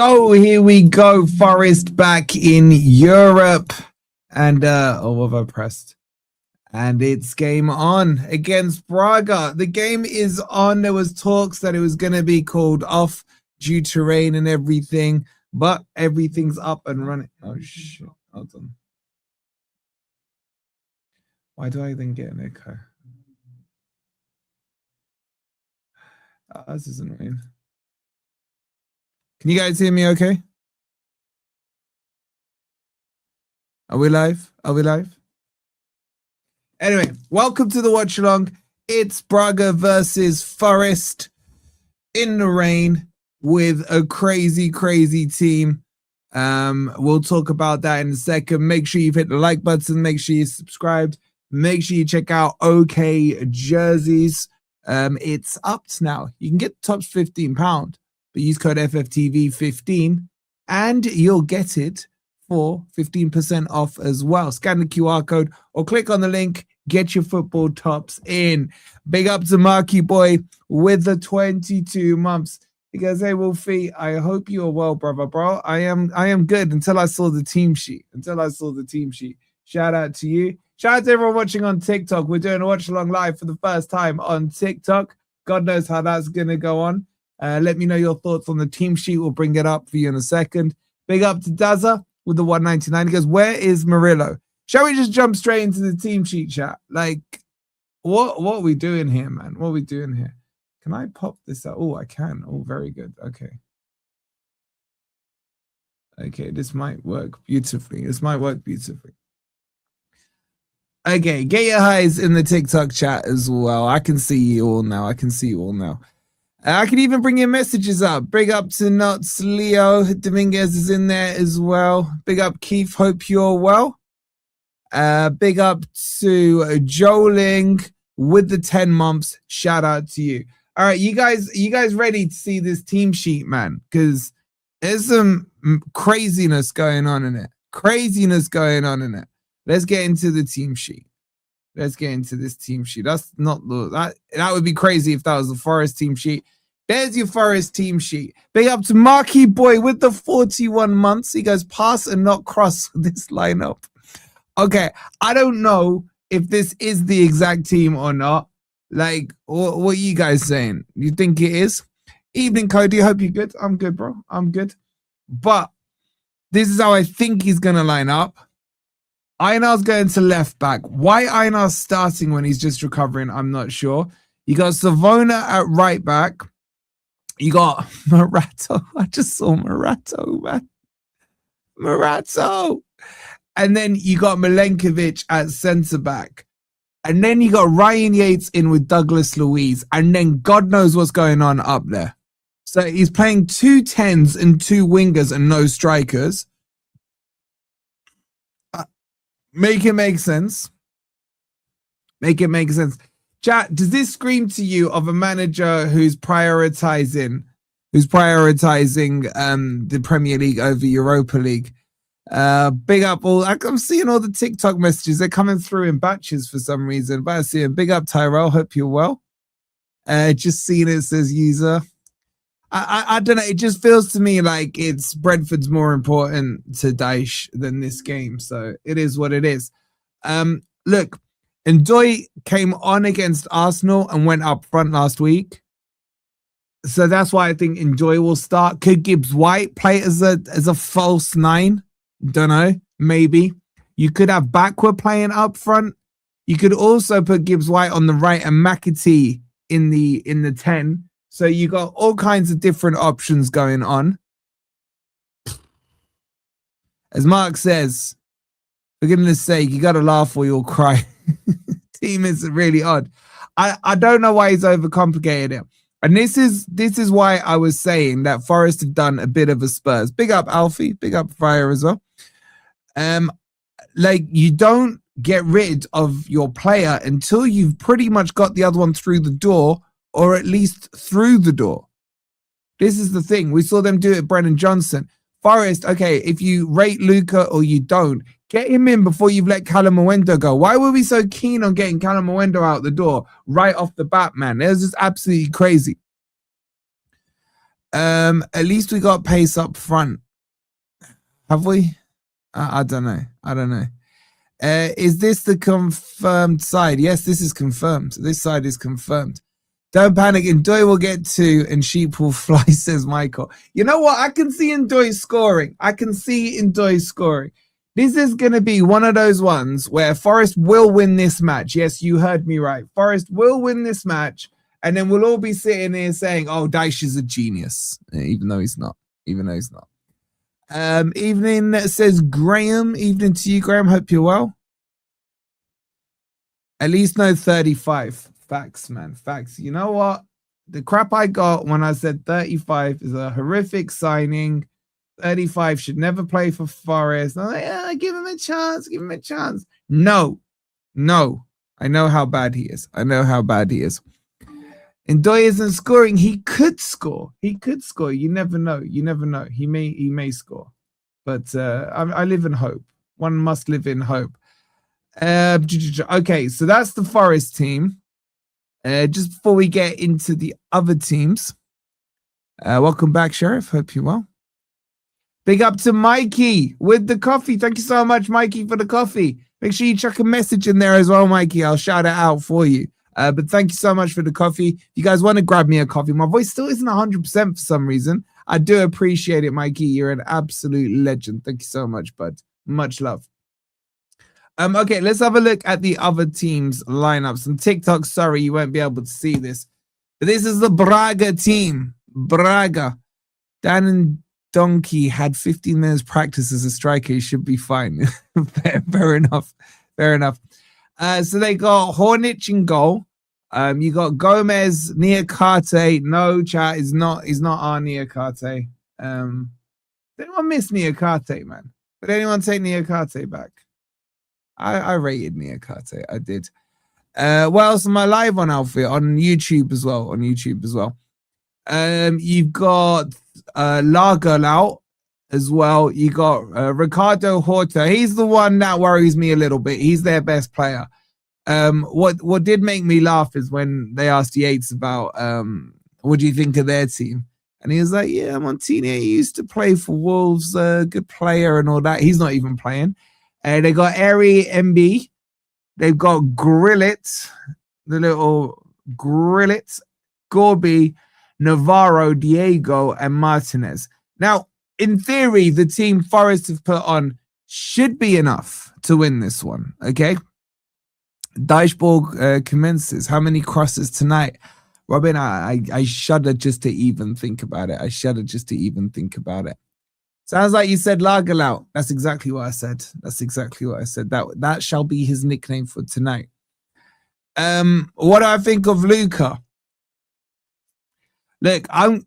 So here we go, Forest back in Europe. And, what have I pressed? And it's game on against Braga. The game is on. There was talks that it was going to be called off due to rain and everything, but everything's up and running. Oh, shit. Hold on. Why do I then get an echo? Oh, this isn't rain. Can you guys hear me okay? Are we live? Are we live? Anyway, welcome to the watch along. It's Braga versus Forest in the rain with a crazy team. We'll talk about that in a second. Make sure you've hit the like button. Make sure you subscribed. Make sure you check out OK Jerseys. It's up now. You can get tops £15, but use code FFTV15 and you'll get it for 15% off as well. Scan the QR code or click on the link. Get your football tops in. Big up to Marky Boy with the 22 months. He goes, hey Wolfie, I hope you are well, brother, bro. I am good until I saw the team sheet. Shout out to you. Shout out to everyone watching on TikTok. We're doing a watch along live for the first time on TikTok. God knows how that's gonna go on. Let me know your thoughts on the team sheet. We'll bring it up for you in a second. Big up to Dazza with the 199. He goes, where is Murillo? Shall we just jump straight into the team sheet, chat? Like, what are we doing here, man? What are we doing here? Can I pop this out? Oh, I can. Oh, very good. Okay. Okay, this might work beautifully. Okay, get your highs in the TikTok chat as well. I can see you all now. I can even bring your messages up. Big up to Nuts, Leo. Dominguez is in there as well. Big up, Keith. Hope you're well. Big up to Joling with the 10 months. Shout out to you. All right, you guys ready to see this team sheet, man? Because there's some craziness going on in it. Let's get into the team sheet. Let's get into this team sheet. That's not that would be crazy if that was the Forest team sheet. There's your Forest team sheet. Big up to Marky Boy with the 41 months. He goes pass and not cross this lineup. Okay, I don't know if this is the exact team or not. Like, what are you guys saying? You think it is? Evening, Cody. Hope you're good. I'm good, bro. I'm good. But this is how I think he's going to line up. Einar's going to left back. Why Einar's starting when he's just recovering, I'm not sure. You got Savona at right back. You got Morato. I just saw Morato, man. Morato. And then you got Milenkovic at centre back. And then you got Ryan Yates in with Douglas Luiz. And then God knows what's going on up there. So he's playing 2 10s and 2 wingers and no strikers. Make it make sense. Chat, does this scream to you of a manager who's prioritizing the Premier League over Europa League? Big up all. I'm seeing all the TikTok messages. They're coming through in batches for some reason. But I see them. Big up Tyrell. Hope you're well. Just seeing it says user. I don't know. It just feels to me like it's Brentford's more important to Dyche than this game. So it is what it is. Look, Ndoye came on against Arsenal and went up front last week. So that's why I think Ndoye will start. Could Gibbs White play as a false 9? Don't know. Maybe. You could have Backward playing up front. You could also put Gibbs White on the right and McAtee in the 10. So you got all kinds of different options going on. As Mark says, for goodness sake, you got to laugh or you'll cry. Team is really odd. I don't know why he's overcomplicated it. And this is why I was saying that Forest have done a bit of a Spurs. Big up Alfie, big up Fire as well. Like you don't get rid of your player until you've pretty much got the other one through the door, or at least through the door. This is the thing. We saw them do it at Brennan Johnson. Forest, okay, if you rate Luca or you don't, get him in before you've let Callum Mwendo go. Why were we so keen on getting Callum Mwendo out the door right off the bat, man? It was just absolutely crazy. At least we got pace up front. Have we? I don't know. Is this the confirmed side? Yes, this is confirmed. This side is confirmed. Don't panic. Ndoye will get 2 and sheep will fly, says Michael. You know what? I can see Ndoye scoring. This is going to be one of those ones where Forest will win this match. Yes, you heard me right. Forest will win this match. And then we'll all be sitting here saying, oh, Dyche is a genius. Even though he's not. Evening, says Graham. Evening to you, Graham. Hope you're well. At least no 35. Facts, man. Facts. You know what? The crap I got when I said 35 is a horrific signing. 35 should never play for Forest. I'm like, yeah, give him a chance. No. I know how bad he is. Ndoye isn't scoring. He could score. You never know. He may score. But I live in hope. One must live in hope. Okay, so that's the Forest team. Just before we get into the other teams, welcome back, Sheriff. Hope you're well. Big up to Mikey with the coffee. Thank you so much, Mikey, for the coffee. Make sure you chuck a message in there as well, Mikey. I'll shout it out for you. But thank you so much for the coffee. If you guys want to grab me a coffee, my voice still isn't 100% for some reason. I do appreciate it, Mikey. You're an absolute legend. Thank you so much, bud. Much love. Okay, let's have a look at the other teams' lineups. On TikTok, sorry, you won't be able to see this. But this is the Braga team. Braga. Dan and Donkey had 15 minutes practice as a striker. He should be fine. Fair enough. So they got Hornich in goal. You got Gomez, Niakate. No, chat is not our Niakate. Did anyone miss Niakate, man? Did anyone take Niakate back? I rated Niakate. I did. What else am I live on, Alfie? On YouTube as well. You've got Lagerlaut as well. You got Ricardo Horta. He's the one that worries me a little bit. He's their best player. What did make me laugh is when they asked Yates about what do you think of their team, and he was like, yeah, Moutinho used to play for Wolves, good player and all that. He's not even playing. They got Eri MB. They've got Grillet, the little Grillet, Gorby, Navarro, Diego, and Martinez. Now, in theory, the team Forest have put on should be enough to win this one, okay? Dyche ball commences. How many crosses tonight? Robin, I shudder just to even think about it. Sounds like you said Lagerlaut. That's exactly what I said. That shall be his nickname for tonight. What do I think of Luca? Look, I'll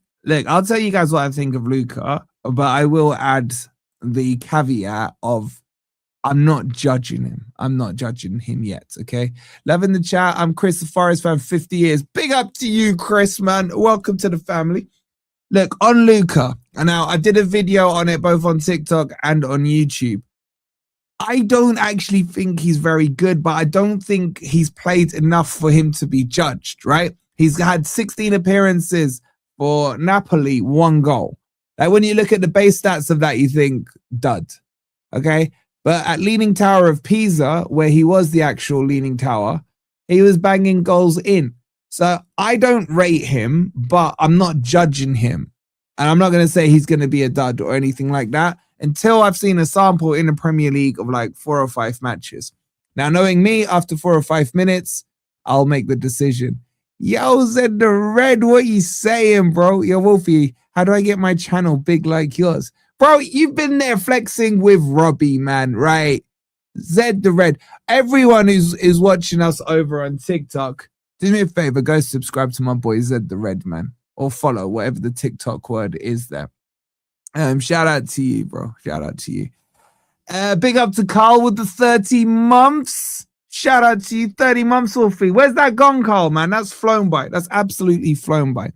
tell you guys what I think of Luca, but I will add the caveat of I'm not judging him yet, okay? Love in the chat. I'm Chris, the Forest fan, 50 years. Big up to you, Chris, man. Welcome to the family. Look, on Luca, and now I did a video on it both on TikTok and on YouTube. I don't actually think he's very good, but I don't think he's played enough for him to be judged, right? He's had 16 appearances for Napoli, 1 goal. Like when you look at the base stats of that, you think dud, okay? But at Leaning Tower of Pisa, where he was the actual Leaning Tower, he was banging goals in. So I don't rate him, but I'm not judging him. And I'm not going to say he's going to be a dud or anything like that until I've seen a sample in the Premier League of like 4 or 5 matches. Now, knowing me, after 4 or 5 minutes, I'll make the decision. Yo, Zed the Red, what you saying, bro? Yo, Wolfie, how do I get my channel big like yours? Bro, you've been there flexing with Robbie, man, right? Zed the Red. Everyone who's watching us over on TikTok, do me a favor, go subscribe to my boy Zed the Red, man. Or follow, whatever the TikTok word is there. Shout out to you, bro. Shout out to you. Big up to Carl with the 30 months. Shout out to you, 30 months or free. Where's that gone, Carl, man? That's flown by. That's absolutely flown by.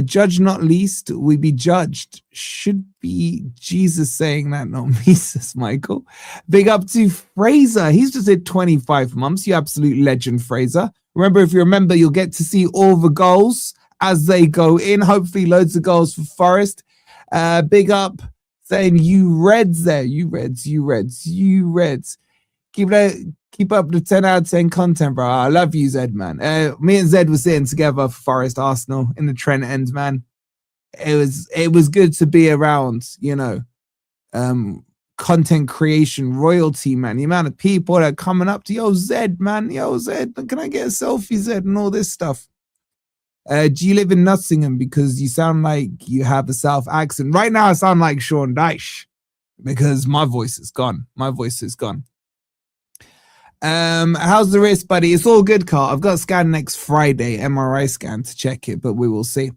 Judge not least, we be judged. Should be Jesus saying that, not me, says Michael. Big up to Fraser. He's just hit 25 months. You absolute legend, Fraser. Remember, if you remember, you'll get to see all the goals as they go in. Hopefully loads of goals for Forest. Big up saying you Reds there. You Reds. Keep up the 10 out of 10 content, bro. I love you, Zed, man. Me and Zed were sitting together for Forest Arsenal in the Trent End, man. It was good to be around, you know, content creation royalty, man. The amount of people that are coming up to, yo, Zed, man. Yo, Zed, can I get a selfie, Zed, and all this stuff. Do you live in Nottingham? Because you sound like you have a South accent. Right now, I sound like Sean Dyche because my voice is gone. How's the wrist, buddy? It's all good, Carl. I've got a scan next Friday, MRI scan to check it, but we will see.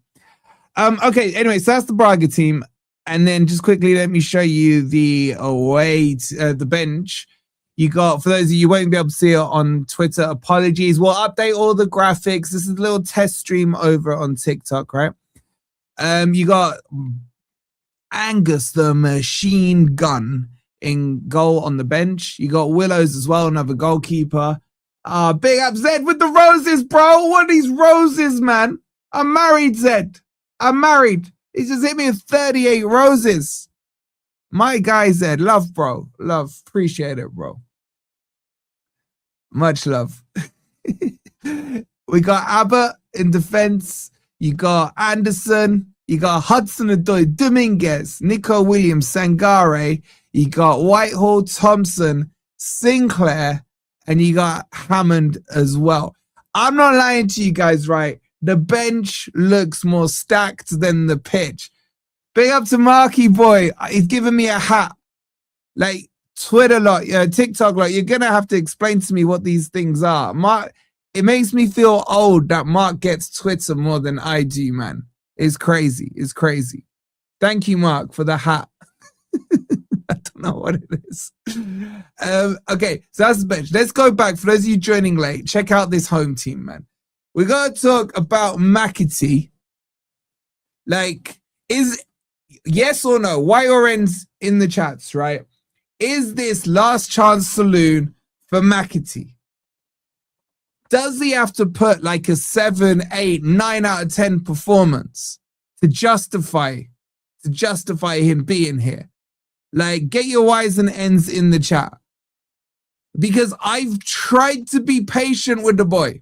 Okay, anyway, so that's the Braga team. And then just quickly, let me show you the the bench. You got, for those of you won't be able to see it on Twitter, apologies. We'll update all the graphics. This is a little test stream over on TikTok, right? You got Angus, the machine gun, in goal on the bench. You got Willows as well, another goalkeeper. Big up Zed with the roses, bro. What are these roses, man? I'm married, Zed. I'm married. He just hit me with 38 roses. My guy Zed. Love, bro. Love. Appreciate it, bro. Much love. We got Abbott in defense. You got Anderson. You got Hudson-Odoi, Dominguez, Nico Williams, Sangare. You got Whitehall, Thompson, Sinclair, and you got Hammond as well. I'm not lying to you guys, right? The bench looks more stacked than the pitch. Big up to Marky Boy. He's giving me a hat. Like, Twitter lot, TikTok lot, you're going to have to explain to me what these things are. Mark, it makes me feel old that Mark gets Twitter more than I do, man. It's crazy. It's crazy. Thank you, Mark, for the hat. I don't know what it is. Okay, so that's the bench. Let's go back. For those of you joining late, check out this home team, man. We're going to talk about McAtee. Like, is yes or no? White or ends in the chats, right? Is this last chance saloon for McAtee? Does he have to put like a 7, 8, 9 out of 10 performance to justify him being here? Like, get your Y's and N's in the chat. Because I've tried to be patient with the boy.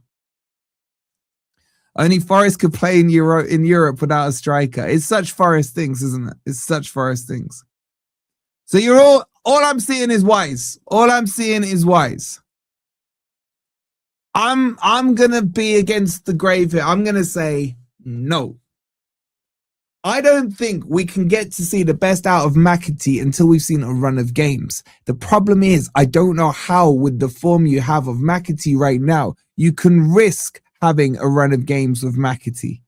Only Forest could play in Europe without a striker. It's such Forest things, isn't it? It's such Forest things. So you're all I'm seeing is Y's. All I'm seeing is Y's. I'm gonna be against the grave here. I'm gonna say no. I don't think we can get to see the best out of McAtee until we've seen a run of games. The problem is, I don't know how, with the form you have of McAtee right now, you can risk having a run of games with McAtee.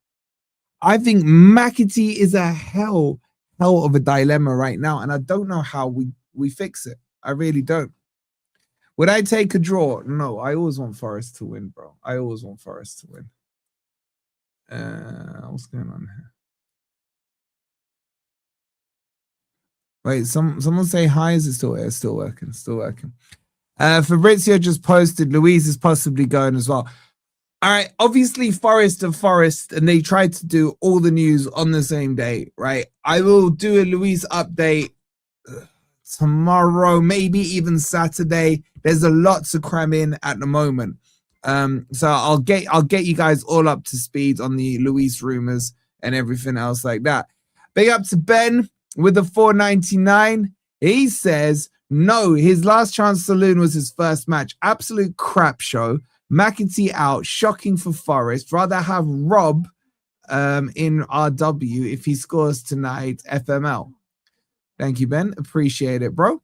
I think McAtee is a hell of a dilemma right now, and I don't know how we fix it. I really don't. Would I take a draw? No, I always want Forest to win, bro. I always want Forest to win. What's going on here? Wait, someone say hi. Is it still here? Still working. Still working. Fabrizio just posted Louise is possibly going as well. All right. Obviously, Forest of Forest, and they tried to do all the news on the same day, right? I will do a Louise update tomorrow, maybe even Saturday. There's a lot to cram in at the moment. So I'll get you guys all up to speed on the Louise rumors and everything else like that. Big up to Ben with the 499. He says, no, his last chance saloon was his first match. Absolute crap show. McAtee out. Shocking for Forest. Rather have Rob in RW if he scores tonight, FML. Thank you, Ben. Appreciate it, bro.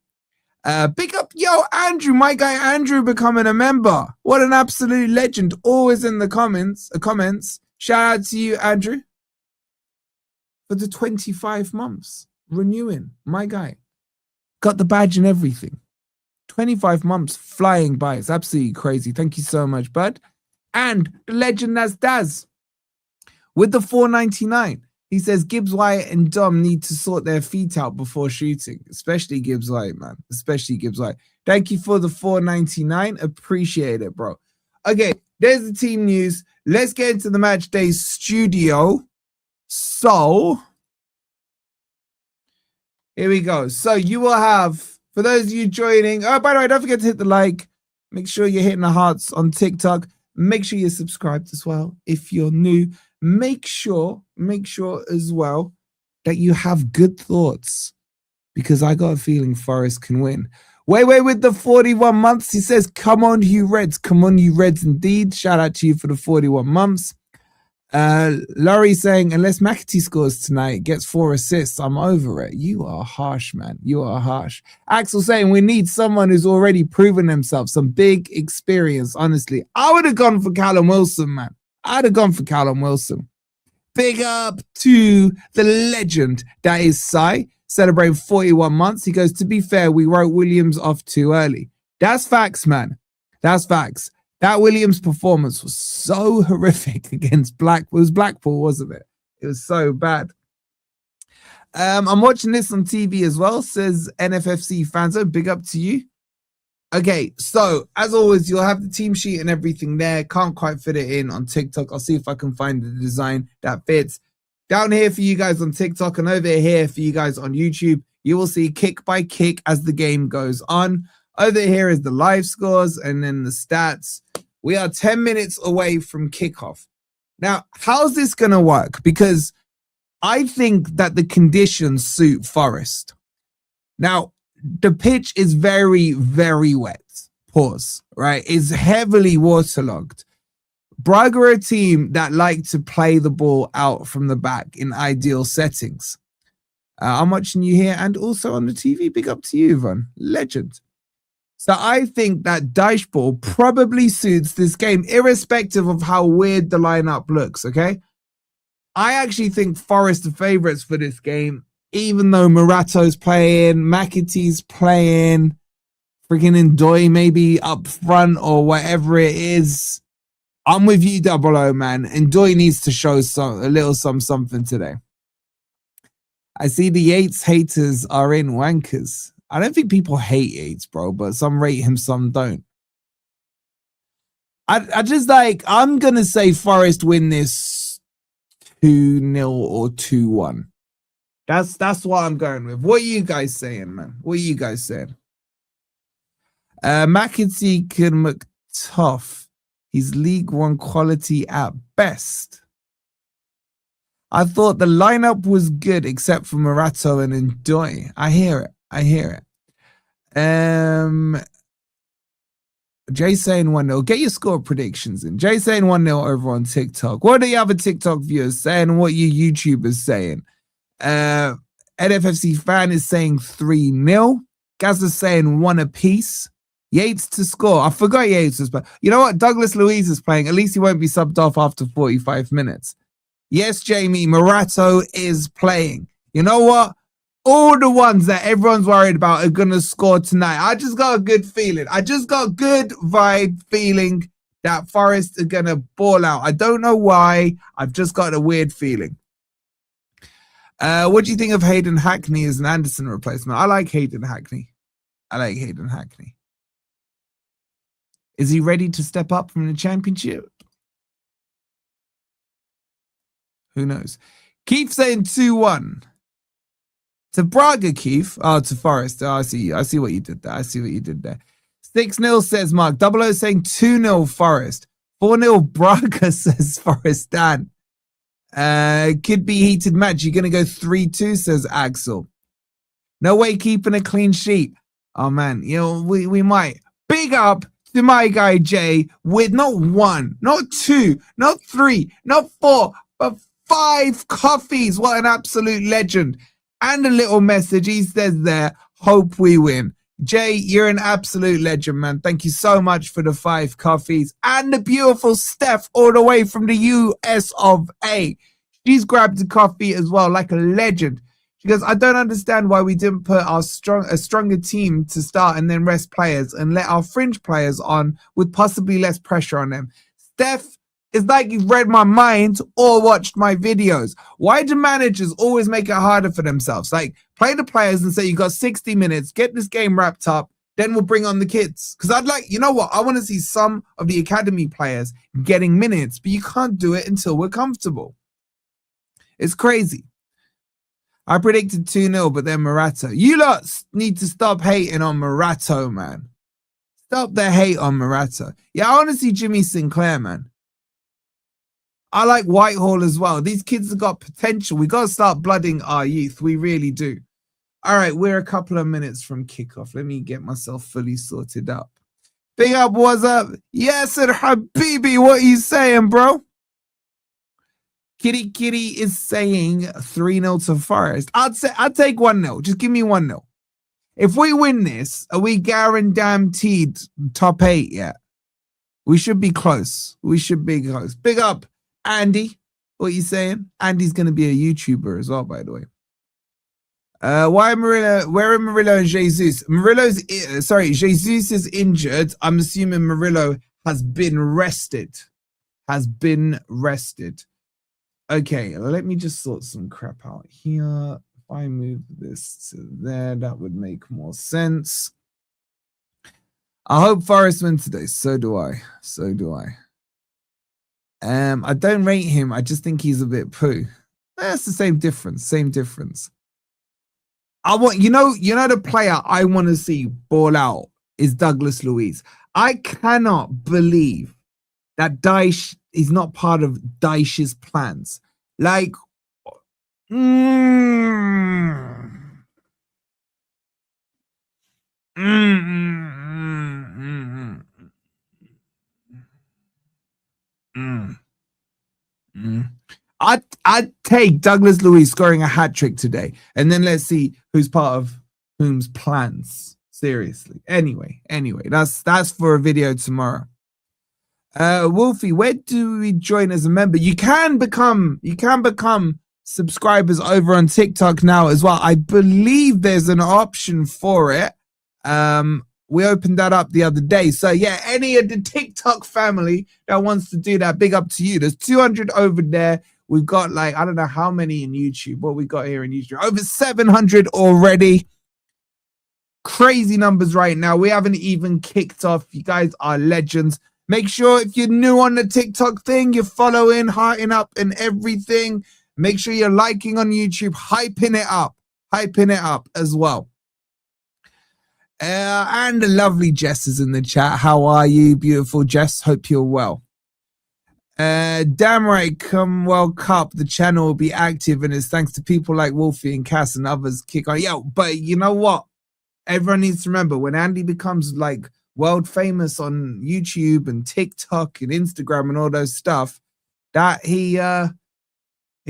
Big up, yo, Andrew, my guy Andrew becoming a member. What an absolute legend. Always in the comments. Shout out to you, Andrew, for the 25 months. Renewing, my guy. Got the badge and everything. 25 months flying by. It's absolutely crazy. Thank you so much, bud. And the legend as Daz with the 499. He says Gibbs White and Dom need to sort their feet out before shooting, especially Gibbs White, man. Especially Gibbs White. Thank you for the 499. Appreciate it, bro. Okay, there's the team news. let's get into the match day studio. So, here we go. So, you will have, for those of you joining, oh, by the way, don't forget to hit the like. Make sure you're hitting the hearts on TikTok. Make sure you're subscribed as well if you're new. Make sure as well that you have good thoughts, because I got a feeling Forest can win. Wait with the 41 months. He says, come on, you Reds. Come on, you Reds indeed. Shout out to you for the 41 months. Laurie saying, unless McAtee scores tonight, gets 4 assists, I'm over it. You are harsh, man. You are harsh. Axel saying, we need someone who's already proven himself, some big experience, honestly. I would have gone for Callum Wilson, man. I'd have gone for Callum Wilson. Big up to the legend that is Sai, celebrating 41 months. He goes, to be fair, we wrote Williams off too early. That's facts, man. That's facts. That Williams performance was so horrific against Blackpool. It was Blackpool, wasn't it? It was so bad. I'm watching this on TV as well, says NFFC Fanzo. Big up to you. Okay, so as always, you'll have the team sheet and everything there. Can't quite fit it in on TikTok. I'll see if I can find the design that fits. Down here for you guys on TikTok and over here for you guys on YouTube, you will see kick by kick as the game goes on. Over here is the live scores and then the stats. We are 10 minutes away from kickoff. Now, how's this going to work? Because I think that the conditions suit Forest. Now, the pitch is very, very wet. Pause, right? It's heavily waterlogged. Braga are a team that like to play the ball out from the back in ideal settings. I'm watching you here and also on the TV. Big up to you, Yvonne. Legend. So I think that Dyche ball probably suits this game, irrespective of how weird the lineup looks, okay? I actually think Forest are favourites for this game, even though Morato's playing, McAtee's playing, freaking Ndoye maybe up front or whatever it is. I'm with you, 00, man. Ndoye needs to show a little something today. I see the Yates haters are in wankers. I don't think people hate Yates, bro, but some rate him, some don't. I just like, I'm going to say Forest win this 2-0 or 2-1. That's what I'm going with. What are you guys saying, man? What are you guys saying? McAtee can look tough. He's League One quality at best. I thought the lineup was good except for Morato and Ndoye. I hear it. Jay saying 1-0. Get your score predictions in. Jay saying 1-0 over on TikTok. What are the other TikTok viewers saying? What are you YouTubers saying? NFFC fan is saying 3-0. Gaz is saying 1 apiece. Yates to score. I forgot Yates was playing. You know what? Douglas Luiz is playing. At least he won't be subbed off after 45 minutes. Yes, Jamie, Morato is playing. You know what? All the ones that everyone's worried about are going to score tonight. I just got a good feeling. I just got a good vibe feeling that Forest are going to ball out. I don't know why. I've just got a weird feeling. What do you think of Hayden Hackney as an Anderson replacement? I like Hayden Hackney. Is he ready to step up from the championship? Who knows? Keith saying 2-1. To Braga, Keith. Oh, to Forest. Oh, I see you. I see what you did there. 6-0 says Mark. 00 saying 2-0 Forest. 4-0 Braga says Forest Dan. Could be heated match. You're going to go 3-2 says Axel. No way keeping a clean sheet. Oh, man. You know, we might. Big up to my guy Jay with not 1, not 2, not 3, not 4, but 5 coffees. What an absolute legend. And a little message. He says there, hope we win. Jay, you're an absolute legend, man. Thank you so much for the 5 coffees. And the beautiful Steph all the way from the US of A. She's grabbed a coffee as well, like a legend. She goes, I don't understand why we didn't put a stronger team to start and then rest players and let our fringe players on with possibly less pressure on them. Steph, it's like you've read my mind or watched my videos. Why do managers always make it harder for themselves? Like, play the players and say you got 60 minutes, get this game wrapped up, Then we'll bring on the kids. Because I'd like, you know what? I want to see some of the academy players getting minutes, but you can't do it until we're comfortable. It's crazy. I predicted 2-0, but then Morato. You lot need to stop hating on Morato, man. Stop the hate on Morato. Yeah, I want to see Jimmy Sinclair, man. I like Whitehall as well. These kids have got potential. We got to start blooding our youth. We really do. All right, we're a couple of minutes from kickoff. Let me get myself fully sorted up. Big up, what's up? Yes, and Habibi, what are you saying, bro? Kitty is saying 3-0 to Forest. I'd take 1-0. Just give me 1-0. If we win this, are we guaranteed top 8 yet? We should be close. We should be close. Big up, Andy. What are you saying? Andy's going to be a YouTuber as well, by the way. Why Murillo? Where are Murillo and Jesus? Jesus is injured. I'm assuming Murillo has been rested. Okay, let me just sort some crap out here. If I move this to there, that would make more sense. I hope Forest win today. So do I. I don't rate him. I just think he's a bit poo. That's the same difference. I want, you know the player I want to see ball out is Douglas Luiz. I cannot believe that Dyche is not part of Dyche's plans. Like, I'd take Douglas Luiz scoring a hat-trick today, and then let's see who's part of whom's plans. Seriously. Anyway, that's for a video tomorrow. Wolfie, where do we join as a member? You can become subscribers over on TikTok now as well. I believe there's an option for it. We opened that up the other day. So yeah, any of the TikTok family that wants to do that, big up to you. There's 200 over there. We've got like, I don't know how many in YouTube. What we got here in YouTube? Over 700 already. Crazy numbers right now. We haven't even kicked off. You guys are legends. Make sure if you're new on the TikTok thing, you're following, hearting up and everything. Make sure you're liking on YouTube, hyping it up as well. And the lovely Jess is in the chat. How are you, beautiful Jess? Hope you're well. Damn right, come World Cup, the channel will be active, and it's thanks to people like Wolfie and Cass and others kick on. Yeah, but you know what? Everyone needs to remember, when Andy becomes like world famous on YouTube and TikTok and Instagram and all those stuff, that he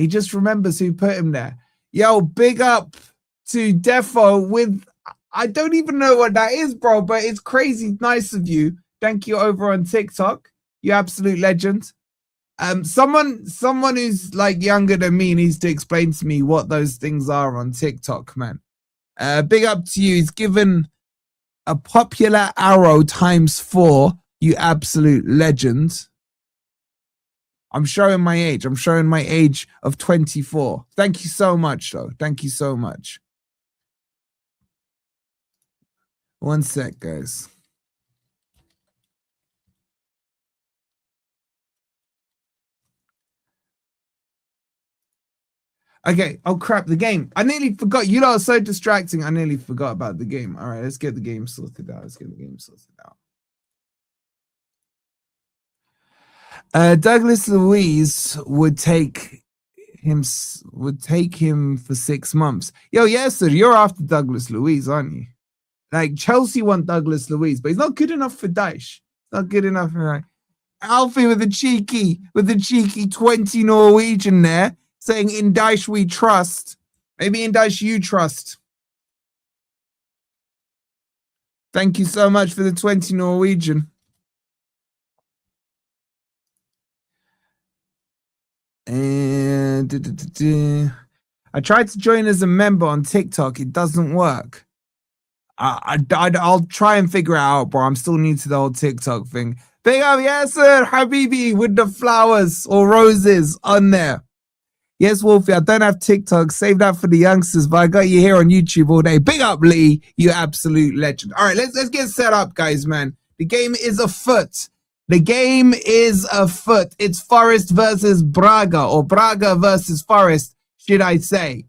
just remembers who put him there. Yo, big up to Defo with, I don't even know what that is, bro, but it's crazy nice of you. Thank you over on TikTok. You absolute legend. Someone who's like younger than me needs to explain to me what those things are on TikTok, man. Big up to you. He's given a popular arrow ×4. You absolute legend. I'm showing my age. I'm showing my age of 24. Thank you so much, though. Thank you so much. One sec, guys. Okay. Oh, crap. The game. I nearly forgot. You lot are so distracting. I nearly forgot about the game. All right. Let's get the game sorted out. Douglas Luiz would take him for 6 months. Yo, yes, sir. You're after Douglas Luiz, aren't you? Like, Chelsea want Douglas Luiz, but he's not good enough for Dyche. Not good enough for Alfie with the cheeky 20 Norwegian there, saying in Dyche we trust. Maybe in Dyche you trust. Thank you so much for the 20 Norwegian. And I tried to join as a member on TikTok. It doesn't work. I'll try and figure it out, bro. I'm still new to the whole TikTok thing. Big up, yes, sir, Habibi, with the flowers or roses on there. Yes, Wolfie, I don't have TikTok. Save that for the youngsters, but I got you here on YouTube all day. Big up, Lee, you absolute legend. All right, let's get set up, guys, man. The game is afoot. The game is afoot. It's Forest versus Braga, or Braga versus Forest, should I say.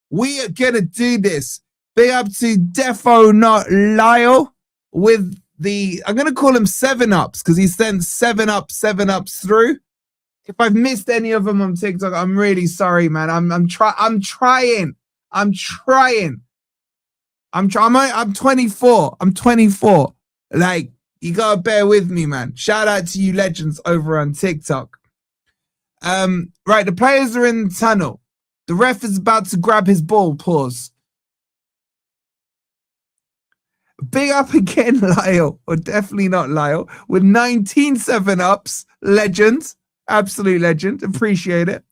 We are going to do this. Big up to Defo Not Lyle with the, I'm going to call him 7-ups because he sent 7-ups through. If I've missed any of them on TikTok, I'm really sorry, man. I'm trying. I'm 24. I'm 24. Like, you gotta bear with me, man. Shout out to you legends over on TikTok. Right, the players are in the tunnel. The ref is about to grab his ball. Pause. Big up again, Lyle, or definitely not Lyle, with 19 7-ups. Legend. Absolute legend. Appreciate it.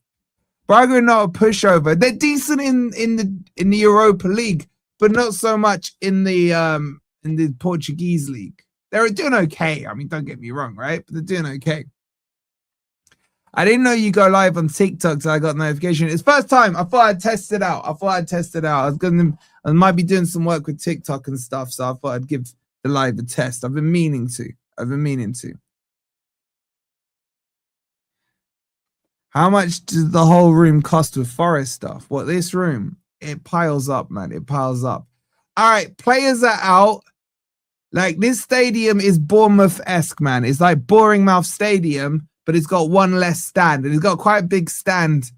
Braga are not a pushover. They're decent in the Europa League, but not so much in the Portuguese league. They're doing okay. I mean, don't get me wrong, right? But they're doing okay. I didn't know you go live on TikTok, so I got notification. It's first time. I thought I'd test it out. I might be doing some work with TikTok and stuff, so I thought I'd give the live a test. I've been meaning to. How much does the whole room cost with Forest stuff? What, this room? It piles up, man. It piles up. All right, players are out. Like, this stadium is Bournemouth-esque, man. It's like Boringmouth Stadium, but it's got one less stand. And it's got quite a big stand,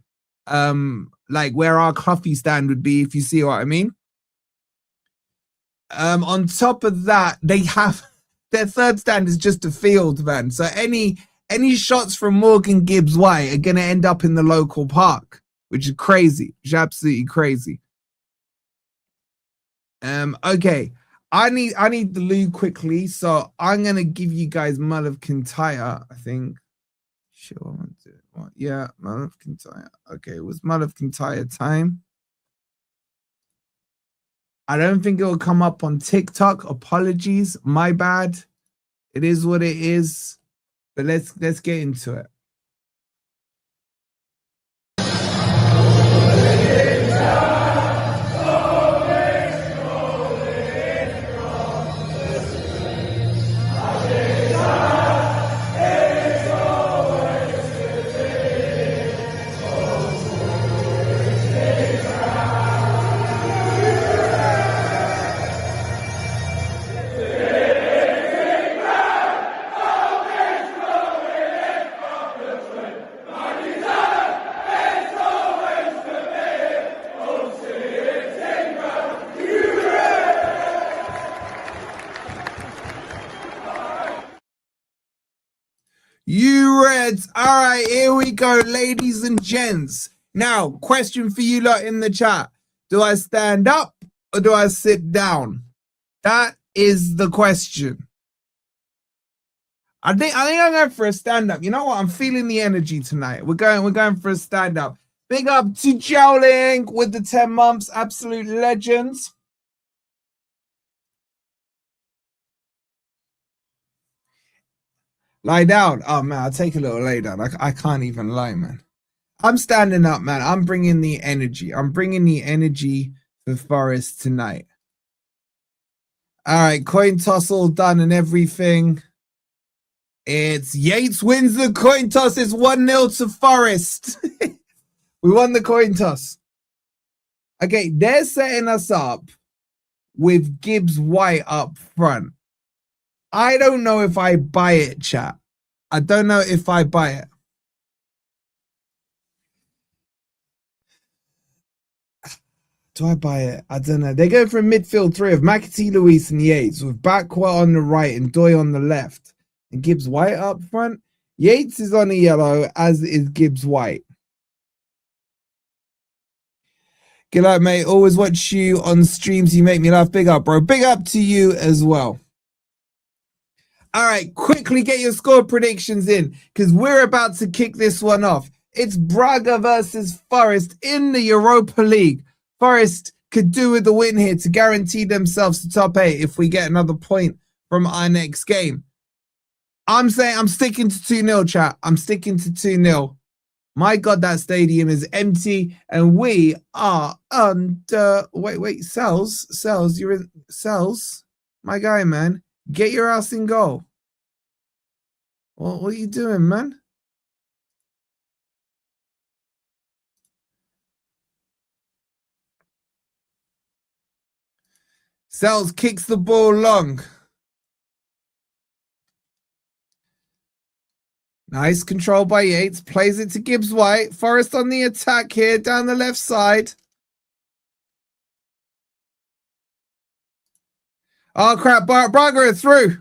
like where our coffee stand would be, if you see what I mean. On top of that, they have their third stand is just a field, man. So any shots from Morgan Gibbs White are going to end up in the local park, which is crazy. Which is absolutely crazy. Okay. I need the loo quickly, so I'm going to give you guys Mull of Kintyre, I think. Sure. What? Yeah, Mull of Kintyre. Okay, it was Mull of Kintyre time. I don't think it will come up on TikTok. Apologies. My bad. It is what it is. But let's get into it. You Reds. All right, here we go, ladies and gents. Now, question for you lot in the chat. Do I stand up or do I sit down? That is the question. I think I'm going for a stand-up. You know what? I'm feeling the energy tonight. We're going for a stand-up. Big up to Jowling with the 10 months. Absolute legends. Lie down. Oh, man, I'll take a little lay down. I can't even lie, man. I'm standing up, man. I'm bringing the energy. I'm bringing the energy for Forest tonight. All right, coin toss all done and everything. It's Yates wins the coin toss. It's 1-0 to Forest. We won the coin toss. Okay, they're setting us up with Gibbs White up front. I don't know if I buy it, chat. I don't know if I buy it. Do I buy it? I don't know. They go for a midfield three of McAtee, Luiz, and Yates with Backwell on the right and Doy on the left. And Gibbs White up front. Yates is on a yellow, as is Gibbs White. Good luck, mate. Always watch you on streams. You make me laugh. Big up, bro. Big up to you as well. All right, quickly get your score predictions in because we're about to kick this one off. It's Braga versus Forest in the Europa League. Forest could do with the win here to guarantee themselves the top 8 if we get another point from our next game. I'm saying I'm sticking to 2-0, chat. I'm sticking to 2-0. My God, that stadium is empty, and we are under. Wait, Cells, you're in Cells, my guy, man. Get your ass in goal. What are you doing, man? Cells kicks the ball long. Nice control by Yates. Plays it to Gibbs White. Forest on the attack here down the left side. Oh, crap. Braga through.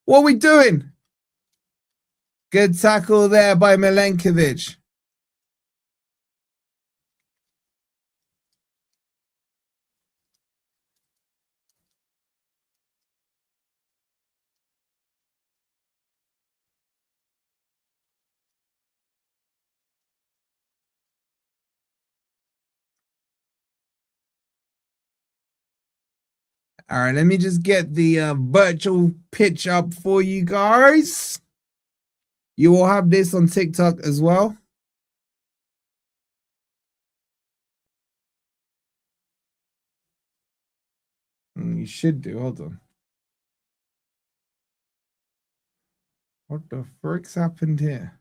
What are we doing? Good tackle there by Milenkovic. All right, let me just get the virtual pitch up for you guys. You will have this on TikTok as well. You should do. Hold on. What the frick's happened here?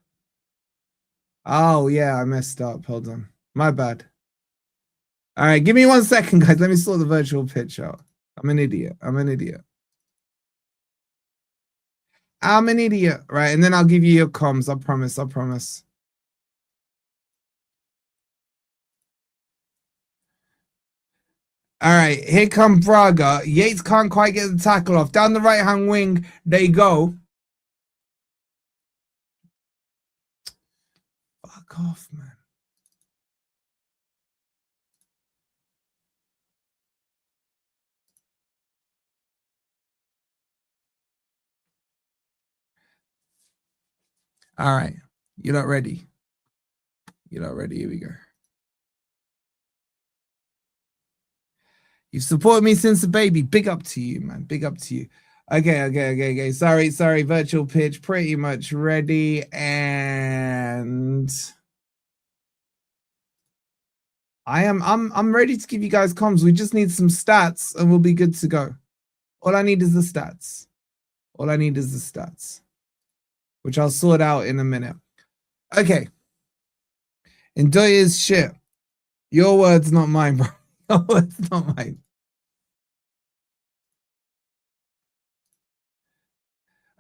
Oh, yeah, I messed up. Hold on. My bad. All right, give me 1 second, guys. Let me sort the virtual pitch out. I'm an idiot. I'm an idiot. Right, and then I'll give you your comms. I promise. I promise. All right, here come Braga. Yates can't quite get the tackle off. Down the right-hand wing, they go. Fuck off, man. All right, you're not ready. You're not ready. Here we go. You've supported me since a baby. Big up to you, man. Big up to you. Okay. Sorry. Virtual pitch pretty much ready, and I'm ready to give you guys comms. We just need some stats, and we'll be good to go. All I need is the stats. Which I'll sort out in a minute. Okay. Enjoy his shit. Your words, not mine, bro. Your words, not mine.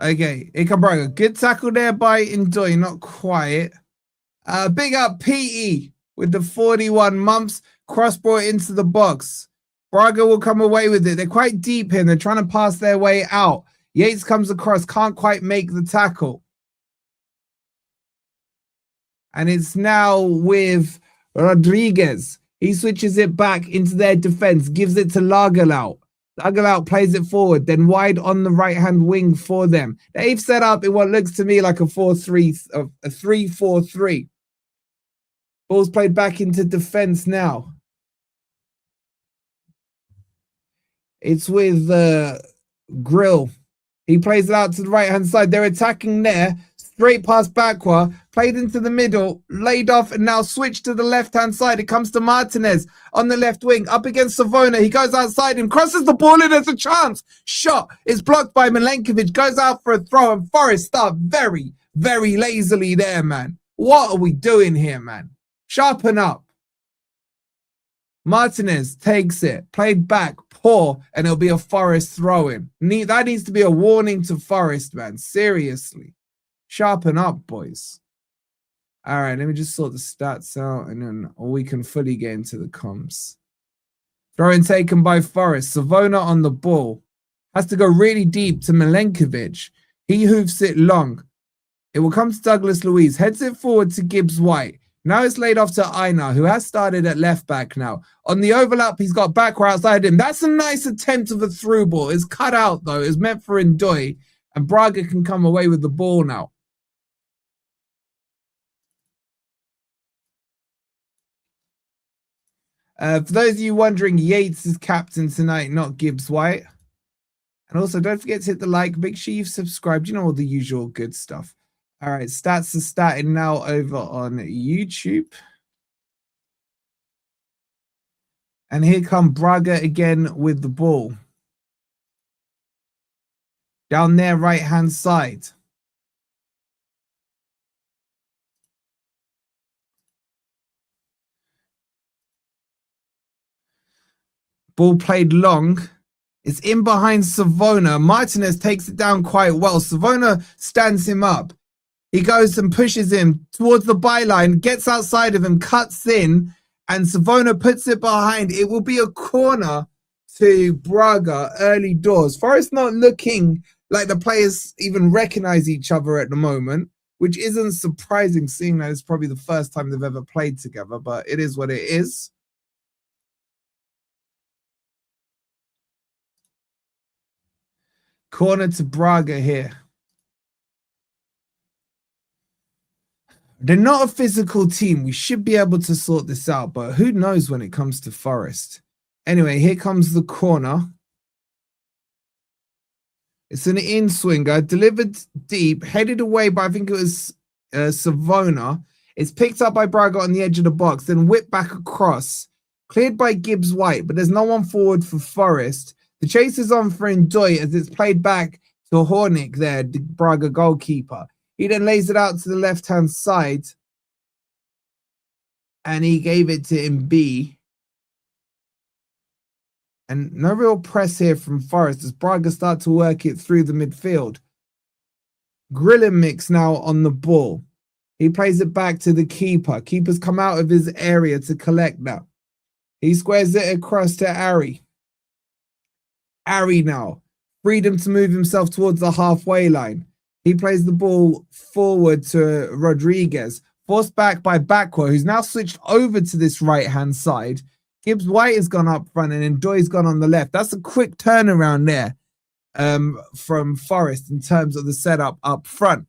Okay, Ikabraga. Good tackle there by Ndoye, not quiet. Big up PE with the 41 months. Cross brought into the box. Braga will come away with it. They're quite deep here. They're trying to pass their way out. Yates comes across, can't quite make the tackle. And it's now with Rodriguez. He switches it back into their defense, gives it to Lagerlaut. Lagerlaut plays it forward, then wide on the right-hand wing for them. They've set up in what looks to me like a 3-4-3. Ball's played back into defense now. It's with Grill. He plays it out to the right-hand side. They're attacking there. Straight pass backward, played into the middle, laid off, and now switched to the left-hand side. It comes to Martinez on the left wing, up against Savona. He goes outside him, crosses the ball in, there's a chance. Shot is blocked by Milenkovic, goes out for a throw, and Forest start very, very lazily there, man. What are we doing here, man? Sharpen up. Martinez takes it, played back, poor, and it'll be a Forest throw-in. That needs to be a warning to Forest, man. Seriously. Sharpen up, boys. All right, let me just sort the stats out, and then we can fully get into the comms. Throw-in taken by Forest. Savona on the ball. Has to go really deep to Milenkovic. He hoofs it long. It will come to Douglas Luiz. Heads it forward to Gibbs White. Now it's laid off to Einar, who has started at left back now. On the overlap, he's got Bakwa outside him. That's a nice attempt of a through ball. It's cut out, though. It's meant for Ndoye, and Braga can come away with the ball now. For those of you wondering, Yates is captain tonight, not Gibbs White. And also, don't forget to hit the like. Make sure you've subscribed. You know, all the usual good stuff. All right, stats are starting now over on YouTube. And here come Braga again with the ball. Down their right-hand side. Ball played long. It's in behind Savona. Martinez takes it down quite well. Savona stands him up. He goes and pushes him towards the byline, gets outside of him, cuts in, and Savona puts it behind. It will be a corner to Braga early doors. Forest not looking like the players even recognize each other at the moment, which isn't surprising, seeing that it's probably the first time they've ever played together, but it is what it is. Corner to Braga here. They're not a physical team. We should be able to sort this out, but who knows when it comes to Forest. Anyway, here comes the corner. It's an in-swinger, delivered deep, headed away by, I think it was Savona. It's picked up by Braga on the edge of the box, then whipped back across. Cleared by Gibbs White, but there's no one forward for Forest. The chase is on for Ndoye as it's played back to Hornick there, the Braga goalkeeper. He then lays it out to the left-hand side. And he gave it to Mb. And no real press here from Forest as Braga start to work it through the midfield. Grillen mix now on the ball. He plays it back to the keeper. Keeper's come out of his area to collect now. He squares it across to Ari. Ari now. Freedom to move himself towards the halfway line. He plays the ball forward to Rodriguez. Forced back by Bakwa, who's now switched over to this right-hand side. Gibbs White has gone up front and Ndoye's gone on the left. That's a quick turnaround there from Forest in terms of the setup up front.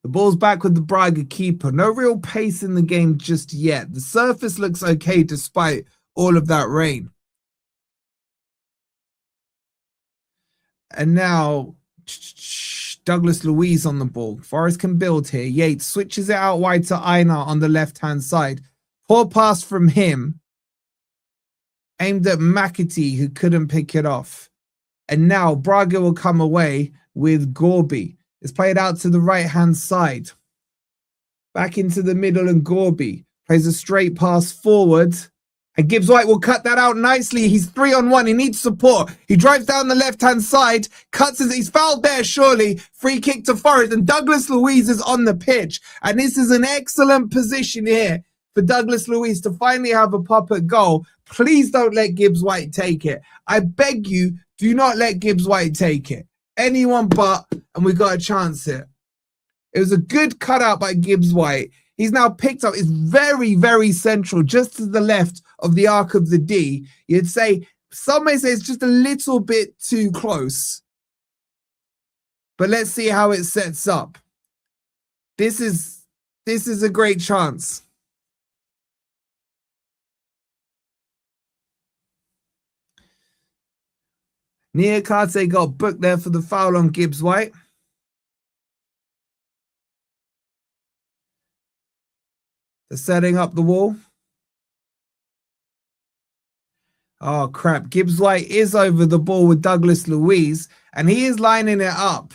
The ball's back with the Braga keeper. No real pace in the game just yet. The surface looks okay despite all of that rain. And now Douglas Luiz on the ball. Forest can build here. Yates switches it out wide to Einar on the left-hand side. Poor pass from him. Aimed at McAtee, who couldn't pick it off. And now Braga will come away with Gorby. It's played out to the right-hand side. Back into the middle and Gorby plays a straight pass forward. And Gibbs White will cut that out nicely. He's 3-on-1. He needs support. He drives down the left-hand side. He's fouled there, surely. Free kick to Forest. And Douglas Luiz is on the pitch. And this is an excellent position here for Douglas Luiz to finally have a pop at goal. Please don't let Gibbs White take it. I beg you, do not let Gibbs White take it. Anyone but, and we got a chance here. It was a good cutout by Gibbs White. He's now picked up. It's very, very central, just to the left of the arc of the D. You'd say, some may say it's just a little bit too close. But let's see how it sets up. This is a great chance. McAtee got booked there for the foul on Gibbs White. They're setting up the wall. Oh, crap. Gibbs White is over the ball with Douglas Luiz, and he is lining it up.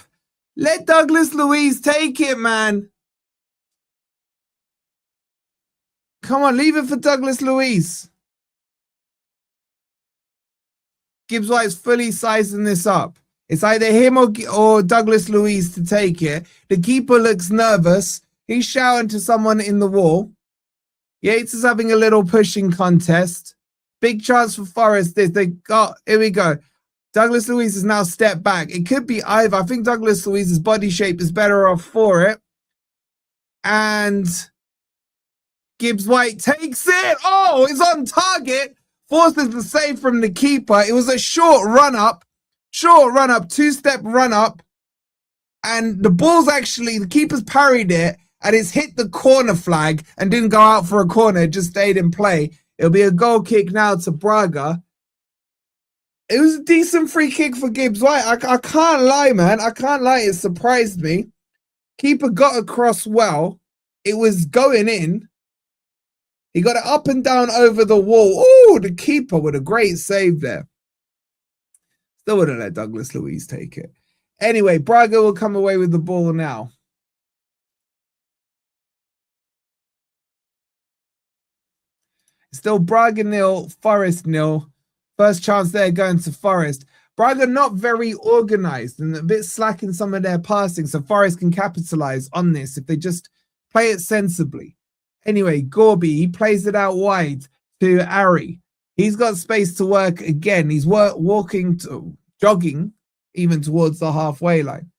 Let Douglas Luiz take it, man. Come on, leave it for Douglas Luiz. Gibbs White's fully sizing this up. It's either him or Douglas Luiz to take it. The keeper looks nervous. He's shouting to someone in the wall. Yates is having a little pushing contest. Big chance for Forest. Here we go. Douglas Luiz has now stepped back. It could be either. I think Douglas Luiz's body shape is better off for it. And Gibbs White takes it. Oh, it's on target. Forces the save from the keeper. It was a short run-up, two-step run-up. And the ball's actually, the keeper's parried it. And it's hit the corner flag and didn't go out for a corner. It just stayed in play. It'll be a goal kick now to Braga. It was a decent free kick for Gibbs White. I can't lie, man. I can't lie. It surprised me. Keeper got across well. It was going in. He got it up and down over the wall. Oh, the keeper with a great save there. Still wouldn't let Douglas Luiz take it. Anyway, Braga will come away with the ball now. Still Braga 0, Forest 0. First chance there going to Forest. Braga not very organised and a bit slack in some of their passing, so Forest can capitalise on this if they just play it sensibly. Anyway, Gorby, he plays it out wide to Ari. He's got space to work again. He's jogging even towards the halfway line.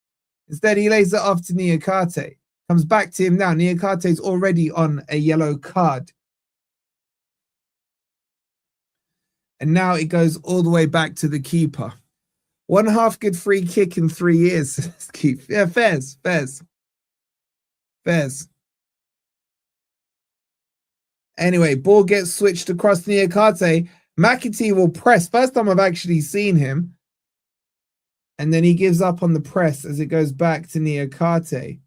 Instead, he lays it off to McAtee. Comes back to him now. McAtee's already on a yellow card. And now it goes all the way back to the keeper. 1.5 good free kick in 3 years. Yeah, fairs. Anyway, ball gets switched across to McAtee. McAtee will press. First time I've actually seen him. And then he gives up on the press as it goes back to McAtee.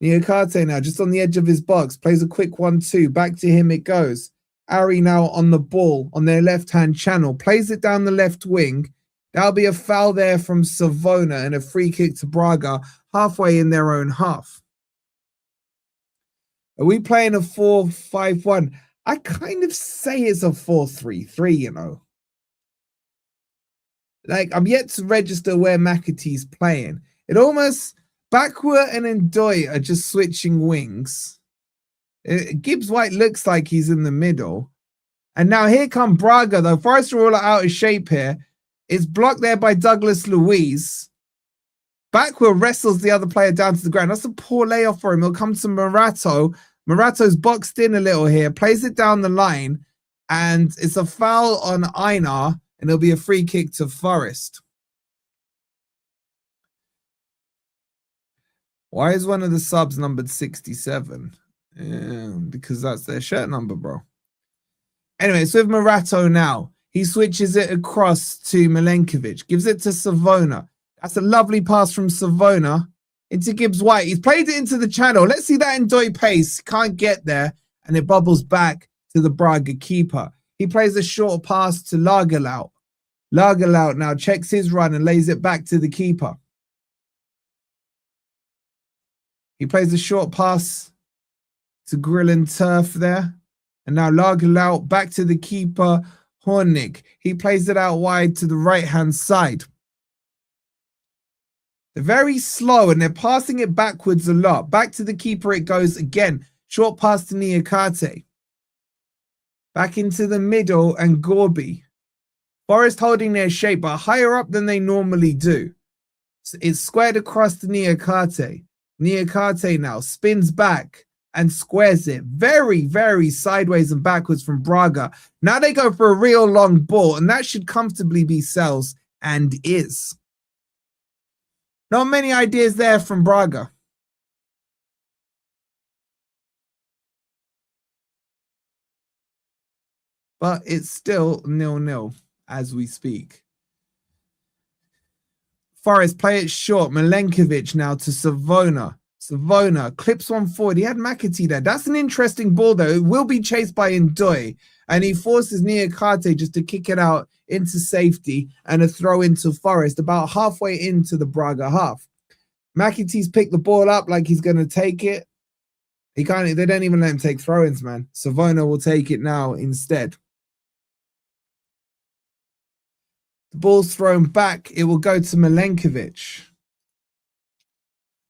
McAtee now just on the edge of his box. Plays a quick 1-2. Back to him it goes. Ari now on the ball on their left-hand channel. Plays it down the left wing. That'll be a foul there from Savona and a free kick to Braga halfway in their own half. Are we playing a 4-5-1? I kind of say it's a 4-3-3, you know. Like, I'm yet to register where McAtee's playing. It almost... Backward and Ndoye are just switching wings. Gibbs White looks like he's in the middle. And now here come Braga, though. Forest are all out of shape here. It's blocked there by Douglas Luiz. Backward wrestles the other player down to the ground. That's a poor layoff for him. He'll come to Morato. Morato's boxed in a little here. Plays it down the line. And it's a foul on Einar. And it'll be a free kick to Forest. Why is one of the subs numbered 67? Yeah, because that's their shirt number, bro. Anyway, so with Morato now, he switches it across to Milenkovic, gives it to Savona. That's a lovely pass from Savona into Gibbs White. He's played it into the channel. Let's see that Ndoye pace. Can't get there, and it bubbles back to the Braga keeper. He plays a short pass to Lagerlaut. Lagerlaut now checks his run and lays it back to the keeper. He plays a short pass to Grill and Turf there. And now Lagerlaut back to the keeper, Hornick. He plays it out wide to the right-hand side. They're very slow and they're passing it backwards a lot. Back to the keeper it goes again. Short pass to McAtee. Back into the middle and Gorby. Forest holding their shape, but higher up than they normally do. So it's squared across to McAtee. McAtee now spins back and squares it very, very sideways and backwards from Braga. Now they go for a real long ball, and that should comfortably be Sells, and is. Not many ideas there from Braga. But it's still 0-0 as we speak. Forest play it short. Milenkovic now to Savona. Savona clips one forward. He had McAtee there. That's an interesting ball, though. It will be chased by Ndoye. And he forces McAtee just to kick it out into safety and a throw into Forest about halfway into the Braga half. McAtee's picked the ball up like he's going to take it. He can't. They don't even let him take throw-ins, man. Savona will take it now instead. The ball's thrown back. It will go to Milenkovic.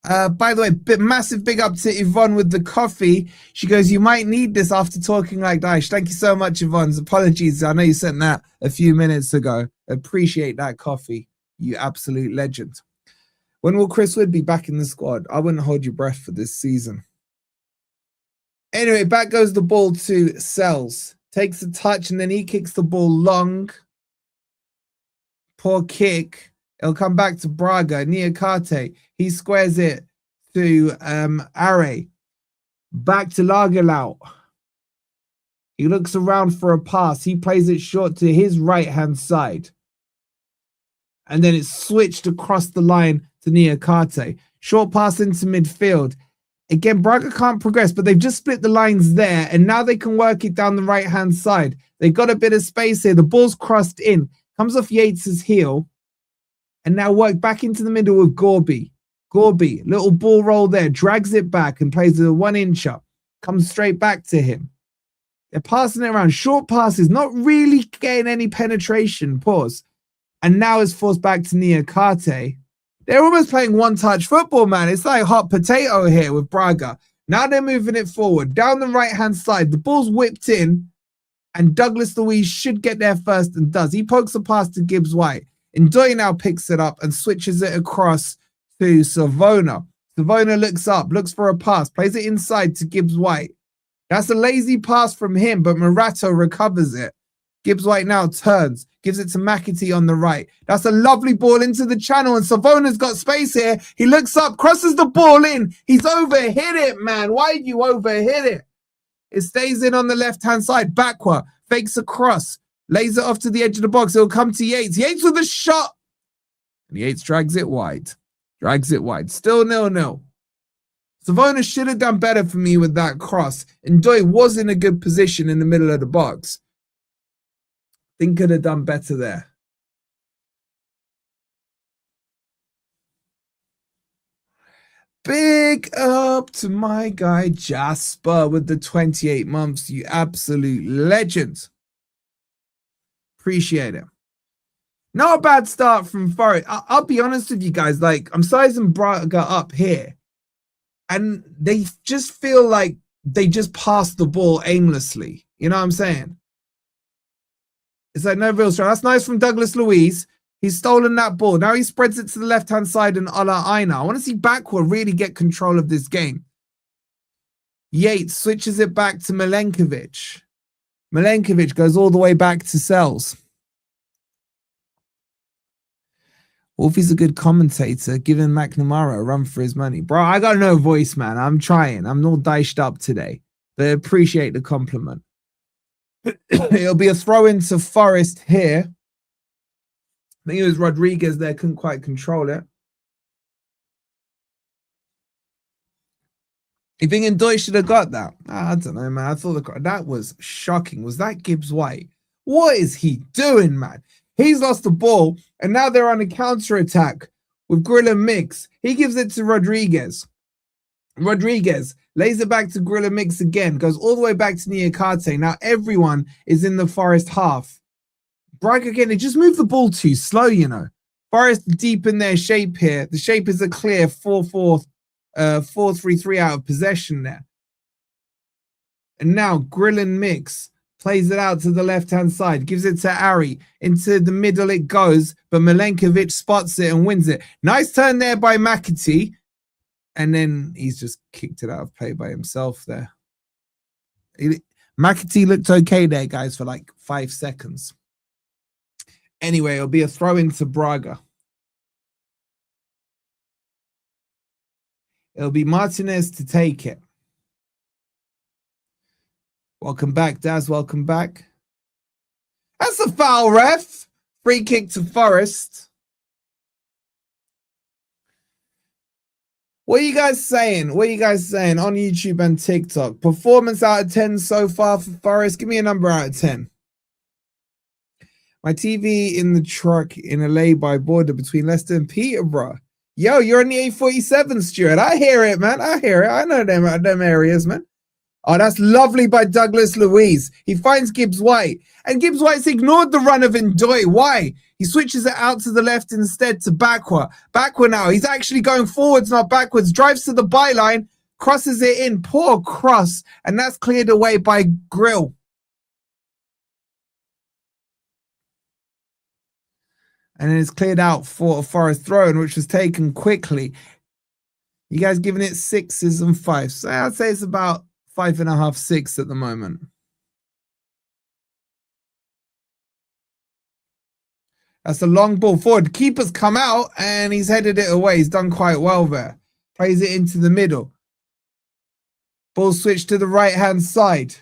By the way, massive big up to Yvonne with the coffee. She goes, you might need this after talking like Dyche. Thank you so much, Yvonne. Apologies. I know you sent that a few minutes ago. Appreciate that coffee. You absolute legend. When will Chris Wood be back in the squad? I wouldn't hold your breath for this season. Anyway, back goes the ball to Sells. Takes a touch and then he kicks the ball long. Poor kick. It'll come back to Braga. McAtee. He squares it to Are. Back to Lagerlaut. He looks around for a pass. He plays it short to his right-hand side. And then it's switched across the line to McAtee. Short pass into midfield. Again, Braga can't progress, but they've just split the lines there, and now they can work it down the right-hand side. They've got a bit of space here. The ball's crossed in, comes off Yates's heel, and now work back into the middle with Gorby. Gorby, little ball roll there, drags it back and plays a 1-incher. Comes straight back to him. They're passing it around. Short passes, not really getting any penetration. Pause. And now it's forced back to McAtee. They're almost playing one-touch football, man. It's like hot potato here with Braga. Now they're moving it forward. Down the right-hand side, the ball's whipped in, and Douglas Luiz should get there first and does. He pokes a pass to Gibbs White. Ndoye now picks it up and switches it across to Savona. Savona looks up, looks for a pass, plays it inside to Gibbs White. That's a lazy pass from him, but Morato recovers it. Gibbs White now turns, gives it to McAtee on the right. That's a lovely ball into the channel, and Savona's got space here. He looks up, crosses the ball in. He's overhit it, man. Why did you overhit it? It stays in on the left-hand side, backward, fakes across, lays it off to the edge of the box. It'll come to Yates. Yates with a shot. And Yates drags it wide. Drags it wide. Still 0-0. Savona should have done better for me with that cross. Ndoye was in a good position in the middle of the box. Think could have done better there. Big up to my guy Jasper with the 28 months. You absolute legend. Appreciate it. Not a bad start from Forest. I'll be honest with you guys. Like, I'm sizing Braga up here, and they just feel like they just pass the ball aimlessly. You know what I'm saying? It's like no real strength. That's nice from Douglas Luiz. He's stolen that ball. Now he spreads it to the left-hand side and Ola Aina. I want to see backward really get control of this game. Yates switches it back to Milenkovic. Milenkovic goes all the way back to Sells. Wolfie's a good commentator, giving McNamara a run for his money. Bro, I got no voice, man. I'm trying. I'm all diced up today. But I appreciate the compliment. It'll be a throw into Forest here. I think it was Rodriguez there, couldn't quite control it. You think Ndoye should have got that? I don't know, man. I thought that was shocking. Was that Gibbs White? What is he doing, man? He's lost the ball, and now they're on a counter-attack with Grill and Mix. He gives it to Rodriguez. Rodriguez lays it back to Grill and Mix again, goes all the way back to McAtee. Now everyone is in the Forest half. Braga again, they just move the ball too slow, you know. Forest deep in their shape here. The shape is a clear 4-3-3 out of possession there. And now Grill and Mix plays it out to the left-hand side, gives it to Ari. Into the middle it goes, but Milenkovic spots it and wins it. Nice turn there by McAtee. And then he's just kicked it out of play by himself there. McAtee looked okay there, guys, for like 5 seconds. Anyway, it'll be a throw into Braga. It'll be Martinez to take it. Welcome back, Daz. Welcome back. That's a foul, ref. Free kick to Forest. What are you guys saying? What are you guys saying on YouTube and TikTok? Performance out of 10 so far for Forest. Give me a number out of 10. My TV in the truck in a lay-by border between Leicester and Peterborough. Yo, you're on the A47, Stuart. I hear it, man. I hear it. I know them areas, man. Oh, that's lovely by Douglas Luiz. He finds Gibbs White. And Gibbs White's ignored the run of Ndoye. Why? He switches it out to the left instead to Bakwa. Bakwa now. He's actually going forwards, not backwards. Drives to the byline. Crosses it in. Poor cross. And that's cleared away by Grill. And then it's cleared out for a Forest throw-in, which was taken quickly. You guys giving it 6s and 5s. So I'd say it's about 5.5, 6 at the moment. That's a long ball forward. The keeper's come out and he's headed it away. He's done quite well there. Plays it into the middle. Ball switched to the right-hand side.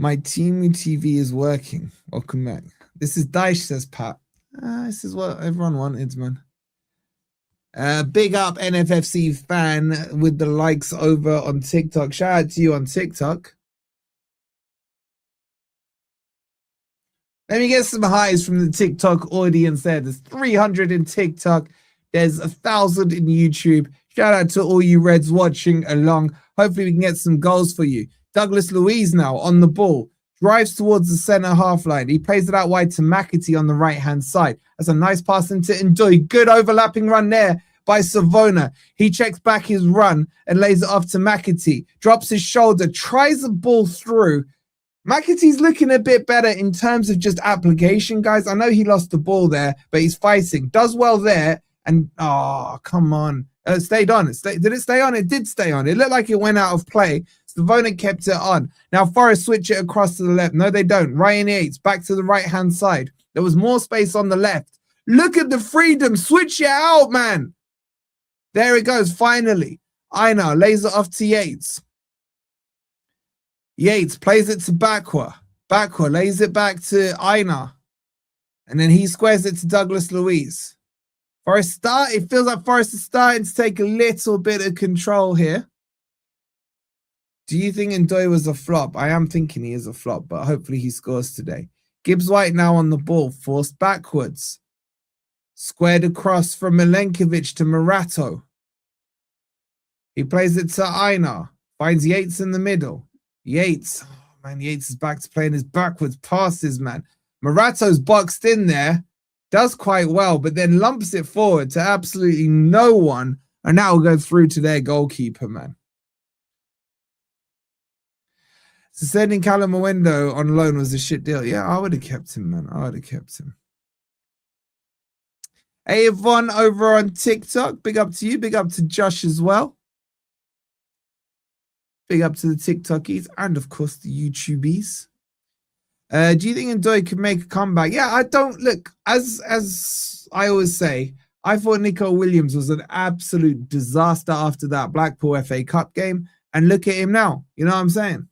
My team TV is working. Welcome back. This is Dyche, says Pat. This is what everyone wanted, man. Big up NFFC fan with the likes over on TikTok. Shout out to you on TikTok. Let me get some highs from the TikTok audience there. There's 300 in TikTok. There's 1,000 in YouTube. Shout out to all you Reds watching along. Hopefully we can get some goals for you. Douglas Luiz now on the ball. Drives towards the centre half line. He plays it out wide to McAtee on the right-hand side. That's a nice pass into Ndoye. Good overlapping run there by Savona. He checks back his run and lays it off to McAtee. Drops his shoulder. Tries the ball through. McAtee's looking a bit better in terms of just application, guys. I know he lost the ball there, but he's fighting. Does well there. And, oh, come on. It stayed on. Did it stay on? It did stay on. It looked like it went out of play. Savona kept it on. Now Forest switch it across to the left. No, they don't. Ryan Yates back to the right-hand side. There was more space on the left. Look at the freedom. Switch it out, man. There it goes, finally. Einar lays it off to Yates. Yates plays it to Bakwa. Bakwa lays it back to Einar. And then he squares it to Douglas Luiz. It feels like Forest is starting to take a little bit of control here. Do you think Ndoye was a flop? I am thinking he is a flop, but hopefully he scores today. Gibbs White now on the ball, forced backwards. Squared across from Milenkovic to Morato. He plays it to Einar. Finds Yates in the middle. Yates. Oh, man, Yates is back to playing his backwards passes, man. Morato's boxed in there. Does quite well, but then lumps it forward to absolutely no one. And now will go through to their goalkeeper, man. So sending Callum Owendo on loan was a shit deal. Yeah, I would have kept him, man. I would have kept him. Hey, Yvonne over on TikTok. Big up to you. Big up to Josh as well. Big up to the TikTokies and, of course, the YouTubies. Do you think Ndoye could make a comeback? Yeah, I don't look as I always say. I thought Nico Williams was an absolute disaster after that Blackpool FA Cup game, and look at him now. You know what I'm saying?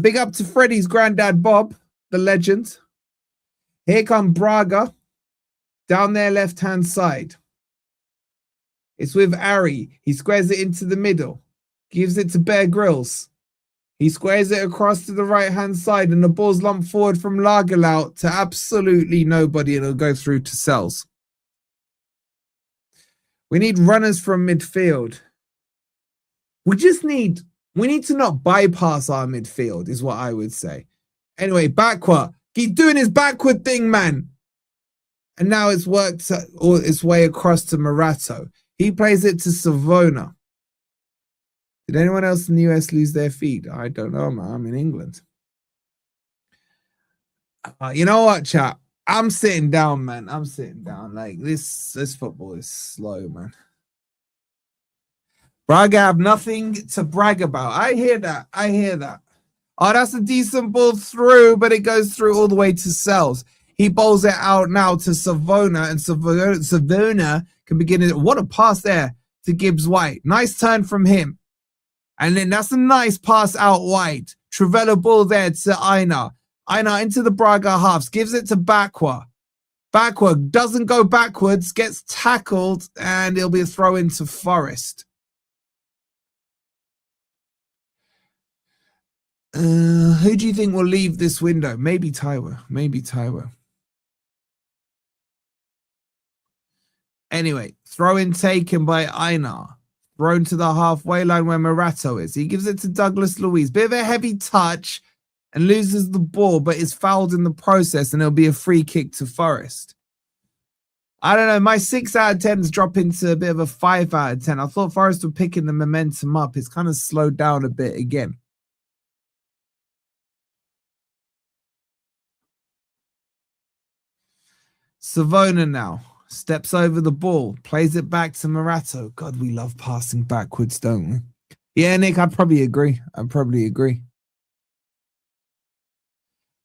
Big up to Freddie's granddad Bob, the legend. Here come Braga down their left-hand side. It's with Ari. He squares it into the middle, gives it to Bear Grylls. He squares it across to the right-hand side, and the ball's lumped forward from Lagerlaut to absolutely nobody, and it'll go through to Sells. We need runners from midfield. We need to not bypass our midfield, is what I would say. Anyway, Bakwa. Keep doing his backward thing, man. And now it's worked its way across to Morato. He plays it to Savona. Did anyone else in the US lose their feed? I don't know, man. I'm in England. You know what, chat? I'm sitting down, man. I'm sitting down. Like, this football is slow, man. Braga have nothing to brag about. I hear that. I hear that. Oh, that's a decent ball through, but it goes through all the way to Sells. He bowls it out now to Savona, and Savona can begin it. What a pass there to Gibbs White. Nice turn from him. And then that's a nice pass out wide. Trivella ball there to Einar. Einar into the Braga halves. Gives it to Bakwa. Bakwa doesn't go backwards. Gets tackled. And it'll be a throw into Forest. Who do you think will leave this window? Maybe Taiwo. Maybe Taiwo. Anyway, throw in taken by Einar. Thrown to the halfway line where Morato is. He gives it to Douglas Luiz. Bit of a heavy touch and loses the ball, but is fouled in the process, and it'll be a free kick to Forest. I don't know. My 6 out of 10 is dropping to a bit of a 5 out of 10. I thought Forest were picking the momentum up. It's kind of slowed down a bit again. Savona now. Steps over the ball, plays it back to Morato. God, we love passing backwards, don't we? Yeah, Nick, I'd probably agree.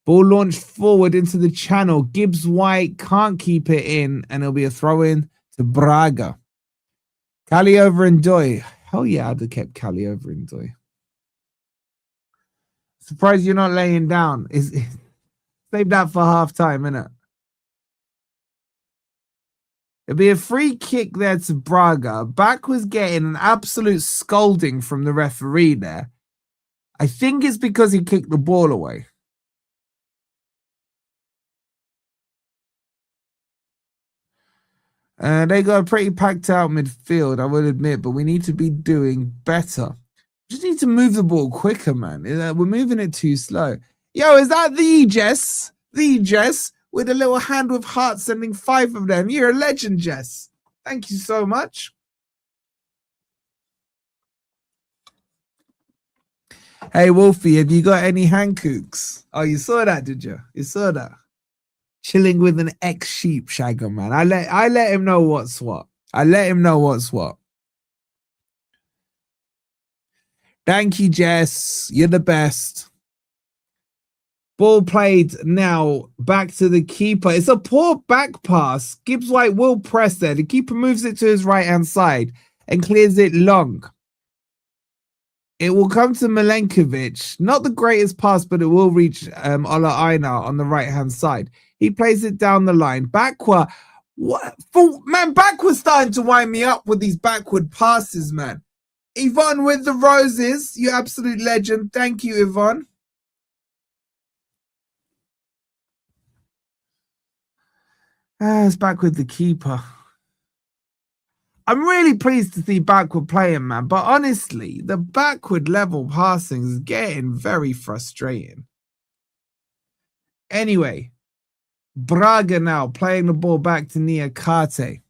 Ball launched forward into the channel. Gibbs White can't keep it in, and it'll be a throw-in to Braga. Cali over Ndoye. Hell yeah, I'd have kept Cali over Ndoye. Surprised you're not laying down. Save that for half-time, innit? It'll be a free kick there to Braga. Back was getting an absolute scolding from the referee there. I think it's because he kicked the ball away. They got a pretty packed out midfield, I will admit, but we need to be doing better. Just need to move the ball quicker, man. We're moving it too slow. Yo, is that the Jess? The Jess with a little hand with heart sending 5 of them. You're a legend, Jess. Thank you so much. Hey, Wolfie, have you got any handcooks? Oh, you saw that, did you? You saw that? Chilling with an ex-sheep shagger, man. I let him know what's what. I let him know what's what. Thank you, Jess. You're the best. Ball played now back to the keeper. It's a poor back pass. Gibbs White will press there. The keeper moves it to his right-hand side and clears it long. It will come to Milenkovic. Not the greatest pass, but it will reach Ola Aina on the right-hand side. He plays it down the line. Backward. What? Man, Backward's starting to wind me up with these backward passes, man. Yvonne with the roses. You absolute legend. Thank you, Yvonne. It's back with the keeper. I'm really pleased to see backward playing, man. But honestly, the backward level passing is getting very frustrating. Anyway, Braga now playing the ball back to McAtee.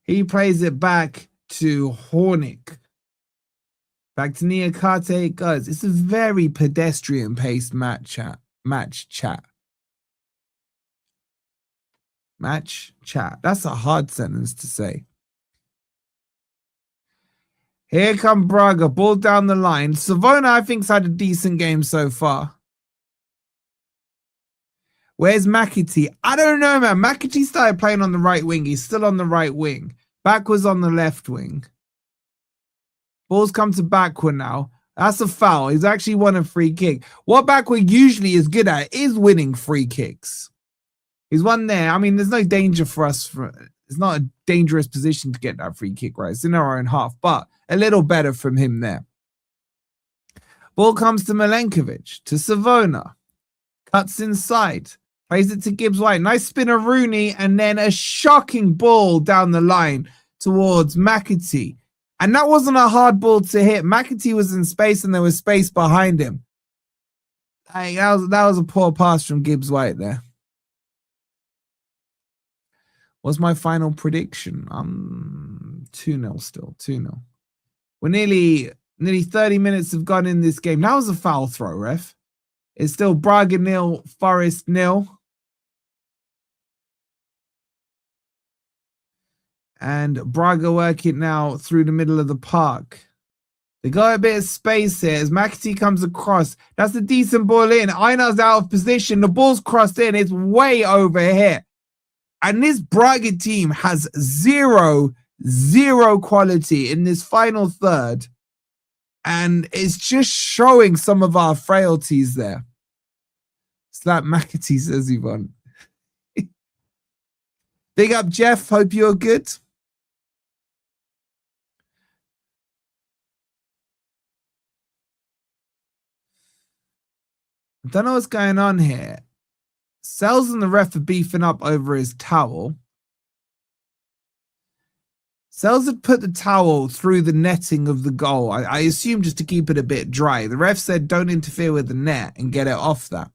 He plays it back to Hornick. Back to McAtee it goes. It's a very pedestrian-paced match chat. Match chat. That's a hard sentence to say. Here come Braga. Ball down the line. Savona, I think, has had a decent game so far. Where's McAtee? I don't know, man. McAtee started playing on the right wing. He's still on the right wing. Backwards on the left wing. Ball's come to backward now. That's a foul. He's actually won a free kick. What backward usually is good at is winning free kicks. He's won there. I mean, there's no danger for us. It's not a dangerous position to get that free kick, right? It's in our own half, but a little better from him there. Ball comes to Milenkovic, to Savona. Cuts inside. Plays it to Gibbs White. Nice spin of Rooney, and then a shocking ball down the line towards McAtee. And that wasn't a hard ball to hit. McAtee was in space, and there was space behind him. Like, that was a poor pass from Gibbs White there. What's my final prediction? 2-0 still. 2-0. We're nearly 30 minutes have gone in this game. That was a foul throw, ref. It's still Braga 0, Forest 0. And Braga work it now through the middle of the park. They got a bit of space here as McAtee comes across. That's a decent ball in. Aina's out of position. The ball's crossed in. It's way over here. And this Braga team has zero quality in this final third. And it's just showing some of our frailties there. Slap McAtee, says Yvonne. Big up, Jeff. Hope you're good. I don't know what's going on here. Sells and the ref are beefing up over his towel. Sells had put the towel through the netting of the goal. I assume just to keep it a bit dry. The ref said don't interfere with the net and get it off that.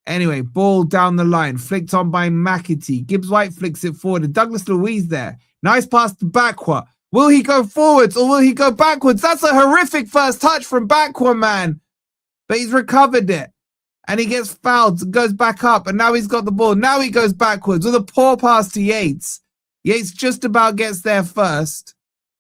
Anyway, ball down the line. Flicked on by McAtee. Gibbs White flicks it forward. And Douglas Luiz there. Nice pass to backward. Will he go forwards or will he go backwards? That's a horrific first touch from backward, man. But he's recovered it. And he gets fouled and goes back up. And now he's got the ball. Now he goes backwards with a poor pass to Yates. Yates just about gets there first.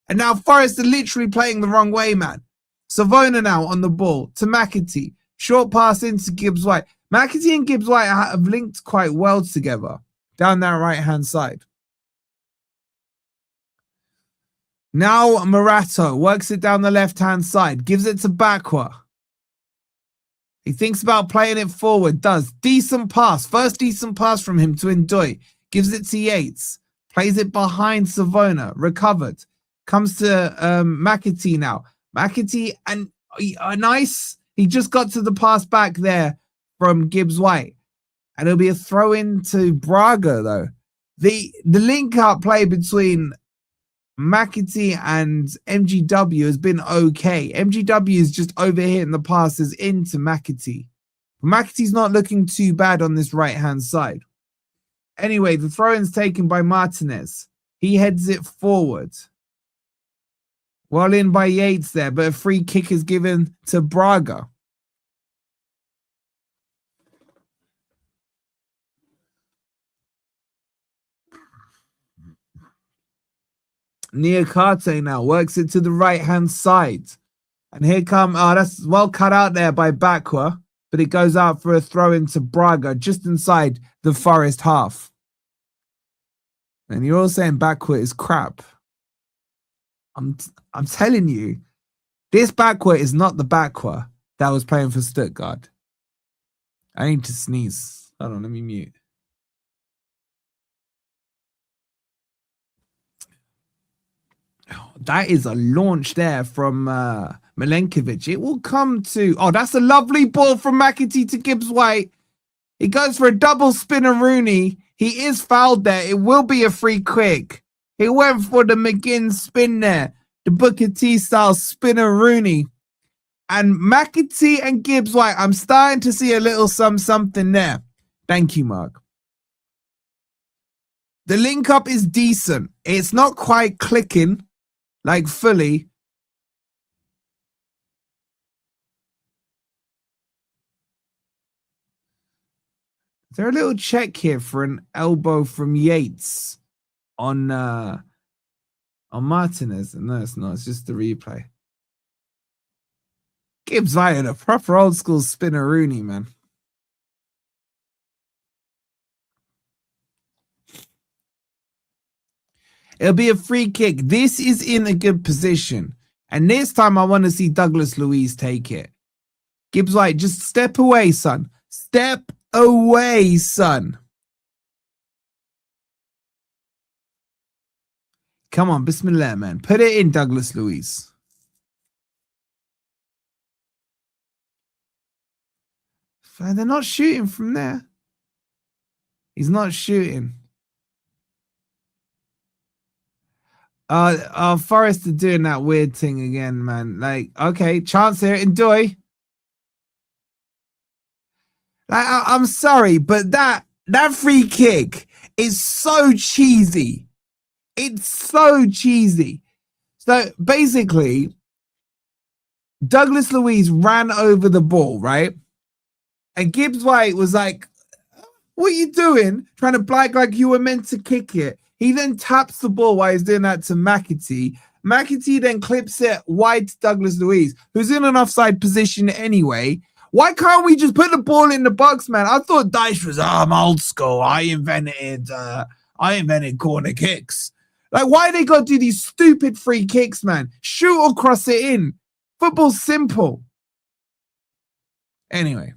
And now Forest are literally playing the wrong way, man. Savona now on the ball to McAtee. Short pass into Gibbs White. McAtee and Gibbs White have linked quite well together down that right-hand side. Now Murato works it down the left-hand side, gives it to Bakwa. He thinks about playing it forward, does. Decent pass. First decent pass from him to Ndoye. Gives it to Yates. Plays it behind Savona. Recovered. Comes to McAtee now. McAtee, and nice. He just got to the pass back there from Gibbs-White. And it'll be a throw-in to Braga, though. The link-up play between McAtee and MGW has been okay. MGW is just overhitting the passes into McAtee. McAtee's not looking too bad on this right-hand side. Anyway, the throw-in's taken by Martinez. He heads it forward. Well in by Yates there, but a free kick is given to Braga. McAtee now works it to the right-hand side. And here that's well cut out there by Bakwa, but it goes out for a throw into Braga just inside the Forest half. And you're all saying Bakwa is crap. I'm telling you, this Bakwa is not the Bakwa that was playing for Stuttgart. I need to sneeze. Hold on, let me mute. That is a launch there from Milenkovic. It will come to... Oh, that's a lovely ball from McAtee to Gibbs-White. He goes for a double spinner Rooney. He is fouled there. It will be a free kick. He went for the McGinn spin there. The Booker T style spinner Rooney. And McAtee and Gibbs-White, I'm starting to see a little something there. Thank you, Mark. The link up is decent. It's not quite clicking. Like fully. Is there a little check here for an elbow from Yates on Martinez? No, it's not. It's just the replay. Gibbs White, a proper old school spinner Rooney, man. It'll be a free kick. This is in a good position. And this time I want to see Douglas Luiz take it. Gibbs White, just step away, son. Step away, son. Come on, bismillah, man. Put it in, Douglas Luiz. They're not shooting from there. He's not shooting. Forest are doing that weird thing again, man. Like, okay, chance here, Ndoye. Like, I'm sorry, but that free kick is so cheesy. It's so cheesy. So basically, Douglas Luiz ran over the ball, right? And Gibbs White was like, what are you doing? Trying to blag like you were meant to kick it. He then taps the ball while he's doing that to McAtee. McAtee then clips it wide to Douglas Luiz, who's in an offside position anyway. Why can't we just put the ball in the box, man? I thought Dyche was, I'm old school. I invented corner kicks. Like, why they got to do these stupid free kicks, man? Shoot or cross it in. Football's simple. Anyway.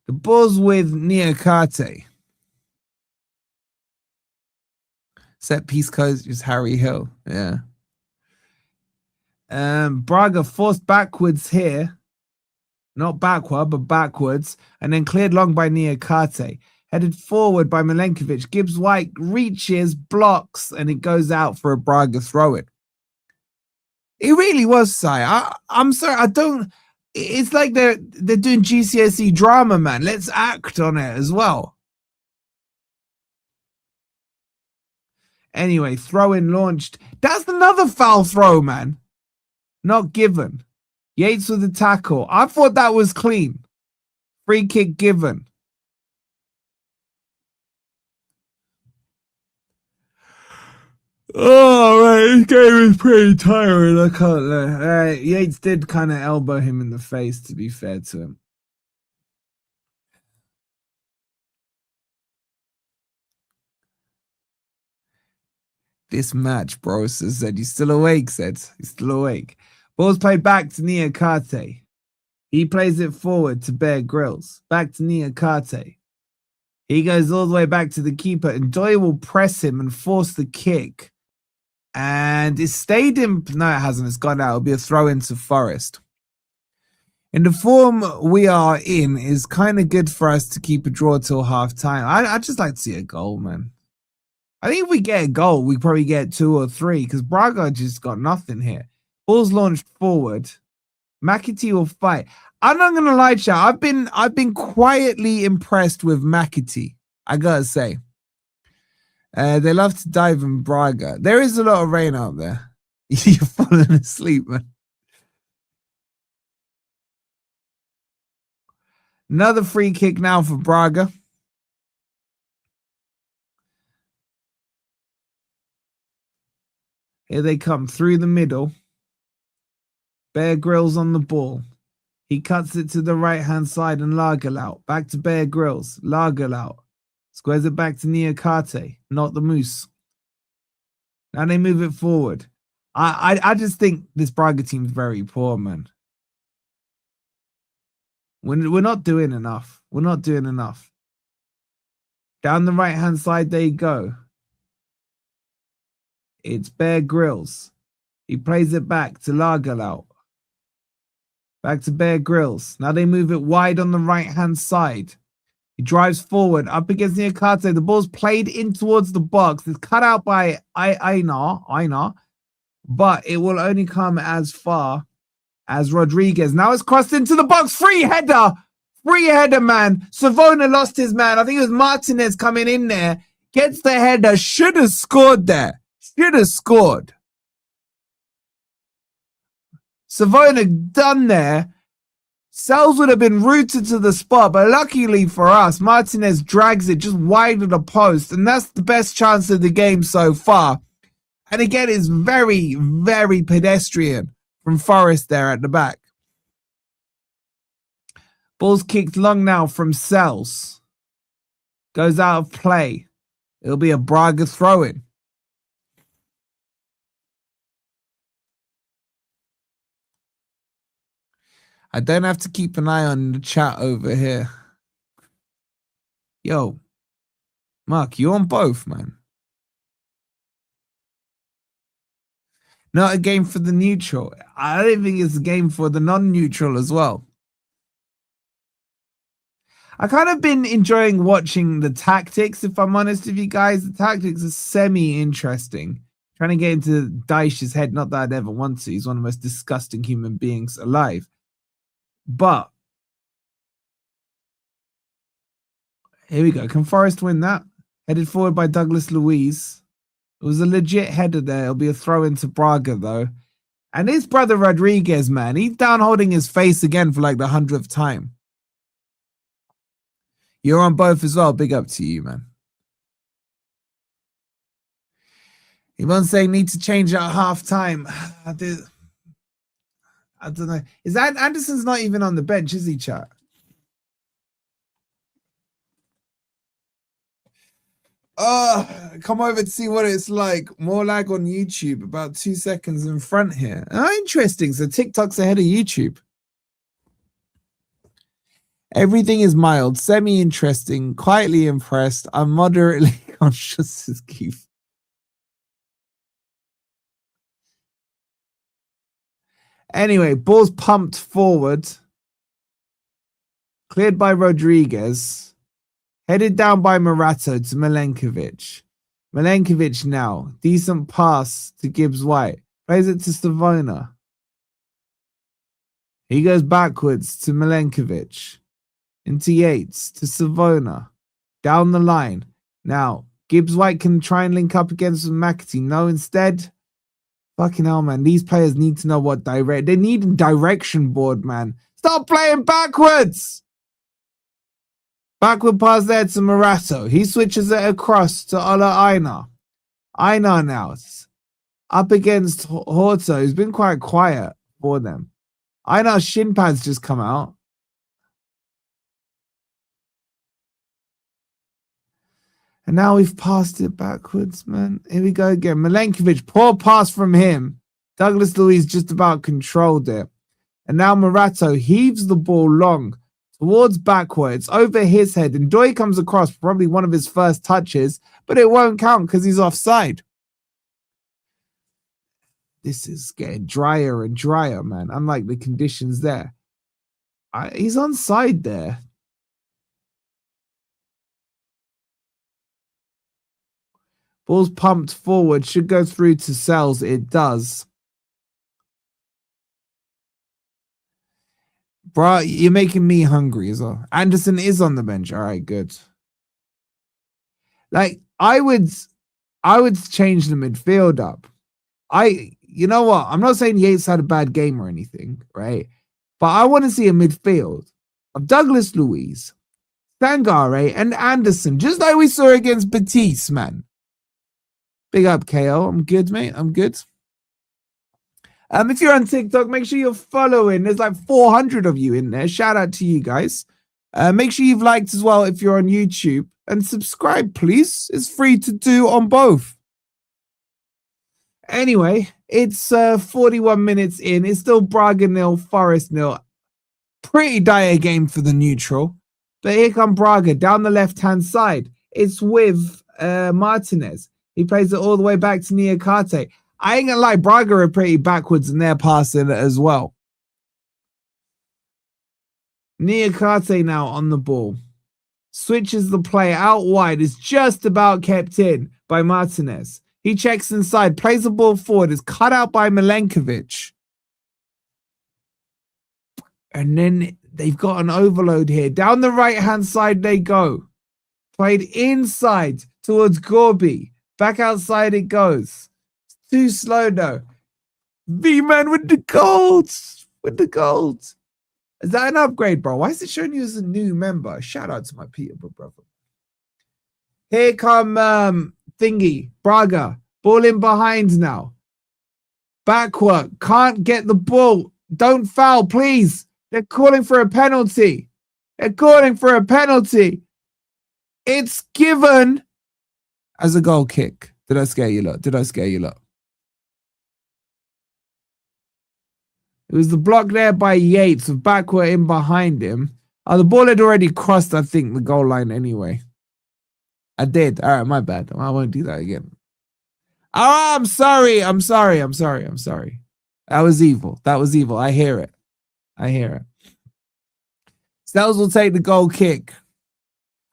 The ball's with McAtee. Set piece coach is Harry Hill. Yeah. Braga forced backwards here. Not backward, but backwards. And then cleared long by McAtee. Headed forward by Milenkovic. Gibbs White reaches, blocks, and it goes out for a Braga throw-in. It really was, Sai. I'm sorry, I don't... It's like they're doing GCSE drama, man. Let's act on it as well. Anyway, throw-in launched. That's another foul throw, man. Not given. Yates with the tackle. I thought that was clean. Free kick given. Oh, man, this game is pretty tiring. I can't lie. Yates did kind of elbow him in the face, to be fair to him. This match, bro, said he's still awake, He's still awake. Ball's played back to McAtee. He plays it forward to Bear Grylls. Back to McAtee. He goes all the way back to the keeper, and Doyle will press him and force the kick. And it stayed in. No, it hasn't. It's gone out. It'll be a throw into Forest. In the form we are in, is kind of good for us to keep a draw till half time. I'd just like to see a goal, man. I think if we get a goal, we probably get 2 or 3 because Braga just got nothing here. Ball's launched forward. McAtee will fight. I'm not gonna lie, chat. I've been quietly impressed with McAtee. I gotta say. They love to dive in Braga. There is a lot of rain out there. You're falling asleep, man. Another free kick now for Braga. Here they come through the middle. Bear Grylls on the ball. He cuts it to the right-hand side and Lager out. Back to Bear Grylls. Lager out. Squares it back to McAtee. Not the Moose. Now they move it forward. I just think this Braga team's very poor, man. We're not doing enough. We're not doing enough. Down the right-hand side, there you go. It's Bear Grylls. He plays it back to Lagerlaut. Back to Bear Grylls. Now they move it wide on the right-hand side. He drives forward up against McAtee. The ball's played in towards the box. It's cut out by Einar, but it will only come as far as Rodriguez. Now it's crossed into the box. Free header, man. Savona lost his man. I think it was Martinez coming in there. Gets the header. Should have scored there. Should have scored. Savona done there. Sells would have been rooted to the spot, but luckily for us, Martinez drags it just wide of the post, and that's the best chance of the game so far. And again, it's very, very pedestrian from Forest there at the back. Ball's kicked long now from Sells. Goes out of play. It'll be a Braga throw-in. I don't have to keep an eye on the chat over here. Yo, Mark, you on both, man? Not a game for the neutral. I don't think it's a game for the non-neutral as well. I kind of been enjoying watching the tactics, if I'm honest with you guys. The tactics are semi-interesting. Trying to get into Dyche's head, not that I'd ever want to. He's one of the most disgusting human beings alive. But here we go. Can Forest win that? Headed forward by Douglas Luiz. It was a legit header there. It'll be a throw into Braga, though. And his brother Rodriguez, man, he's down holding his face again for like the 100th time. You're on both as well. Big up to you, man. Yvonne's saying need to change at half time. I don't know. Is that Anderson's not even on the bench, is he, chat? Come over to see what it's like. More lag on YouTube, about 2 seconds in front here. Oh, interesting. So TikTok's ahead of YouTube. Everything is mild, semi-interesting, quietly impressed. I'm moderately conscious as Keith. Anyway, ball's pumped forward. Cleared by Rodriguez. Headed down by Morato to Milenkovic. Milenkovic now. Decent pass to Gibbs White. Plays it to Savona. He goes backwards to Milenkovic. Into Yates to Savona. Down the line. Now, Gibbs White can try and link up against McAtee. No, instead... Fucking hell, man. These players need to know what they need a direction board, man. Stop playing backwards. Backward pass there to Morato. He switches it across to Ola Einar. Einar now. Up against Horto, who's been quite quiet for them. Einar's shin pads just come out. And now we've passed it backwards, man. Here we go again. Milenkovic, poor pass from him. Douglas Luiz just about controlled it. And now Morato heaves the ball long towards backwards over his head. And Dyche comes across, probably one of his first touches, but it won't count because he's offside. This is getting drier and drier, man. Unlike the conditions there. He's onside there. Ball's pumped forward. Should go through to Sells. It does. Bro, you're making me hungry as well. Anderson is on the bench. All right, good. Like, I would change the midfield up. You know what? I'm not saying Yates had a bad game or anything, right? But I want to see a midfield of Douglas Luiz, Sangare, and Anderson, just like we saw against Batiste, man. Big up, KO. I'm good, mate. I'm good. If you're on TikTok, make sure you're following. There's like 400 of you in there. Shout out to you guys. Make sure you've liked as well if you're on YouTube. And subscribe, please. It's free to do on both. Anyway, it's 41 minutes in. It's still Braga 0, Forest 0. Pretty dire game for the neutral. But here come Braga down the left-hand side. It's with Martinez. He plays it all the way back to McAtee. I ain't gonna lie, Braga are pretty backwards in their passing as well. McAtee now on the ball. Switches the play out wide. Is just about kept in by Martinez. He checks inside, plays the ball forward. Is cut out by Milenkovic. And then they've got an overload here. Down the right-hand side they go. Played inside towards Gorby. Back outside it goes. Too slow though. V-Man with the golds. With the golds. Is that an upgrade, bro? Why is it showing you as a new member? Shout out to my Peterborough brother. Here come Thingy. Braga. Ball in behind now. Backwork. Can't get the ball. Don't foul, please. They're calling for a penalty. They're calling for a penalty. It's given as a goal kick. Did I scare you lot? Did I scare you lot? It was the block there by Yates with backward in behind him. Oh, the ball had already crossed, I think, the goal line anyway. I did. All right, my bad. I won't do that again. Oh, I'm sorry. I'm sorry. I'm sorry. I'm sorry. That was evil. That was evil. I hear it. I hear it. Stells will take the goal kick.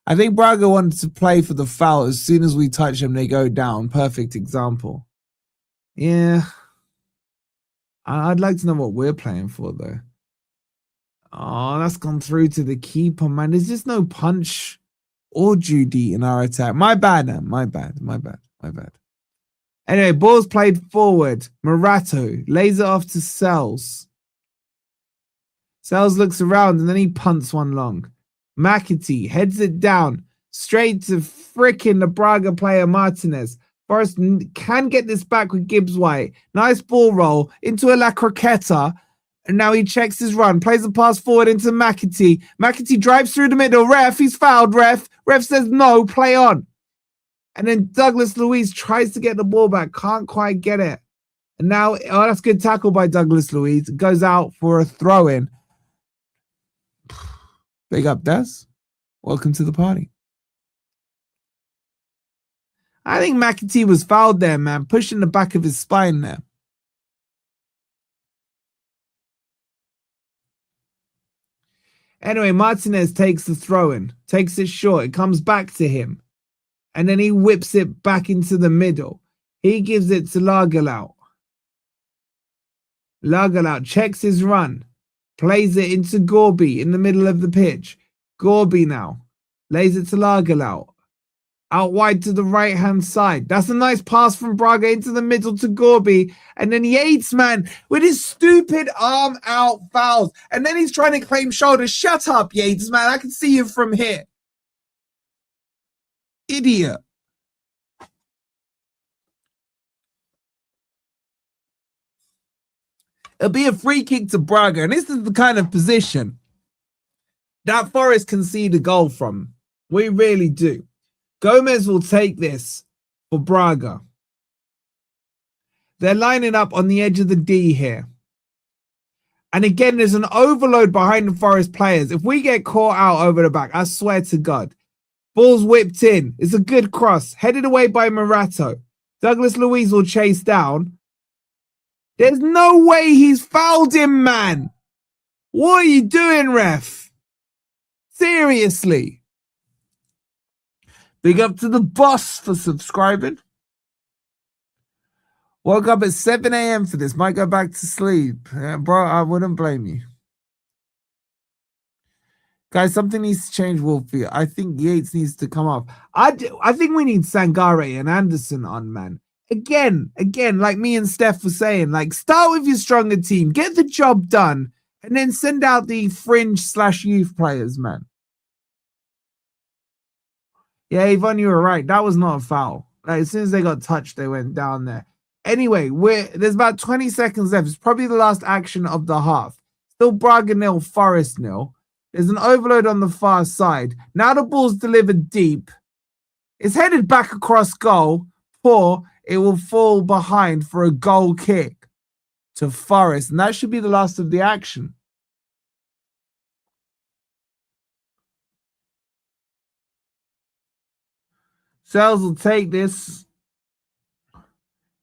I think Braga wanted to play for the foul. As soon as we touch them, they go down. Perfect example. Yeah. I'd like to know what we're playing for, though. Oh, that's gone through to the keeper, man. There's just no punch or Judy in our attack. My bad, man. My bad. My bad. My bad. Anyway, ball's played forward. Morato lays it off to Sells. Sells looks around and then he punts one long. McAtee heads it down straight to frickin' the Braga player Martinez. Forest can get this back with Gibbs White. Nice ball roll into a La Croqueta. And now he checks his run. Plays the pass forward into McAtee. McAtee drives through the middle. Ref, he's fouled, ref. Ref says no, play on. And then Douglas Luiz tries to get the ball back. Can't quite get it. And now, oh, that's good tackle by Douglas Luiz. Goes out for a throw-in. Big up, Des. Welcome to the party. I think McAtee was fouled there, man. Pushing the back of his spine there. Anyway, Martinez takes the throw-in. Takes it short. It comes back to him. And then he whips it back into the middle. He gives it to Lagerlaut. Lagerlaut checks his run. Plays it into Gorby in the middle of the pitch. Gorby now. Lays it to Lagerlaut. Out wide to the right-hand side. That's a nice pass from Braga into the middle to Gorby. And then Yates, man, with his stupid arm out fouls. And then he's trying to claim shoulder. Shut up, Yates, man. I can see you from here. Idiot. It'll be a free kick to Braga. And this is the kind of position that Forest concede a goal from. We really do. Gomez will take this for Braga. They're lining up on the edge of the D here. And again, there's an overload behind the Forest players. If we get caught out over the back, I swear to God. Ball's whipped in. It's a good cross. Headed away by Morato. Douglas Luiz will chase down. There's no way he's fouled him, man. What are you doing, ref? Seriously. Big up to the boss for subscribing. Woke up at 7 a.m. for this. Might go back to sleep. Yeah, bro, I wouldn't blame you. Guys, something needs to change, Wolfie. I think Yates needs to come off. I think we need Sangare and Anderson on, man. Again, like me and Steph were saying, like, start with your stronger team. Get the job done. And then send out the fringe/youth players, man. Yeah, Yvonne, you were right. That was not a foul. Like, as soon as they got touched, they went down there. Anyway, there's about 20 seconds left. It's probably the last action of the half. Still Braga 0, Forest 0. There's an overload on the far side. Now the ball's delivered deep. It's headed back across goal. Poor. It will fall behind for a goal kick to Forest. And that should be the last of the action. Sales will take this.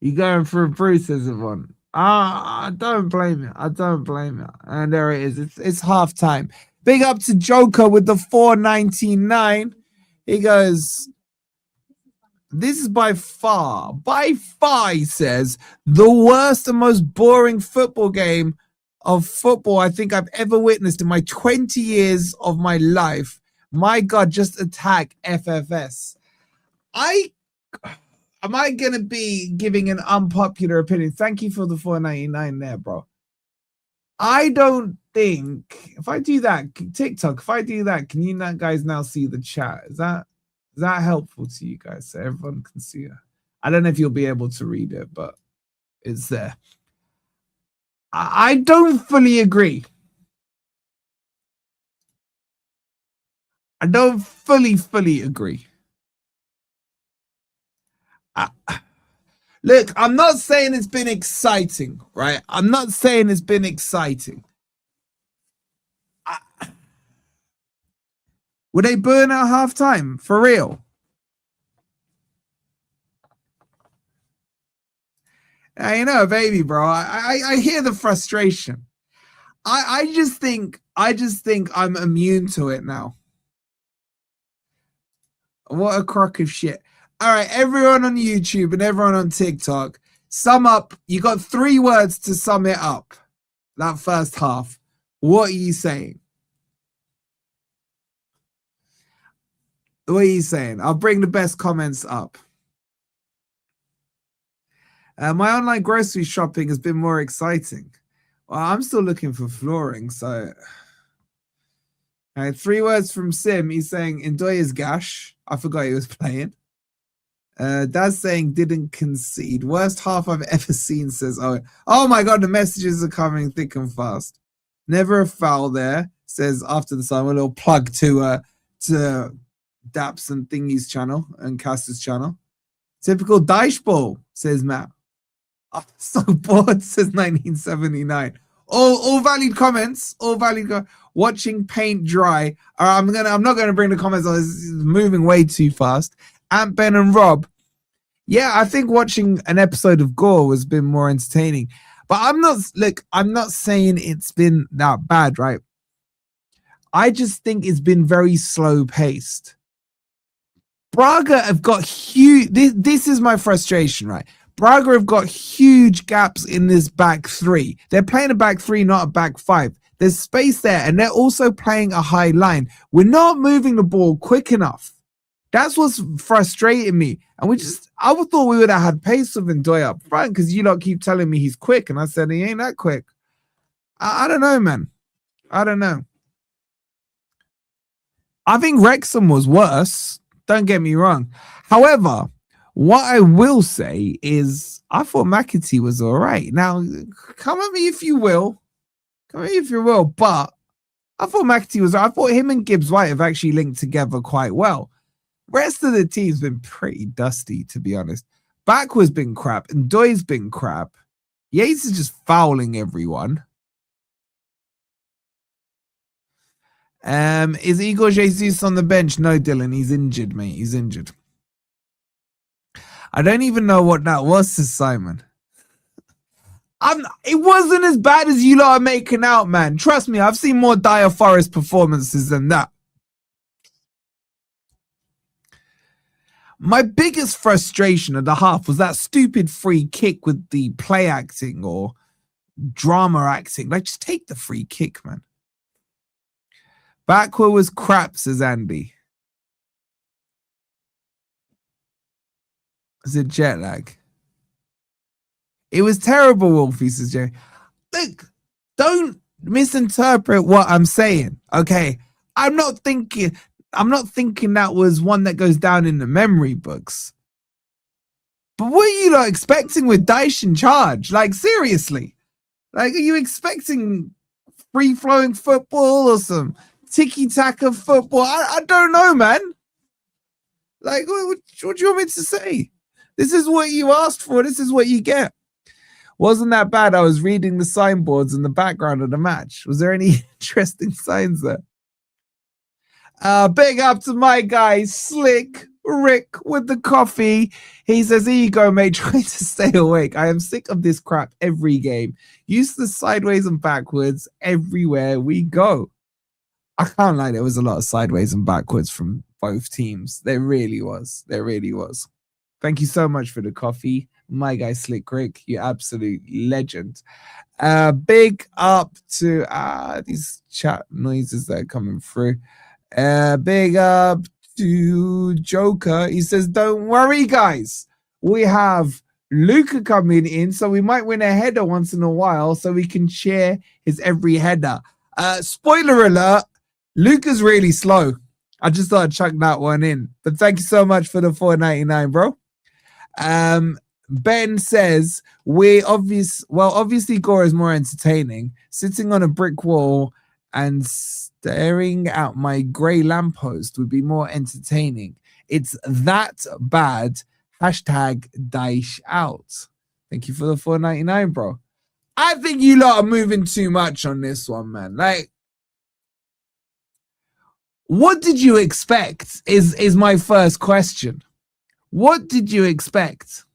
You going for a Bruce, says Yvonne. I don't blame you. I don't blame you. And there it is. It's half time. Big up to Joker with the 4.99. He goes, this is by far, he says, the worst and most boring football game of football I think I've ever witnessed in my 20 years of my life. My God, just attack FFS. Am I going to be giving an unpopular opinion? Thank you for the 4.99 there, bro. I don't think, if I do that, TikTok, if I do that, can you guys now see the chat? Is that helpful to you guys so everyone can see it? I don't know if you'll be able to read it, but it's there. I don't fully agree. I don't fully agree. Look, I'm not saying it's been exciting, right? I'm not saying it's been exciting. Would they burn at halftime? For real? You know, baby, bro. I hear the frustration. I just think I'm immune to it now. What a crock of shit. All right, everyone on YouTube and everyone on TikTok, sum up. You got 3 words to sum it up. That first half. What are you saying? What are you saying? I'll bring the best comments up. My online grocery shopping has been more exciting. Well, I'm still looking for flooring, so... All right, 3 words from Sim. He's saying, enjoy his gash. I forgot he was playing. Dad's saying, didn't concede. Worst half I've ever seen, says Owen. Oh my God, the messages are coming thick and fast. Never a foul there, says After the Sun. A little plug to Daps and Thingy's channel and Caster's channel. Typical Dyche ball, says Matt. I'm so bored, says 1979. All valid comments. All valid. Watching paint dry. I'm not gonna bring the comments on. It's moving way too fast. Ant Ben and Rob. Yeah, I think watching an episode of Gore has been more entertaining. But I'm not saying it's been that bad, right? I just think it's been very slow paced. Braga have got huge. This is my frustration, right? Braga have got huge gaps in this back 3. They're playing a back 3, not a back 5. There's space there, and they're also playing a high line. We're not moving the ball quick enough. That's what's frustrating me. And I thought we would have had pace with Ndoye up front because you lot keep telling me he's quick. And I said, he ain't that quick. I don't know, man. I don't know. I think Wrexham was worse. Don't get me wrong. However, what I will say is I thought McAtee was all right. Now, come at me if you will. Come at me if you will. But I thought McAtee was. I thought him and Gibbs White have actually linked together quite well. Rest of the team's been pretty dusty, to be honest. Backwards been crap, and Doy's been crap. Yates is just fouling everyone. Is Igor Jesus on the bench? No, Dylan, he's injured, mate. He's injured. I don't even know what that was, says Simon. It wasn't as bad as you lot are making out, man. Trust me, I've seen more dire Forest performances than that. My biggest frustration at the half was that stupid free kick with the play acting or drama acting. Like, just take the free kick, man. Backward was crap, says Andy. Is it jet lag? It was terrible, Wolfie, says Jerry. Look, don't misinterpret what I'm saying, okay? I'm not thinking that was one that goes down in the memory books. But what are you not expecting with Dyche in charge? Like, seriously. Like, are you expecting free-flowing football or some tiki-taka football? I don't know, man. Like, what do you want me to say? This is what you asked for. This is what you get. Wasn't that bad? I was reading the signboards in the background of the match. Was there any interesting signs there? Big up to my guy, Slick Rick with the coffee. He says, here you go, mate. Try to stay awake. I am sick of this crap every game. Useless sideways and backwards everywhere we go. I can't lie. There was a lot of sideways and backwards from both teams. There really was. There really was. Thank you so much for the coffee. My guy, Slick Rick. You absolute legend. Big up to these chat noises that are coming through. Big up to Joker. He says, don't worry, guys. We have Luca coming in, so we might win a header once in a while, so we can cheer his every header. Spoiler alert, Luca's really slow. I just thought I'd chuck that one in. But thank you so much for the $4.99, bro. Ben says, obviously Gore is more entertaining. Sitting on a brick wall and staring at my grey lamppost would be more entertaining. It's that bad. Hashtag Dyche out. Thank you for the $4.99, bro. I think you lot are moving too much on this one, man. Like, what did you expect is my first question. What did you expect?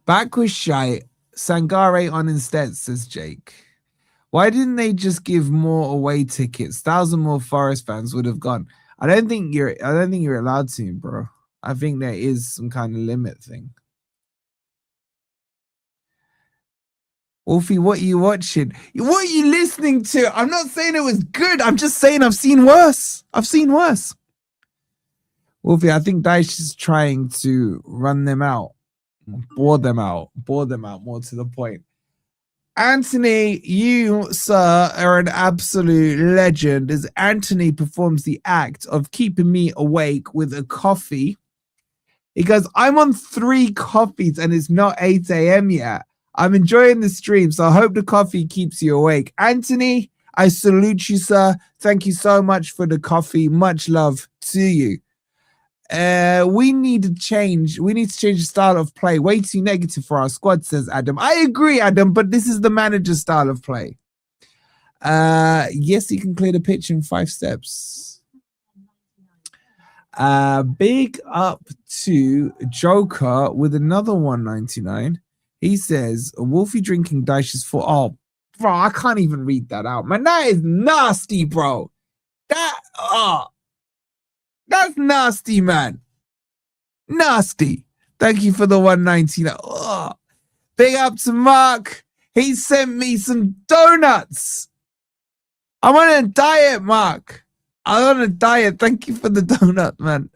Back with shite. Sangare on instead, says Jake. Why didn't they just give more away tickets? 1,000 more Forest fans would have gone. I don't think you're allowed to, bro. I think there is some kind of limit thing. Wolfie, what are you watching? What are you listening to? I'm not saying it was good. I'm just saying I've seen worse. I've seen worse. Wolfie, I think Dyche is trying to run them out. Bore them out more to the point. Anthony, you, sir, are an absolute legend as Anthony performs the act of keeping me awake with a coffee. He goes, I'm on 3 coffees and it's not 8 a.m. yet. I'm enjoying the stream, so I hope the coffee keeps you awake. Anthony, I salute you, sir. Thank you so much for the coffee. Much love to you. We need to change the style of play. Way too negative for our squad, says Adam. I agree, Adam, but this is the manager's style of play. Yes, he can clear the pitch in 5 steps. Big up to Joker with another $1.99. He says, Wolfie drinking Dyche's for... Oh, bro, I can't even read that out, man. That is nasty, bro. That's nasty, man. Nasty. Thank you for the $1.99. Oh. Big up to Mark. He sent me some donuts. I'm on a diet, Mark. I'm on a diet. Thank you for the donut, man.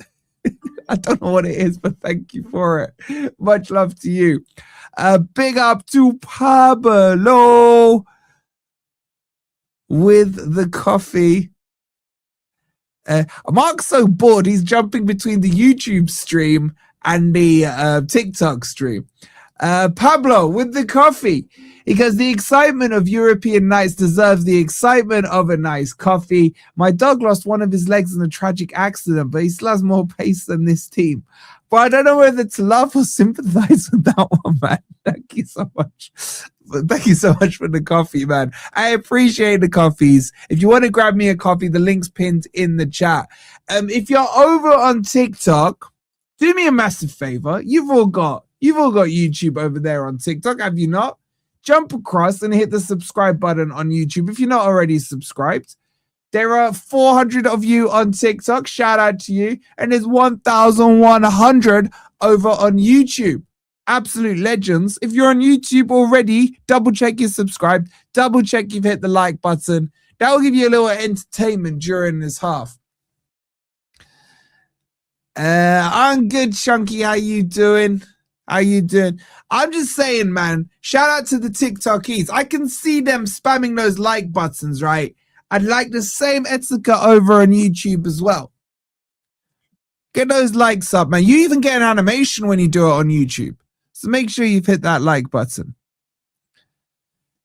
I don't know what it is, but thank you for it. Much love to you. Big up to Pablo with the coffee. Mark's so bored, he's jumping between the YouTube stream and the TikTok stream. Pablo with the coffee. Because the excitement of European nights deserves the excitement of a nice coffee. My dog lost one of his legs in a tragic accident, but he still has more pace than this team. But I don't know whether to laugh or sympathize with that one, man. Thank you so much. Thank you so much for the coffee, man. I appreciate the coffees. If you want to grab me a coffee, the link's pinned in the chat. If you're over on TikTok, do me a massive favor. You've all got YouTube over there on TikTok, have you not? Jump across and hit the subscribe button on YouTube if you're not already subscribed. There are 400 of you on TikTok. Shout out to you. And there's 1,100 over on YouTube. Absolute legends. If you're on YouTube already, double check you're subscribed. Double check you've hit the like button. That will give you a little entertainment during this half. I'm good, Chunky. How you doing? How you doing? I'm just saying, man, shout out to the TikTokies. I can see them spamming those like buttons, right? I'd like the same etiquette over on YouTube as well. Get those likes up, man. You even get an animation when you do it on YouTube. So make sure you've hit that like button.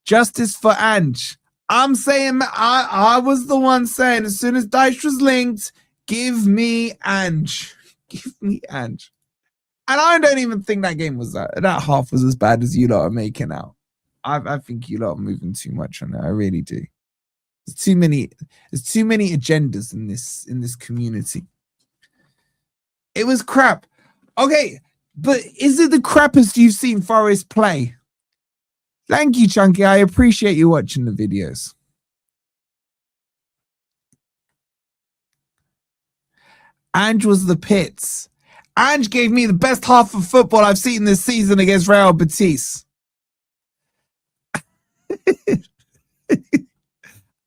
Justice for Ange. I'm saying, I was the one saying, as soon as Dyche was linked, give me Ange. Give me Ange. And I don't even think that game was that half was as bad as you lot are making out. I think you lot are moving too much on it. I really do. There's too many agendas in this community. It was crap. Okay, but is it the crappiest you've seen Forest play? Thank you, Chunky. I appreciate you watching the videos. Ange was the pits. Ange gave me the best half of football I've seen this season against Real Betis.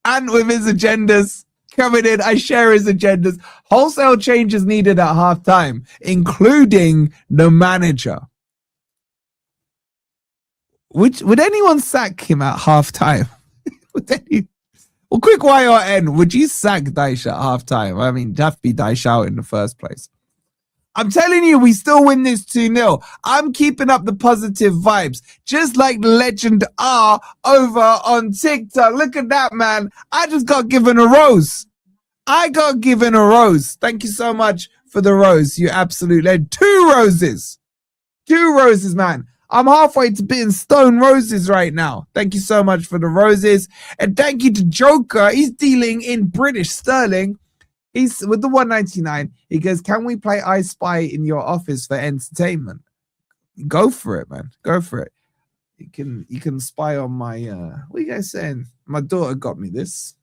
And with his agendas coming in, I share his agendas. Wholesale changes needed at halftime, including the manager. Would anyone sack him at halftime? Well, quick YRN, would you sack Dyche at halftime? I mean, have to be Dyche out in the first place. I'm telling you, we still win this 2-0. I'm keeping up the positive vibes, just like the legend R over on TikTok. Look at that, man. I just got given a rose. I got given a rose. Thank you so much for the rose, you absolute legend. 2 roses. 2 roses, man. I'm halfway to being stone roses right now. Thank you so much for the roses. And thank you to Joker. He's dealing in British sterling. He's with the 199. He goes, can we play I Spy in your office for entertainment? Go for it, man. Go for it. You can spy on my what are you guys saying? My daughter got me this.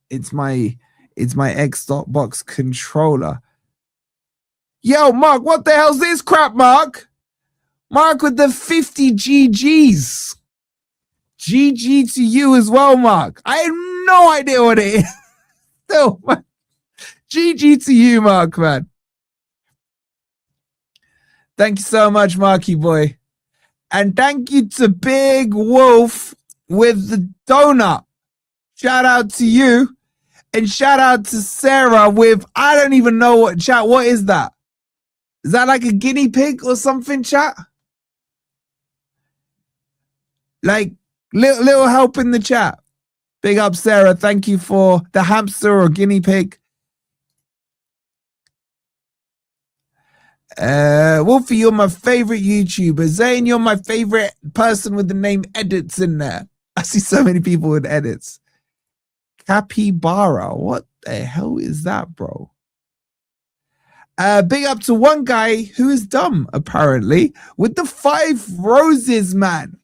It's my Xbox controller. Yo, Mark, what the hell's this crap, Mark? Mark with the 50 GGs. GG to you as well, Mark. I have no idea what it is. Still, man. GG to you, Mark, man. Thank you so much, Marky boy. And thank you to Big Wolf with the donut. Shout out to you. And shout out to Sarah with, I don't even know what, chat, what is that? Is that like a guinea pig or something, chat? Like, little help in the chat. Big up, Sarah. Thank you for the hamster or guinea pig. Wolfie, you're my favorite YouTuber. Zane, you're my favorite person with the name Edits in there. I see so many people with edits. Capybara. What the hell is that, bro? Big up to one guy who is dumb, apparently, with the 5 roses, man.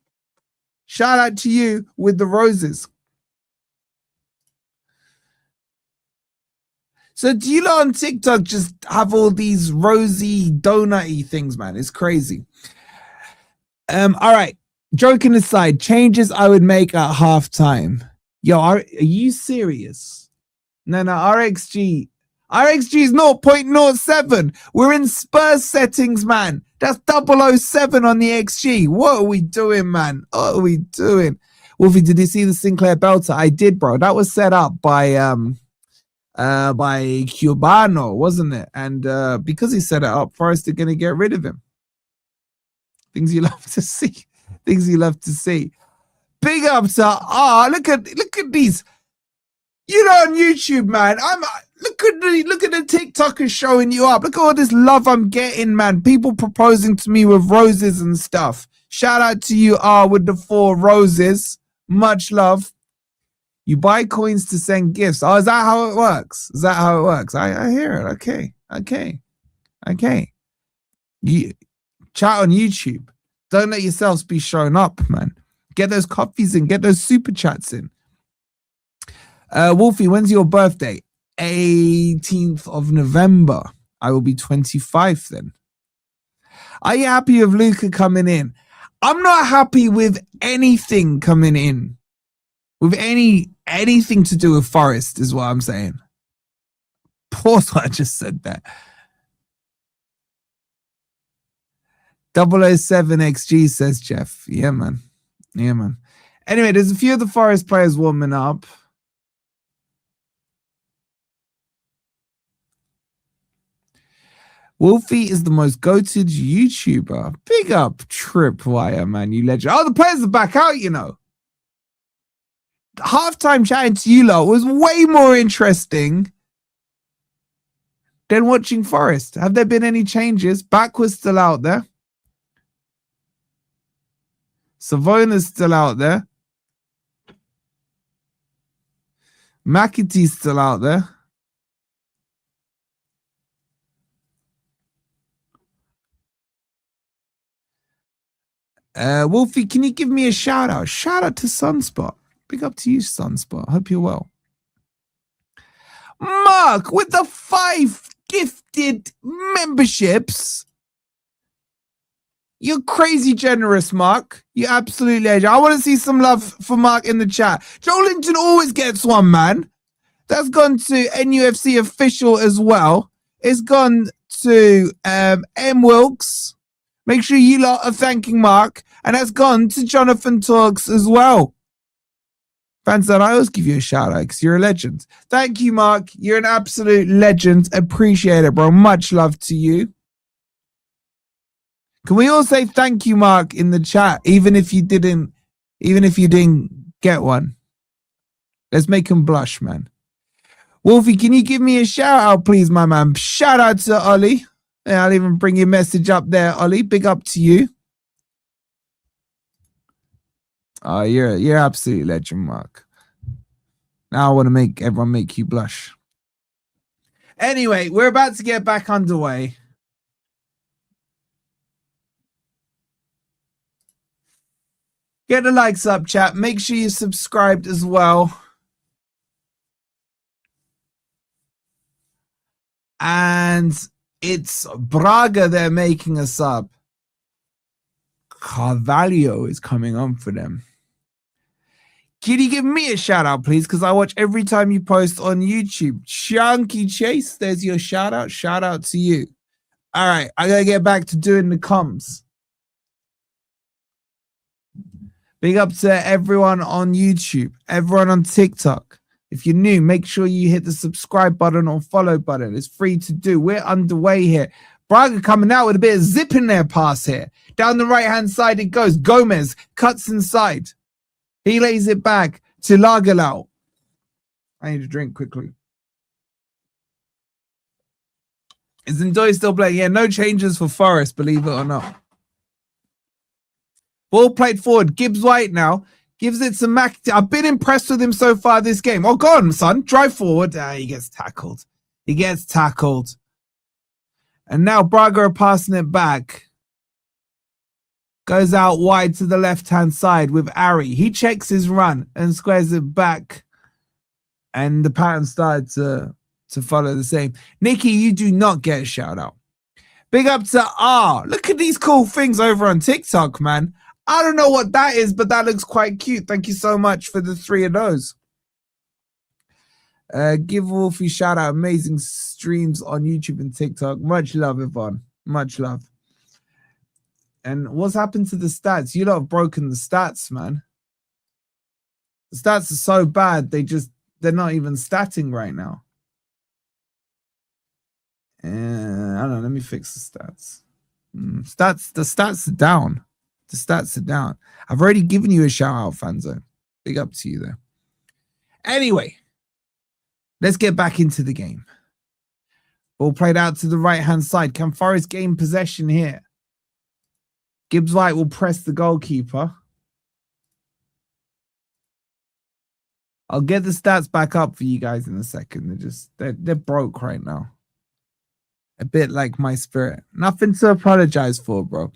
Shout out to you with the roses. So do you lot on TikTok just have all these rosy, donut-y things, man? It's crazy. All right. Joking aside, changes I would make at halftime. Yo, are you serious? No, RxG. RxG is 0.07. We're in Spurs settings, man. That's 007 on the XG. What are we doing, man? What are we doing? Wolfie, did you see the Sinclair Belter? I did, bro. That was set up by Cubano, wasn't it? And because he set it up, Forest are going to get rid of him. Things you love to see. Things you love to see. Big up to look at these. You know, on YouTube, man. Look at the TikTokers showing you up. Look at all this love I'm getting, man. People proposing to me with roses and stuff. Shout out to you, with the 4 roses. Much love. You buy coins to send gifts. Oh, is that how it works? Is that how it works? I hear it. Okay. You chat on YouTube. Don't let yourselves be shown up, man. Get those coffees in. Get those super chats in. Wolfie, when's your birthday? 18th of November. I will be 25 then. Are you happy with Luca coming in? I'm not happy with anything coming in. With anything to do with Forest is what I'm saying. Pause what I just said that. 007XG says Jeff. Yeah, man. Anyway, there's a few of the Forest players warming up. Wolfie is the most goated YouTuber. Big up Tripwire, man. You legend. Oh, the players are back out, you know. Halftime chatting to you lot was way more interesting than watching Forest. Have there been any changes? Back was still out there. Savona's still out there. McAtee's still out there. Wolfie, can you give me a shout out? Shout out to Sunspot. Big up to you, Sunspot. Hope you're well. Mark with the 5 gifted memberships. You're crazy generous, Mark. You absolute legend. I want to see some love for Mark in the chat. Joe Linton always gets one, man. That's gone to NUFC official as well. It's gone to M. Wilkes. Make sure you lot are thanking Mark. And that's gone to Jonathan Talks as well. Fans, I always give you a shout out because you're a legend. Thank you, Mark. You're an absolute legend. Appreciate it, bro. Much love to you. Can we all say thank you, Mark, in the chat, even if you didn't get one? Let's make him blush, man. Wolfie, can you give me a shout out, please, my man? Shout out to Ollie. Yeah, I'll even bring your message up there, Ollie. Big up to you. Oh, you're absolute legend, Mark. Now I want to make everyone make you blush. Anyway, we're about to get back underway. Get the likes up, chat. Make sure you're subscribed as well. And it's Braga they're making a sub. Carvalho is coming on for them. Can you give me a shout out, please? Because I watch every time you post on YouTube. Chunky Chase, there's your shout out. Shout out to you. All right, I got to get back to doing the comms. Big up to everyone on YouTube, everyone on TikTok. If you're new, make sure you hit the subscribe button or follow button. It's free to do. We're underway here. Braga coming out with a bit of zip in their pass here. Down the right-hand side it goes. Gomez cuts inside. He lays it back to Lagerlau. I need a drink quickly. Is Ndoye still playing? Yeah, no changes for Forest, believe it or not. Ball played forward. Gibbs White now. Gives it to McAtee. I've been impressed with him so far this game. Oh, go on, son. Drive forward. He gets tackled. He gets tackled. And now Braga are passing it back. Goes out wide to the left-hand side with Ari. He checks his run and squares it back. And the pattern started to follow the same. Nikki, you do not get a shout-out. Big up to R. Look at these cool things over on TikTok, man. I don't know what that is, but that looks quite cute. Thank you so much for the 3 of those. Give Wolfie shout out. Amazing streams on YouTube and TikTok. Much love, Yvonne. Much love. And what's happened to the stats? You lot have broken the stats, man. The stats are so bad. They're not even statting right now. I don't know. Let me fix the stats. The stats are down. The stats are down. I've already given you a shout out, Fanzo. Big up to you there. Anyway, let's get back into the game. Ball played out to the right-hand side. Can Forest gain possession here? Gibbs White will press the goalkeeper. I'll get the stats back up for you guys in a second. They're broke right now. A bit like my spirit. Nothing to apologize for, bro.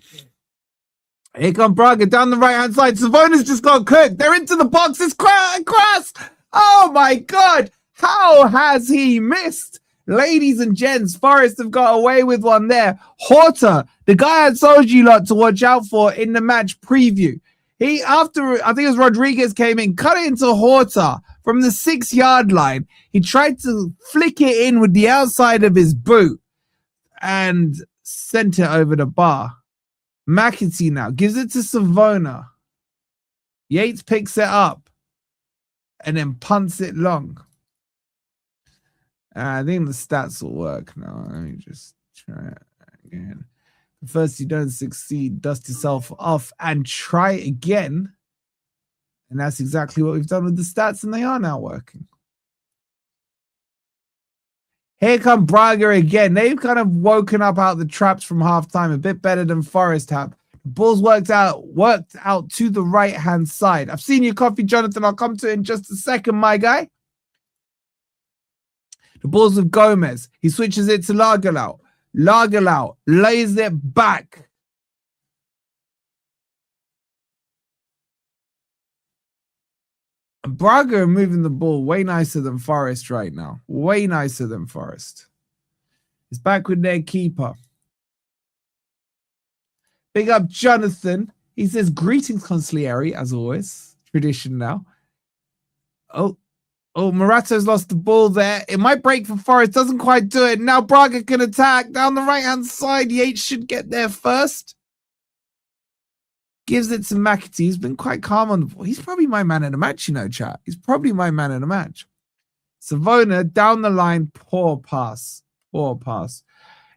Here come Braga down the right-hand side. Savona's just got cooked. They're into the box. It's Cross. Oh, my God. How has he missed? Ladies and gents, Forest have got away with one there. Horta, the guy I told you lot to watch out for in the match preview. I think it was Rodriguez came in, cut it into Horta from the 6-yard line. He tried to flick it in with the outside of his boot and sent it over the bar. McAtee now gives it to Savona. Yates picks it up and then punts it long. I think the stats will work now. Let me just try it again. First, you don't succeed, dust yourself off and try again. And that's exactly what we've done with the stats, and they are now working. Here come Braga again. They've kind of woken up out the traps from halftime a bit better than Forest have. The ball's worked out to the right-hand side. I've seen your coffee, Jonathan. I'll come to it in just a second, my guy. The ball's with Gomez. He switches it to Lagerlau. Lagerlau lays it back. Braga are moving the ball way nicer than Forest right now. Way nicer than Forest. It's back with their keeper. Big up Jonathan. He says, greetings, consigliere, as always. Tradition now. Oh, Morato's lost the ball there. It might break for Forest. Doesn't quite do it. Now Braga can attack. Down the right-hand side. Yates should get there first. Gives it to McAtee. He's been quite calm on the ball. He's probably my man in the match, you know, chat. He's probably my man in the match. Savona down the line. Poor pass. Poor pass.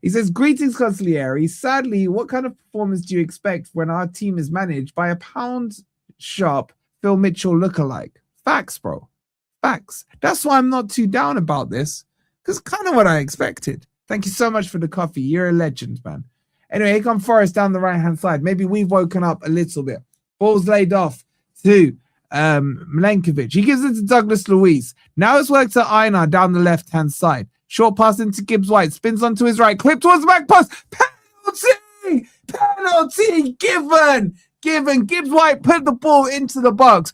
He says, greetings, consigliere. Sadly, what kind of performance do you expect when our team is managed by a pound-sharp Phil Mitchell lookalike? Facts, bro. Facts. That's why I'm not too down about this, because kind of what I expected. Thank you so much for the coffee. You're a legend, man. Anyway, here comes Forest down the right-hand side. Maybe we've woken up a little bit. Ball's laid off to Milenkovic. He gives it to Douglas Luiz. Now it's worked to Einar down the left-hand side. Short pass into Gibbs White. Spins onto his right. Clip towards the back post. Penalty! Penalty given! Gibbs White put the ball into the box.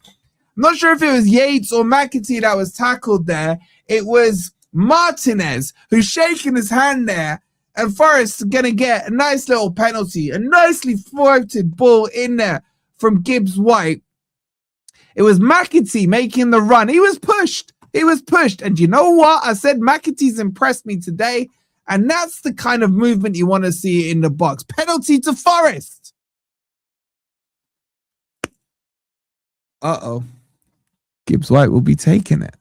I'm not sure if it was Yates or McAtee that was tackled there. It was Martinez who's shaking his hand there. And Forest going to get a nice little penalty. A nicely floated ball in there from Gibbs White. It was McAtee making the run. He was pushed. He was pushed. And you know what? I said McAtee's impressed me today. And that's the kind of movement you want to see in the box. Penalty to Forest. Uh-oh. Gibbs White will be taking it.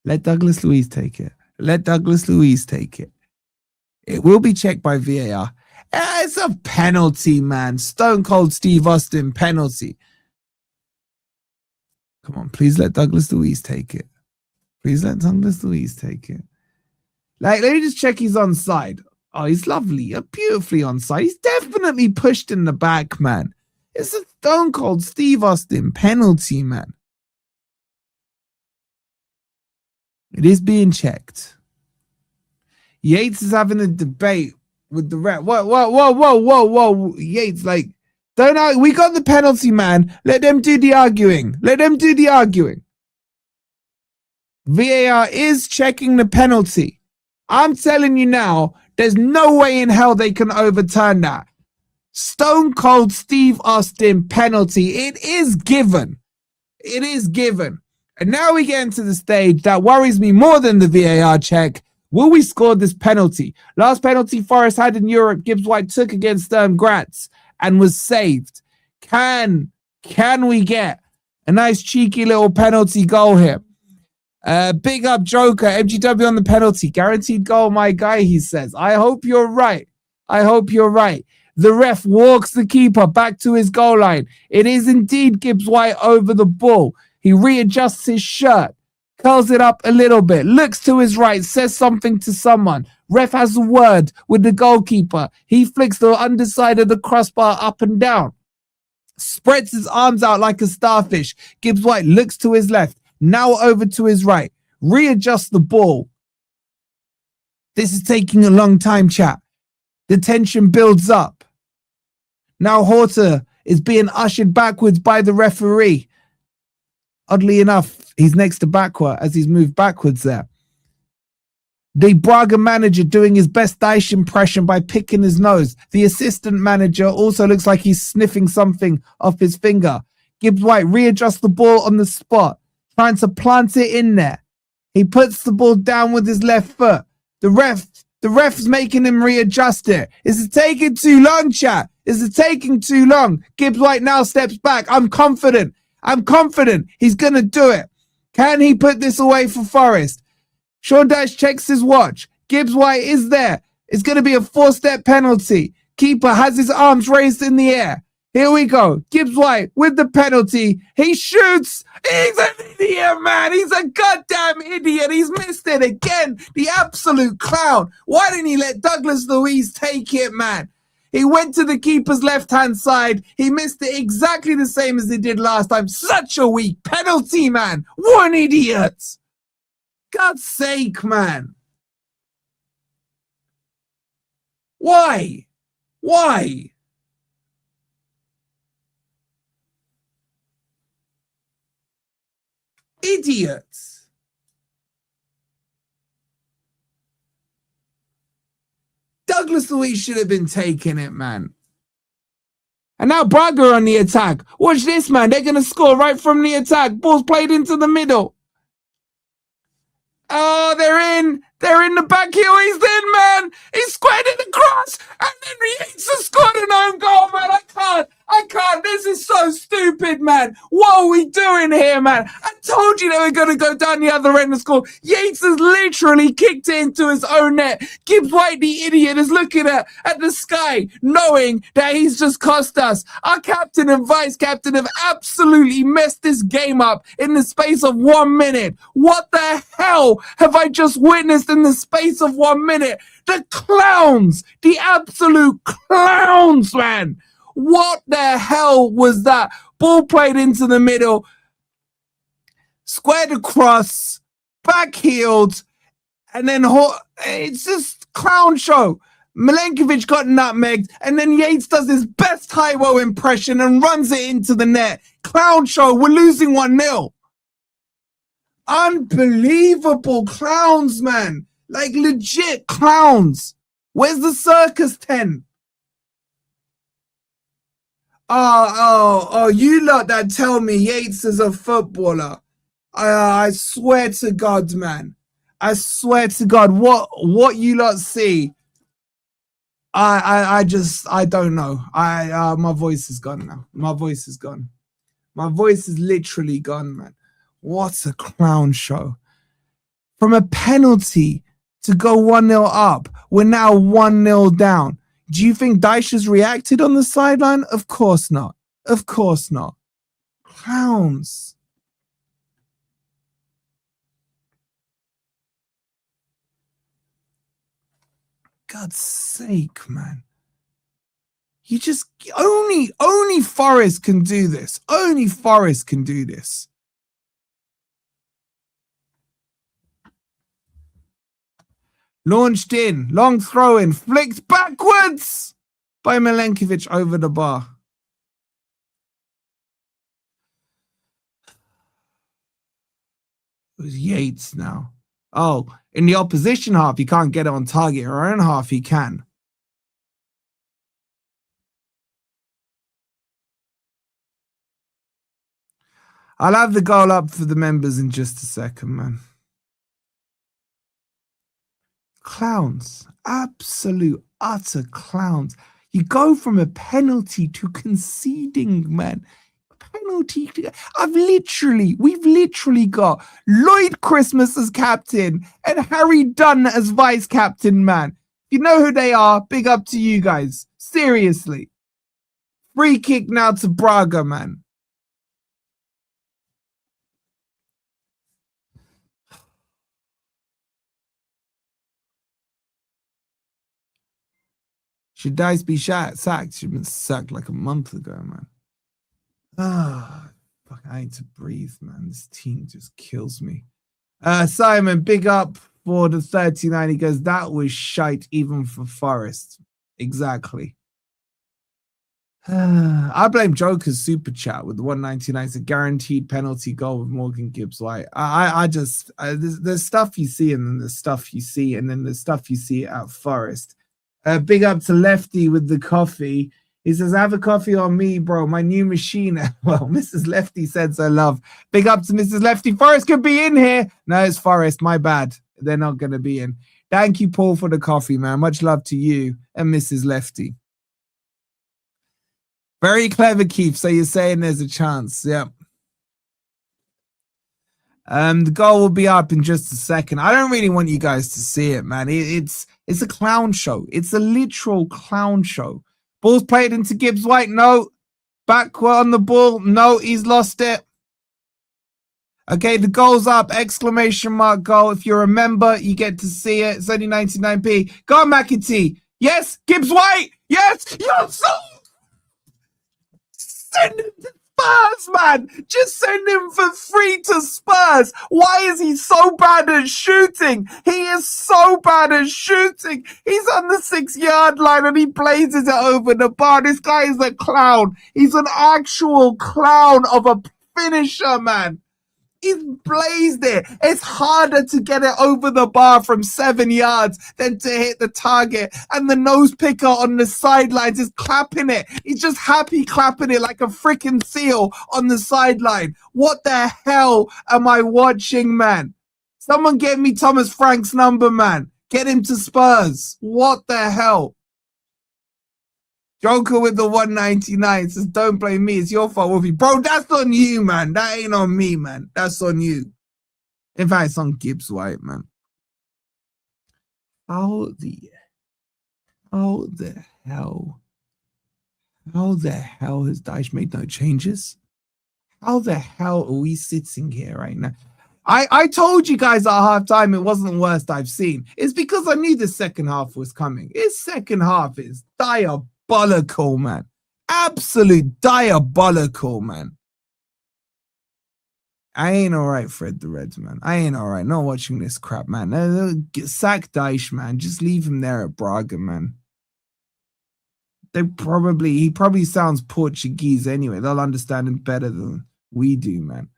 Let Douglas Luiz take it. Let Douglas Luiz take it. It will be checked by VAR. It's a penalty, man. Stone Cold Steve Austin penalty. Come on, please let Douglas Luiz take it. Please let Douglas Luiz take it. Like, let me just check he's onside. Oh, he's lovely. Beautifully onside. He's definitely pushed in the back, man. It's a Stone Cold Steve Austin penalty, man. It is being checked. Yates is having a debate with the ref. Whoa. Yates, like, we got the penalty, man. Let them do the arguing. VAR is checking the penalty. I'm telling you now, there's no way in hell they can overturn that. Stone Cold Steve Austin penalty. It is given. It is given. And now we get into the stage that worries me more than the VAR check. Will we score this penalty? Last penalty Forest had in Europe, Gibbs White took against Graz and was saved. Can we get a nice cheeky little penalty goal here? Big up Joker, MGW on the penalty. Guaranteed goal, my guy, he says. I hope you're right. I hope you're right. The ref walks the keeper back to his goal line. It is indeed Gibbs White over the ball. He readjusts his shirt, curls it up a little bit, looks to his right, says something to someone. Ref has a word with the goalkeeper. He flicks the underside of the crossbar up and down, spreads his arms out like a starfish. Gibbs White looks to his left, now over to his right, readjusts the ball. This is taking a long time, chat. The tension builds up. Now Horta is being ushered backwards by the referee. Oddly enough, he's next to backward as he's moved backwards there. The Braga manager doing his best Dyche impression by picking his nose. The assistant manager also looks like he's sniffing something off his finger. Gibbs White readjusts the ball on the spot, trying to plant it in there. He puts the ball down with his left foot. The ref's making him readjust it. Is it taking too long, chat? Is it taking too long? Gibbs White now steps back. I'm confident. He's going to do it. Can he put this away for Forest? Sean Dyche checks his watch. Gibbs White is there. It's going to be a 4-step penalty. Keeper has his arms raised in the air. Here we go. Gibbs White with the penalty. He shoots. He's an idiot, man. He's a goddamn idiot. He's missed it again. The absolute clown. Why didn't he let Douglas Luiz take it, man? He went to the keeper's left-hand side. He missed it exactly the same as he did last time. Such a weak penalty, man. What an idiot. God's sake, man. Why? Idiots. Douglas Luiz should have been taking it, man. And now Braga on the attack. Watch this, man. They're going to score right from the attack. Ball's played into the middle. Oh, they're in. They're in the back heel. He's in, man. He's squared it across. And then Yates has scored an own goal, man. I can't. This is so stupid, man. What are we doing here, man? I told you they were going to go down the other end and score. Yates has literally kicked it into his own net. Gibbs White, the idiot, is looking at the sky, knowing that he's just cost us. Our captain and vice captain have absolutely messed this game up in the space of 1 minute. What the hell have I just witnessed in the space of 1 minute? The clowns, the absolute clowns, man. What the hell was that? Ball played into the middle, squared across, back-heeled, and then it's just clown show. Milenkovic got nutmegged, and then Yates does his best Taiwo impression and runs it into the net. Clown show. We're losing 1-0. Unbelievable clowns, man. Like legit clowns. Where's the circus tent? Oh, you lot that tell me Yates is a footballer. I swear to God, man. I swear to God, what you lot see, I don't know. My voice is gone now. My voice is gone. My voice is literally gone, man. What a clown show. From a penalty to go 1-0 up, we're now 1-0 down. Do you think Dyche has reacted on the sideline? Of course not. Of course not. Clowns. God's sake, man. You just only Forest can do this. Only Forest can do this. Launched in, long throw in, flicked backwards by Milenkovic over the bar. It was Yates now. Oh, in the opposition half, he can't get it on target. Our own half, he can. I'll have the goal up for the members in just a second, man. Clowns. Absolute, utter clowns. You go from a penalty to conceding, man. Penalty. We've literally got Lloyd Christmas as captain and Harry Dunn as vice captain, man. You know who they are. Big up to you guys. Seriously. Free kick now to Braga, man. Should Dyche be sacked? She'd been sacked like a month ago, man. Fuck, I need to breathe, man. This team just kills me. Simon, big up for the 39. He goes, that was shite even for Forest. Exactly. I blame Joker's super chat with the 199. It's a guaranteed penalty goal with Morgan Gibbs-White. I just, there's stuff you see and then there's stuff you see and then there's stuff you see at Forest. Big up to Lefty with the coffee. He says, have a coffee on me, bro. My new machine. Well, Mrs. Lefty said so, love. Big up to Mrs. Lefty. Forest could be in here. No, it's Forest. My bad. They're not going to be in. Thank you, Paul, for the coffee, man. Much love to you and Mrs. Lefty. Very clever, Keith. So you're saying there's a chance. Yeah. The goal will be up in just a second. I don't really want you guys to see it, man. It's a clown show. It's a literal clown show. Ball's played into Gibbs-White. No. Backward on the ball. No, he's lost it. Okay, the goal's up. Exclamation mark goal. If you're a member, you get to see it. It's only 99p. Go on, McAtee. Yes, Gibbs-White. Yes, you're so... Send him to Spurs, man. Just send him for free to Spurs. Why is he so bad at shooting? He is so bad at shooting. He's on the 6-yard line and he blazes it over the bar. This guy is a clown. He's an actual clown of a finisher, man. He's blazed it. It's harder to get it over the bar from 7 yards than to hit the target. And the nose picker on the sidelines is clapping it. He's just happy clapping it like a freaking seal on the sideline. What the hell am I watching, man? Someone get me Thomas Frank's number, man. Get him to Spurs. What the hell? Joker with the 199 says, don't blame me. It's your fault, Wolfie. Bro, that's on you, man. That ain't on me, man. That's on you. In fact, it's on Gibbs-White, man. How the hell has Dyche made no changes? How the hell are we sitting here right now? I told you guys at halftime it wasn't the worst I've seen. It's because I knew the second half was coming. His second half is diabolical, man. Absolute diabolical, man. I ain't all right, Fred the Reds, man. I ain't all right. Not watching this crap, man. Sack Dyche, man. Just leave him there at Braga, man. He probably sounds Portuguese anyway. They'll understand him better than we do, man.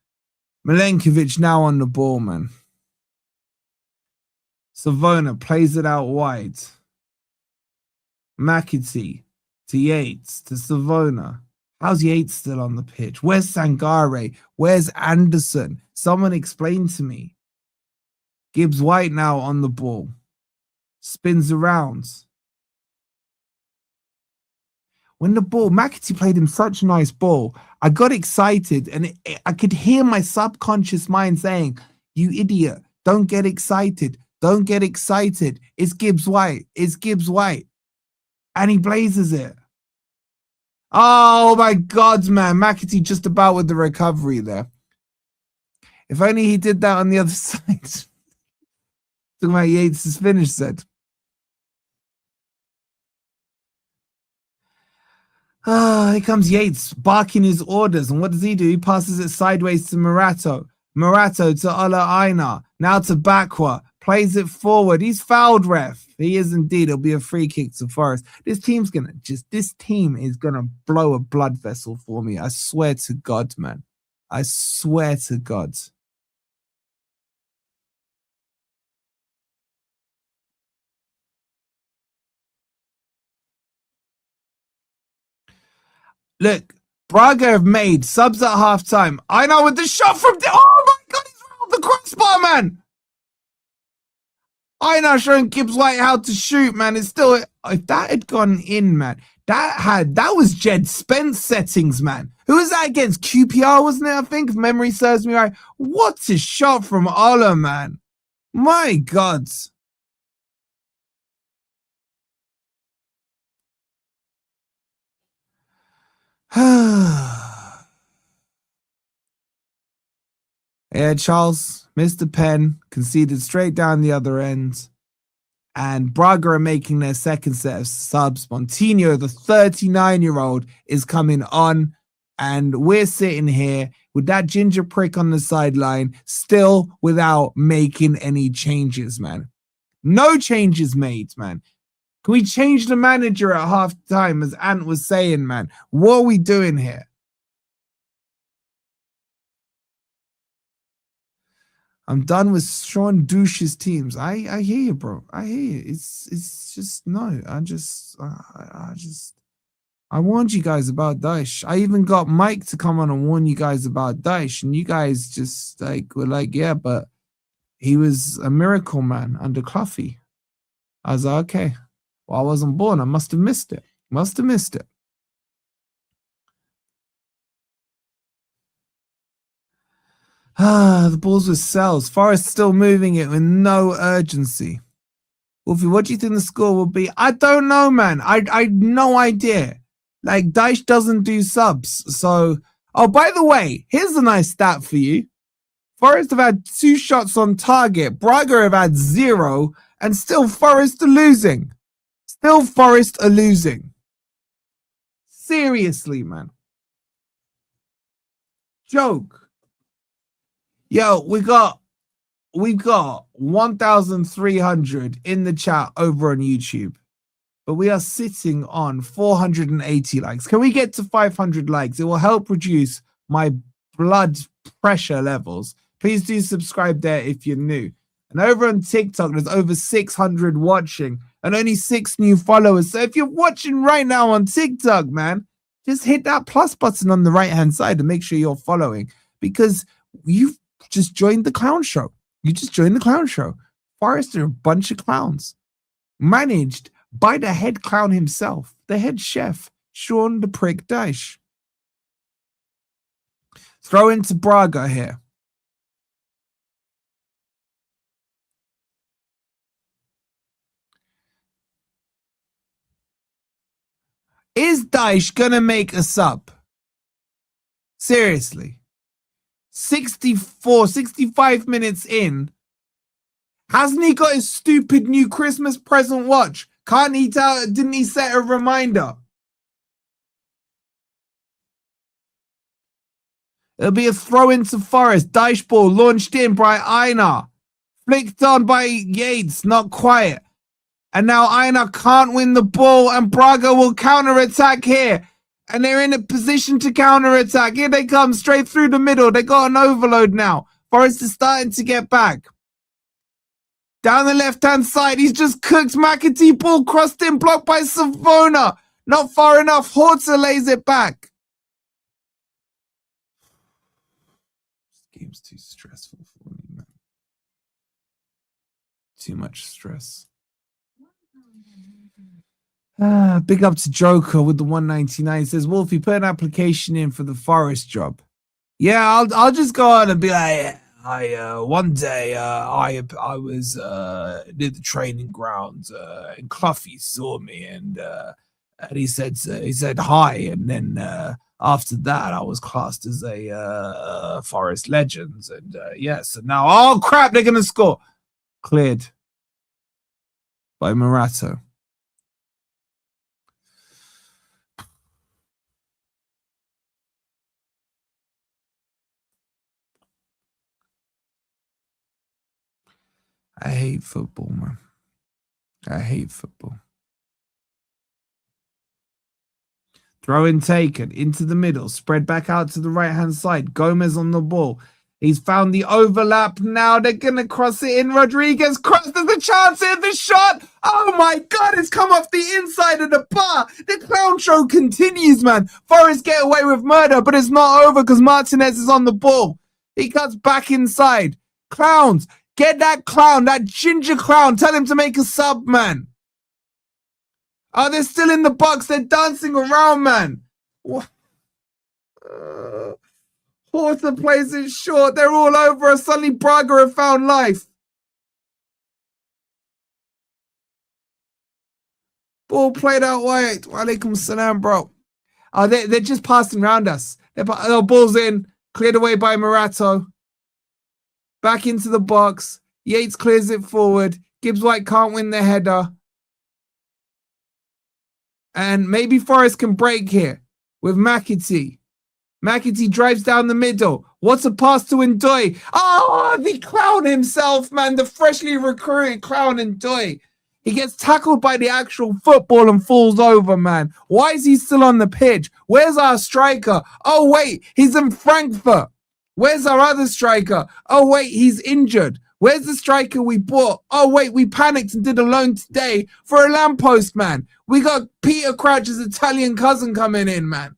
Milenkovic now on the ball, man. Savona plays it out wide. McAtee to Yates to Savona. How's Yates still on the pitch? Where's Sangare? Where's Anderson? Someone explain to me. Gibbs-White now on the ball. Spins around. When the ball, McAtee played him such a nice ball. I got excited and I could hear my subconscious mind saying, you idiot, don't get excited. Don't get excited. It's Gibbs-White. It's Gibbs-White. And he blazes it. Oh my God, man. McAtee just about with the recovery there. If only he did that on the other side. Talking about Yates' finish set. Here comes Yates barking his orders. And what does he do? He passes it sideways to Morato. Morato to Ola Aina. Now to Bakwa. Plays it forward. He's fouled, ref. He is indeed. It'll be a free kick to Forest. This team is gonna blow a blood vessel for me. I swear to God, man. I swear to God. Look, Braga have made subs at halftime. I know with the shot from oh my God, he's round the crossbar, man. I know showing Gibbs-White how to shoot, man. It's still, if that had gone in, man, that was Jed Spence settings, man. Who was that against? QPR, wasn't it? I think, if memory serves me right. What a shot from Ola, man. My God. Yeah, Charles missed the pen, conceded straight down the other end. And Braga are making their second set of subs. Moutinho, the 39-year-old, is coming on. And we're sitting here with that ginger prick on the sideline, still without making any changes, man. No changes made, man. Can we change the manager at half time, as Ant was saying, man? What are we doing here? I'm done with Sean Dyche's teams. I hear you, bro. I hear you. It's just no. I warned you guys about Dyche. I even got Mike to come on and warn you guys about Dyche, and you guys just were like, yeah, but he was a miracle man under Cluffy. I was like, okay. Well, I wasn't born. I must have missed it. The ball's with Sells. Forest still moving it with no urgency. Wolfie, what do you think the score will be? I don't know, man. I no idea. Dyche doesn't do subs. So, oh, by the way, here's a nice stat for you. Forest have had 2 shots on target. Braga have had 0. And still Forest are losing. Seriously, man. Joke. Yo, we've got 1,300 in the chat over on YouTube, but we are sitting on 480 likes. Can we get to 500 likes? It will help reduce my blood pressure levels. Please do subscribe there if you're new. And over on TikTok, there's over 600 watching and only 6 new followers. So if you're watching right now on TikTok, man, just hit that plus button on the right-hand side and make sure you're following, because you've just joined the clown show. Forest are a bunch of clowns, managed by the head clown himself, the head chef, Sean the Prick Dyche. Throw into Braga here. Is Dyche gonna make a sub? Seriously. 65 minutes in. Hasn't he got his stupid new Christmas present watch? Can't he tell? Didn't he set a reminder? It'll be a throw into Forest. Dyche ball launched in by Einar. Flicked on by Yates, not quiet. And now Einar can't win the ball, and Braga will counter-attack here. And they're in a position to counter-attack. Here they come, straight through the middle. They got an overload now. Forest is starting to get back. Down the left-hand side, he's just cooked. McAtee ball crossed in, blocked by Savona. Not far enough. Horta lays it back. This game's too stressful for me, man. Too much stress. Big up to Joker with the 199. He says, Wolfie, put an application in for the Forest job. Yeah, I'll just go on and be like, one day I was near the training ground and Cluffy saw me and he said hi, and then after that I was classed as a Forest legend, and yes, and now, oh crap, they're gonna score. Cleared by Morato. I hate football, man. I hate football. Throw in taken into the middle, spread back out to the right-hand side. Gomez on the ball. He's found the overlap. Now they're going to cross it in. Rodriguez crossed. There's a chance here. The shot. Oh, my God. It's come off the inside of the bar. The clown show continues, man. Forest get away with murder, but it's not over because Martinez is on the ball. He cuts back inside. Clowns. Get that clown, that ginger clown. Tell him to make a sub, man. Oh, they're still in the box. They're dancing around, man. Horta plays it short. They're all over us. Suddenly Braga have found life. Ball played out wide. Walaikum salam, bro. Oh, they're just passing around us. Oh, ball's in. Cleared away by Morato. Back into the box. Yates clears it forward. Gibbs White can't win the header. And maybe Forest can break here with McAtee. McAtee drives down the middle. What's a pass to Ndoye? Oh, the clown himself, man. The freshly recruited clown Ndoye. He gets tackled by the actual football and falls over, man. Why is he still on the pitch? Where's our striker? Oh, wait, he's in Frankfurt. Where's our other striker? Oh, wait, he's injured. Where's the striker we bought? Oh, wait, we panicked and did a loan today for a lamppost, man. We got Peter Crouch's Italian cousin coming in, man.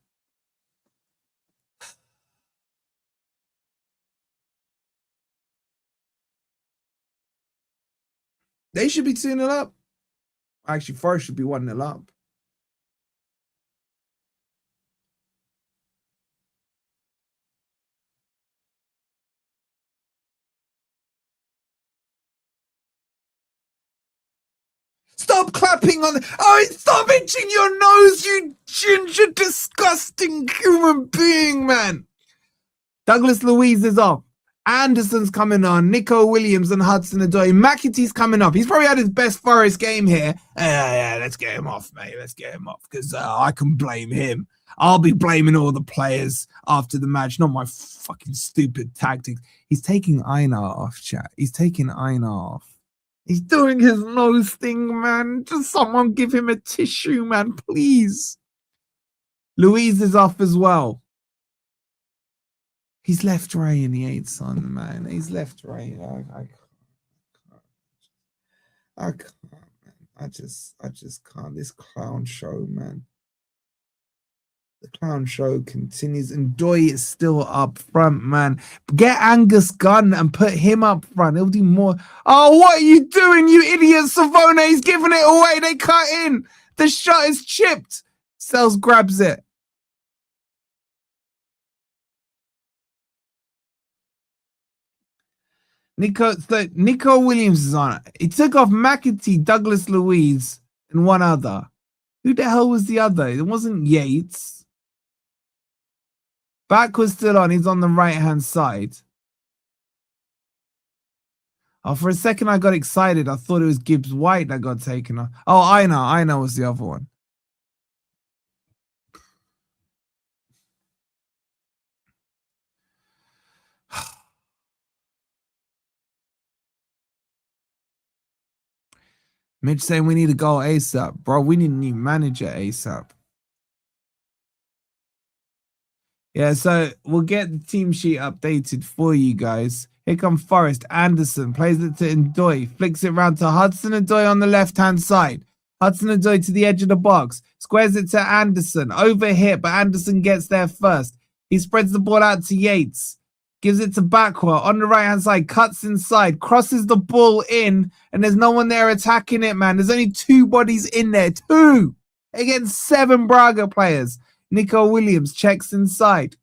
They should be 2-0 up. Actually, Forest should be 1-0 up. Stop clapping on the... Oh, stop itching your nose, you ginger, disgusting human being, man. Douglas Luiz is off. Anderson's coming on. Nico Williams and Hudson-Odoi. McAtee's coming up. He's probably had his best Forest game here. Yeah, let's get him off, mate. Let's get him off because I can blame him. I'll be blaming all the players after the match, not my fucking stupid tactics. He's taking Einar off, chat. He's taking Einar off. He's doing his nose thing, man. Just someone give him a tissue, man, please. Louise is off as well. He's left Ryan Yates on, man. He's left Ryan. I can't, man. I just can't. This clown show, man. The clown show continues, and Doy is still up front, man. Get Angus Gunn and put him up front. He'll do more. Oh, what are you doing, you idiot? Savone's giving it away. They cut in. The shot is chipped. Sells grabs it. Nico Williams is on it. He took off McAtee, Douglas Luiz, and one other. Who the hell was the other? It wasn't Yates. Back was still on. He's on the right-hand side. Oh, for a second I got excited. I thought it was Gibbs White that got taken off. Oh, Einar was the other one. Mitch saying we need a goal ASAP. Bro, we need a new manager ASAP. Yeah, so we'll get the team sheet updated for you guys. Here comes Forest. Anderson plays it to Ndoye. Flicks it round to Hudson-Odoi on the left-hand side. Hudson-Odoi to the edge of the box. Squares it to Anderson. Overhit, but Anderson gets there first. He spreads the ball out to Yates. Gives it to Backwell on the right-hand side. Cuts inside. Crosses the ball in. And there's no one there attacking it, man. There's only 2 bodies in there. 2 against 7 Braga players. Nico Williams checks inside.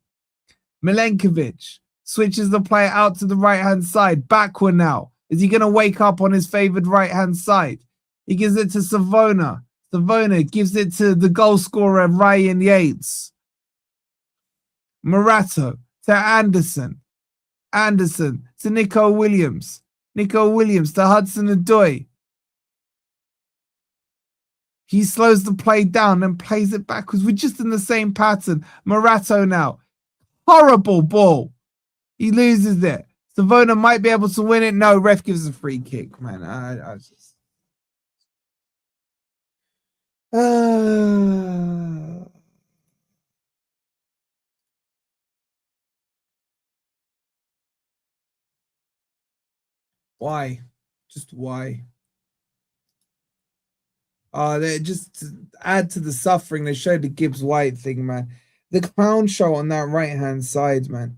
Milenkovic switches the play out to the right-hand side. Backward now. Is he going to wake up on his favoured right-hand side? He gives it to Savona. Savona gives it to the goal scorer, Ryan Yates. Morato to Anderson. Anderson to Nico Williams. Nico Williams to Hudson-Odoi. He slows the play down and plays it backwards. We're just in the same pattern. Morato now. Horrible ball. He loses it. Savona might be able to win it. No, ref gives a free kick, man. I just... Why? Just why? They just to add to the suffering. They showed the Gibbs White thing, man. The clown show on that right-hand side, man.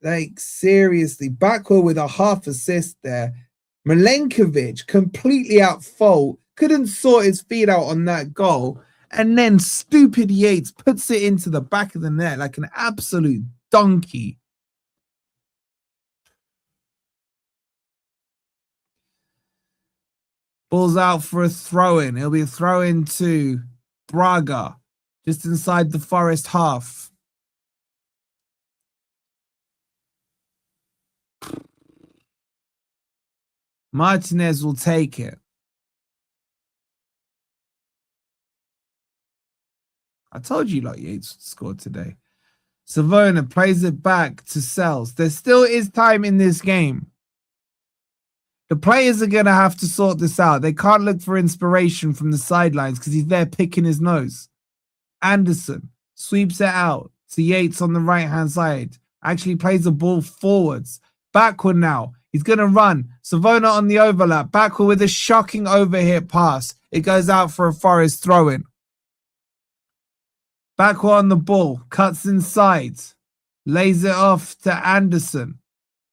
Like, seriously. Backwell with a half assist there. Milenkovic completely at fault. Couldn't sort his feet out on that goal. And then stupid Yates puts it into the back of the net like an absolute donkey. Ball's out for a throw-in. It'll be a throw-in to Braga. just inside the Forest half. Martinez will take it. I told you like Yates would score today. Savona plays it back to Sells. There still is time in this game. The players are going to have to sort this out. They can't look for inspiration from the sidelines because he's there picking his nose. Anderson sweeps it out to Yates on the right-hand side. Actually plays the ball forwards. Backward now. He's going to run. Savona on the overlap. Backward with a shocking overhit pass. It goes out for a Forest throw-in. Backward on the ball. Cuts inside. Lays it off to Anderson.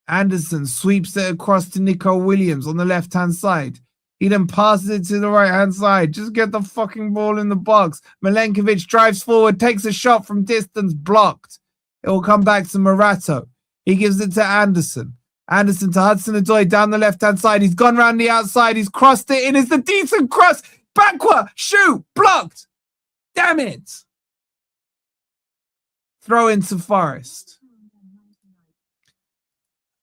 Anderson sweeps it across to Nico Williams on the left-hand side. He then passes it to the right-hand side. Just get the fucking ball in the box. Milenkovic drives forward, takes a shot from distance, blocked. It will come back to Morato. He gives it to Anderson. Anderson to Hudson-Odoi down the left-hand side. He's gone round the outside. He's crossed it in. It's the decent cross. Backward. Shoot. Blocked. Damn it. Throw into Forest.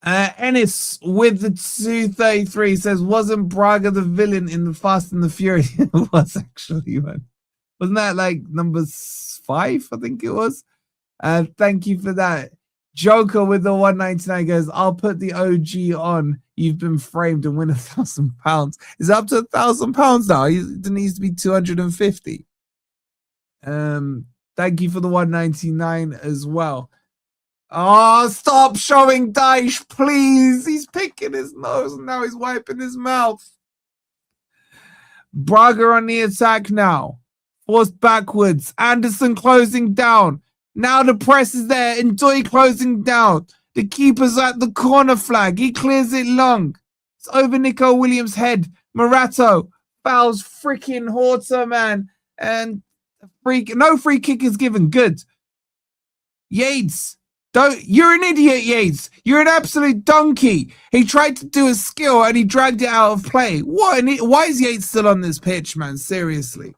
Ennis with the 233 says, wasn't Braga the villain in the Fast and the Furious? It was actually, man. Wasn't that like number 5? I think it was. Thank you for that. Joker with the 199 goes, I'll put the OG on. You've been framed and win £1,000. It's up to £1,000 now. It needs to be 250. Thank you for the 199 as well. Oh, stop showing Dyche, please. He's picking his nose and now he's wiping his mouth. Braga on the attack now. Forced backwards. Anderson closing down. Now the press is there. Enjoy closing down. The keeper's at the corner flag. He clears it long. It's over Nico Williams' head. Morato fouls freaking Horta, man. And no free kick is given. Good. Yates. You're an idiot, Yates. You're an absolute donkey. He tried to do a skill and he dragged it out of play. What? Why is Yates still on this pitch, man? Seriously.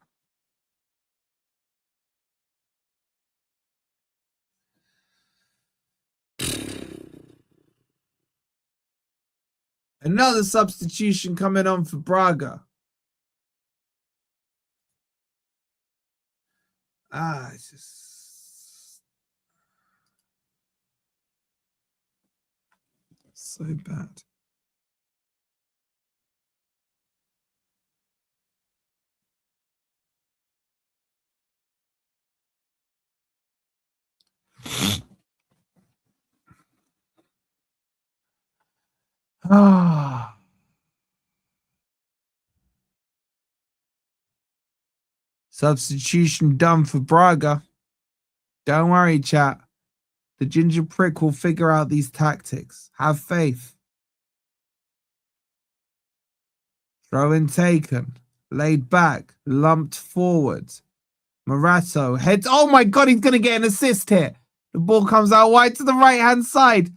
Another substitution coming on for Braga. It's just so bad. Substitution done for Braga. Don't worry, chat. The ginger prick will figure out these tactics. Have faith. Throw in taken. Laid back. Lumped forward. Morato heads. Oh my God, he's going to get an assist here. The ball comes out wide to the right-hand side.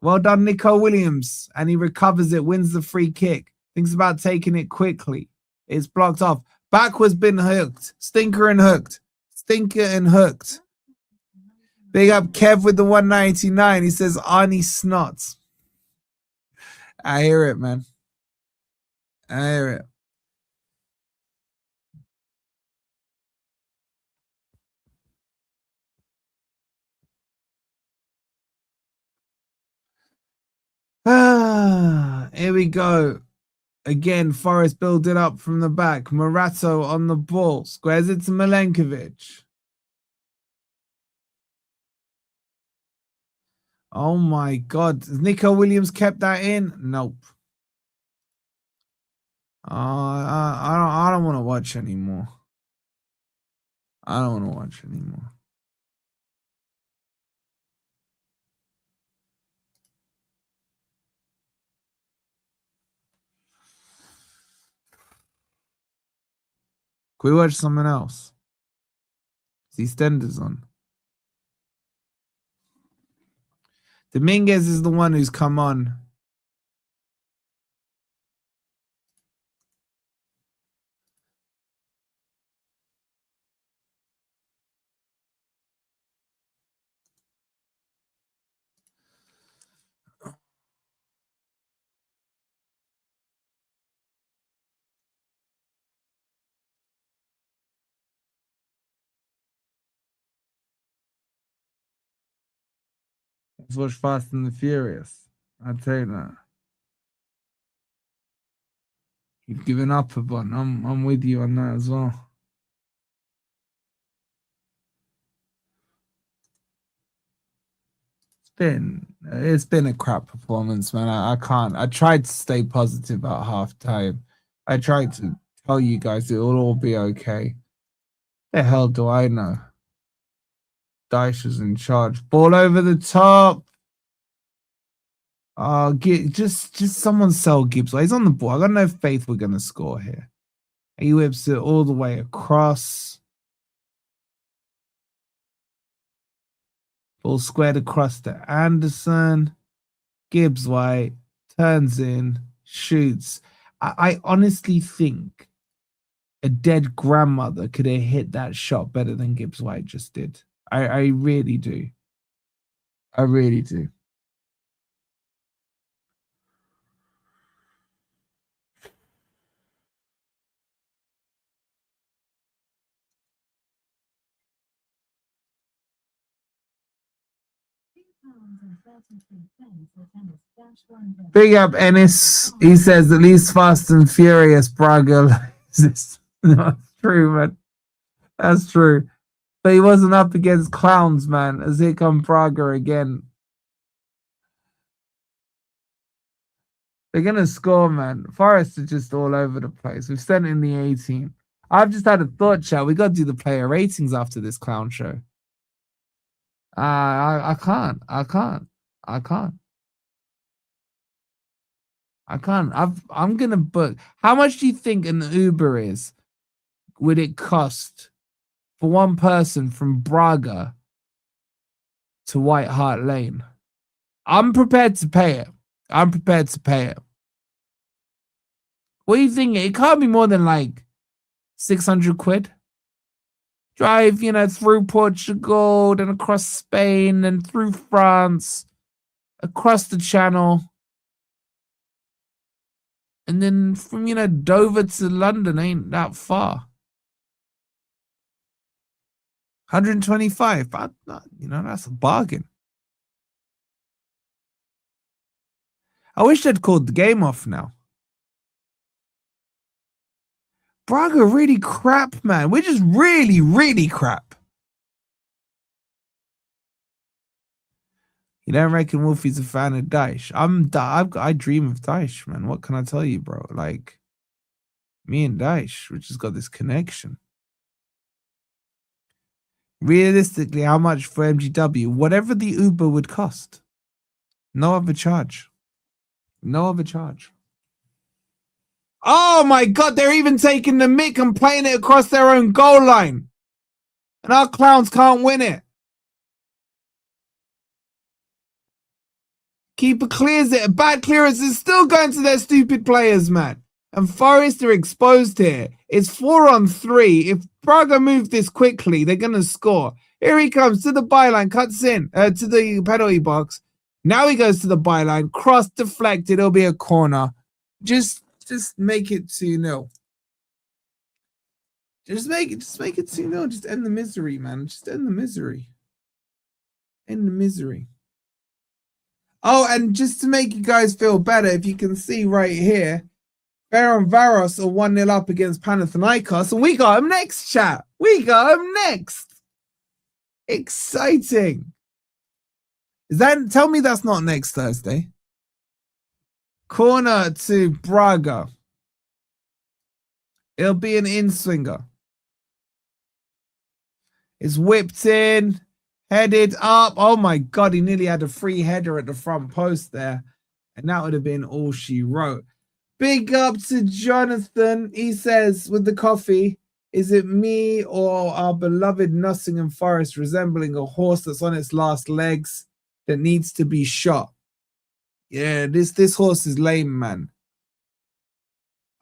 Well done, Nico Williams. And he recovers it, wins the free kick. Thinks about taking it quickly. It's blocked off. Backwards been hooked. Stinker and hooked. Stinker and hooked. Big up Kev with the 199. He says, Arnie Snots. I hear it, man. I hear it. Here we go. Again, Forest build it up from the back. Morato on the ball. Squares it to Milenkovic. Oh my God. Has Nico Williams kept that in? Nope. I don't want to watch anymore. I don't want to watch anymore. Can we watch something else? EastEnders on. Dominguez is the one who's come on. Let's watch Fast and the Furious. I'll tell you that. You've given up a bun. I'm with you on that as well. It's been a crap performance, man. I can't. I tried to stay positive at halftime. I tried to tell you guys it will all be okay. The hell do I know? Dyche is in charge. Ball over the top. Just someone sell Gibbs. He's on the ball. I got no faith we're gonna score here. He whips it all the way across. Ball squared across to Anderson. Gibbs White turns in, shoots. I honestly think a dead grandmother could have hit that shot better than Gibbs White just did. I really do. I really do. Big up Ennis. He says at least Fast and Furious Braga. That's true, man. That's true. But he wasn't up against clowns, man. As here come Braga again. They're gonna score, man. Forest are just all over the place. We've sent in the 18. I've just had a thought, chat. We gotta do the player ratings after this clown show. I can't. I'm gonna book. How much do you think an Uber is? Would it cost for one person from Braga to White Hart Lane? I'm prepared to pay it. What do you think? It can't be more than like 600 quid. Drive, through Portugal, then across Spain, then through France, across the Channel. And then from, Dover to London ain't that far. 125, but, that's a bargain. I wish they'd called the game off now. Braga really crap, man. We're just really, really crap. You don't reckon Wolfie's a fan of Dyche? I dream of Dyche, man. What can I tell you, bro? Like, me and Dyche, we just got this connection. Realistically, how much for MGW? Whatever the Uber would cost. No other charge. Oh my God, they're even taking the mick and playing it across their own goal line. And our clowns can't win it. Keeper clears it. A bad clearance is still going to their stupid players, man. And Forest are exposed here. It's 4-on-3. If Braga move this quickly, they're going to score. Here he comes to the byline, cuts in to the penalty box. Now he goes to the byline, cross deflected. It'll be a corner. Just make it 2-0. Just make it 2-0. Just end the misery, man. Just end the misery. Oh, and just to make you guys feel better, if you can see right here, Baron Varos are 1-0 up against Panathinaikos, and we got him next, chat. Exciting. Tell me that's not next Thursday. Corner to Braga. It'll be an in-swinger. It's whipped in, headed up. Oh my God, he nearly had a free header at the front post there. And that would have been all she wrote. Big up to Jonathan. He says, with the coffee, is it me or our beloved Nottingham Forest resembling a horse that's on its last legs that needs to be shot? Yeah, this horse is lame, man.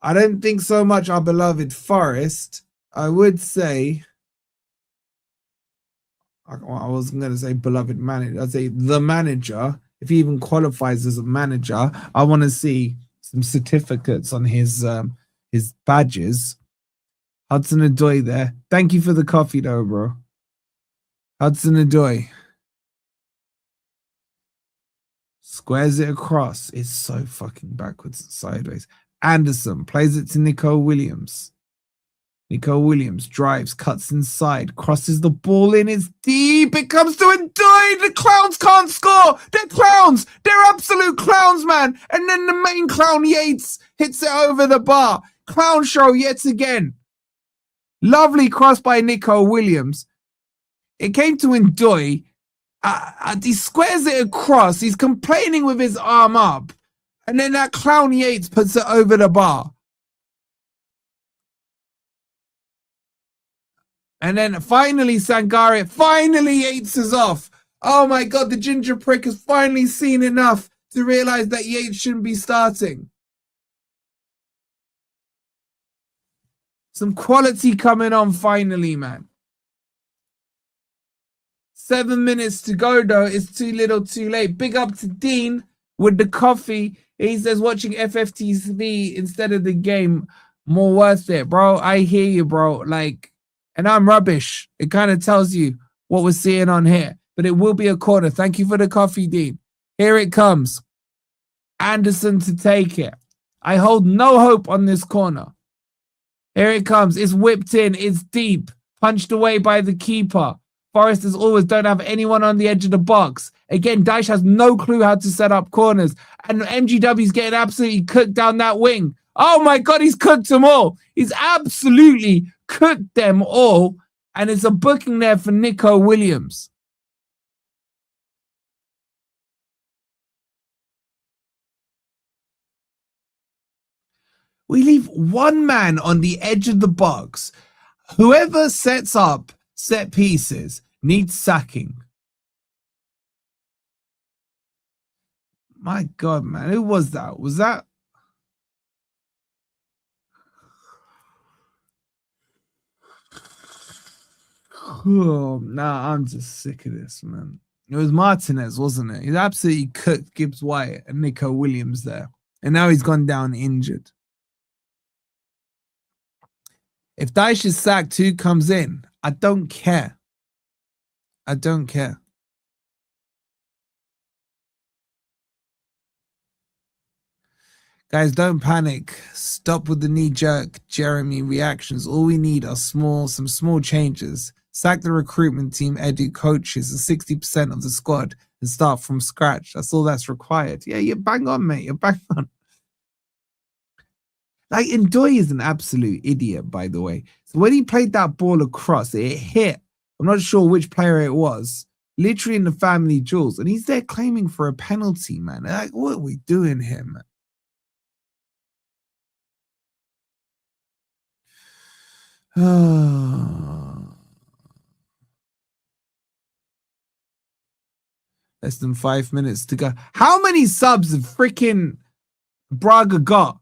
I don't think so much our beloved Forest. I would say, I wasn't going to say beloved manager. I'd say the manager. If he even qualifies as a manager, I want to see some certificates on his badges. Hudson Odoi there. Thank you for the coffee, though, bro. Hudson Odoi. Squares it across. It's so fucking backwards and sideways. Anderson plays it to Nico Williams. Nico Williams drives, cuts inside, crosses the ball in. It's deep. It comes to Ndoye. The clowns can't score. They're clowns. They're absolute clowns, man. And then the main clown, Yates, hits it over the bar. Clown show yet again. Lovely cross by Nico Williams. It came to Ndoye. He squares it across. He's complaining with his arm up. And then that clown Yates puts it over the bar. And then finally Sangare, finally Yates is off. Oh my God, the ginger prick has finally seen enough to realize that Yates shouldn't be starting. Some quality coming on finally, man. 7 minutes to go, though. It's too little too late. Big up to Dean with the coffee. He says watching FFTV instead of the game more worth it. Bro, I hear you, bro. Like, and I'm rubbish. It kind of tells you what we're seeing on here. But it will be a corner. Thank you for the coffee, Dean. Here it comes. Anderson to take it. I hold no hope on this corner. Here it comes. It's whipped in. It's deep. Punched away by the keeper. Forest, as always, don't have anyone on the edge of the box. Again, Dyche has no clue how to set up corners. And MGW's getting absolutely cooked down that wing. Oh my God, he's cooked them all. He's absolutely cooked them all. And it's a booking there for Nico Williams. We leave one man on the edge of the box. Whoever sets up set pieces needs sacking. My God, man. Who was that? Was that? Oh, nah, I'm just sick of this, man. It was Martinez, wasn't it? He's absolutely cooked Gibbs White and Nico Williams there. And now he's gone down injured. If Dyche is sacked, who comes in? I don't care. I don't care. Guys, don't panic. Stop with the knee-jerk Jeremy reactions. All we need are some small changes. Sack the recruitment team, edu coaches, and 60% of the squad and start from scratch. That's all that's required. Yeah, you're bang on, mate. You're bang on. Like, Ndoye is an absolute idiot, by the way. So when he played that ball across, it hit. I'm not sure which player it was. Literally in the family jewels. And he's there claiming for a penalty, man. Like, what are we doing here, man? Less than 5 minutes to go. How many subs have freaking Braga got?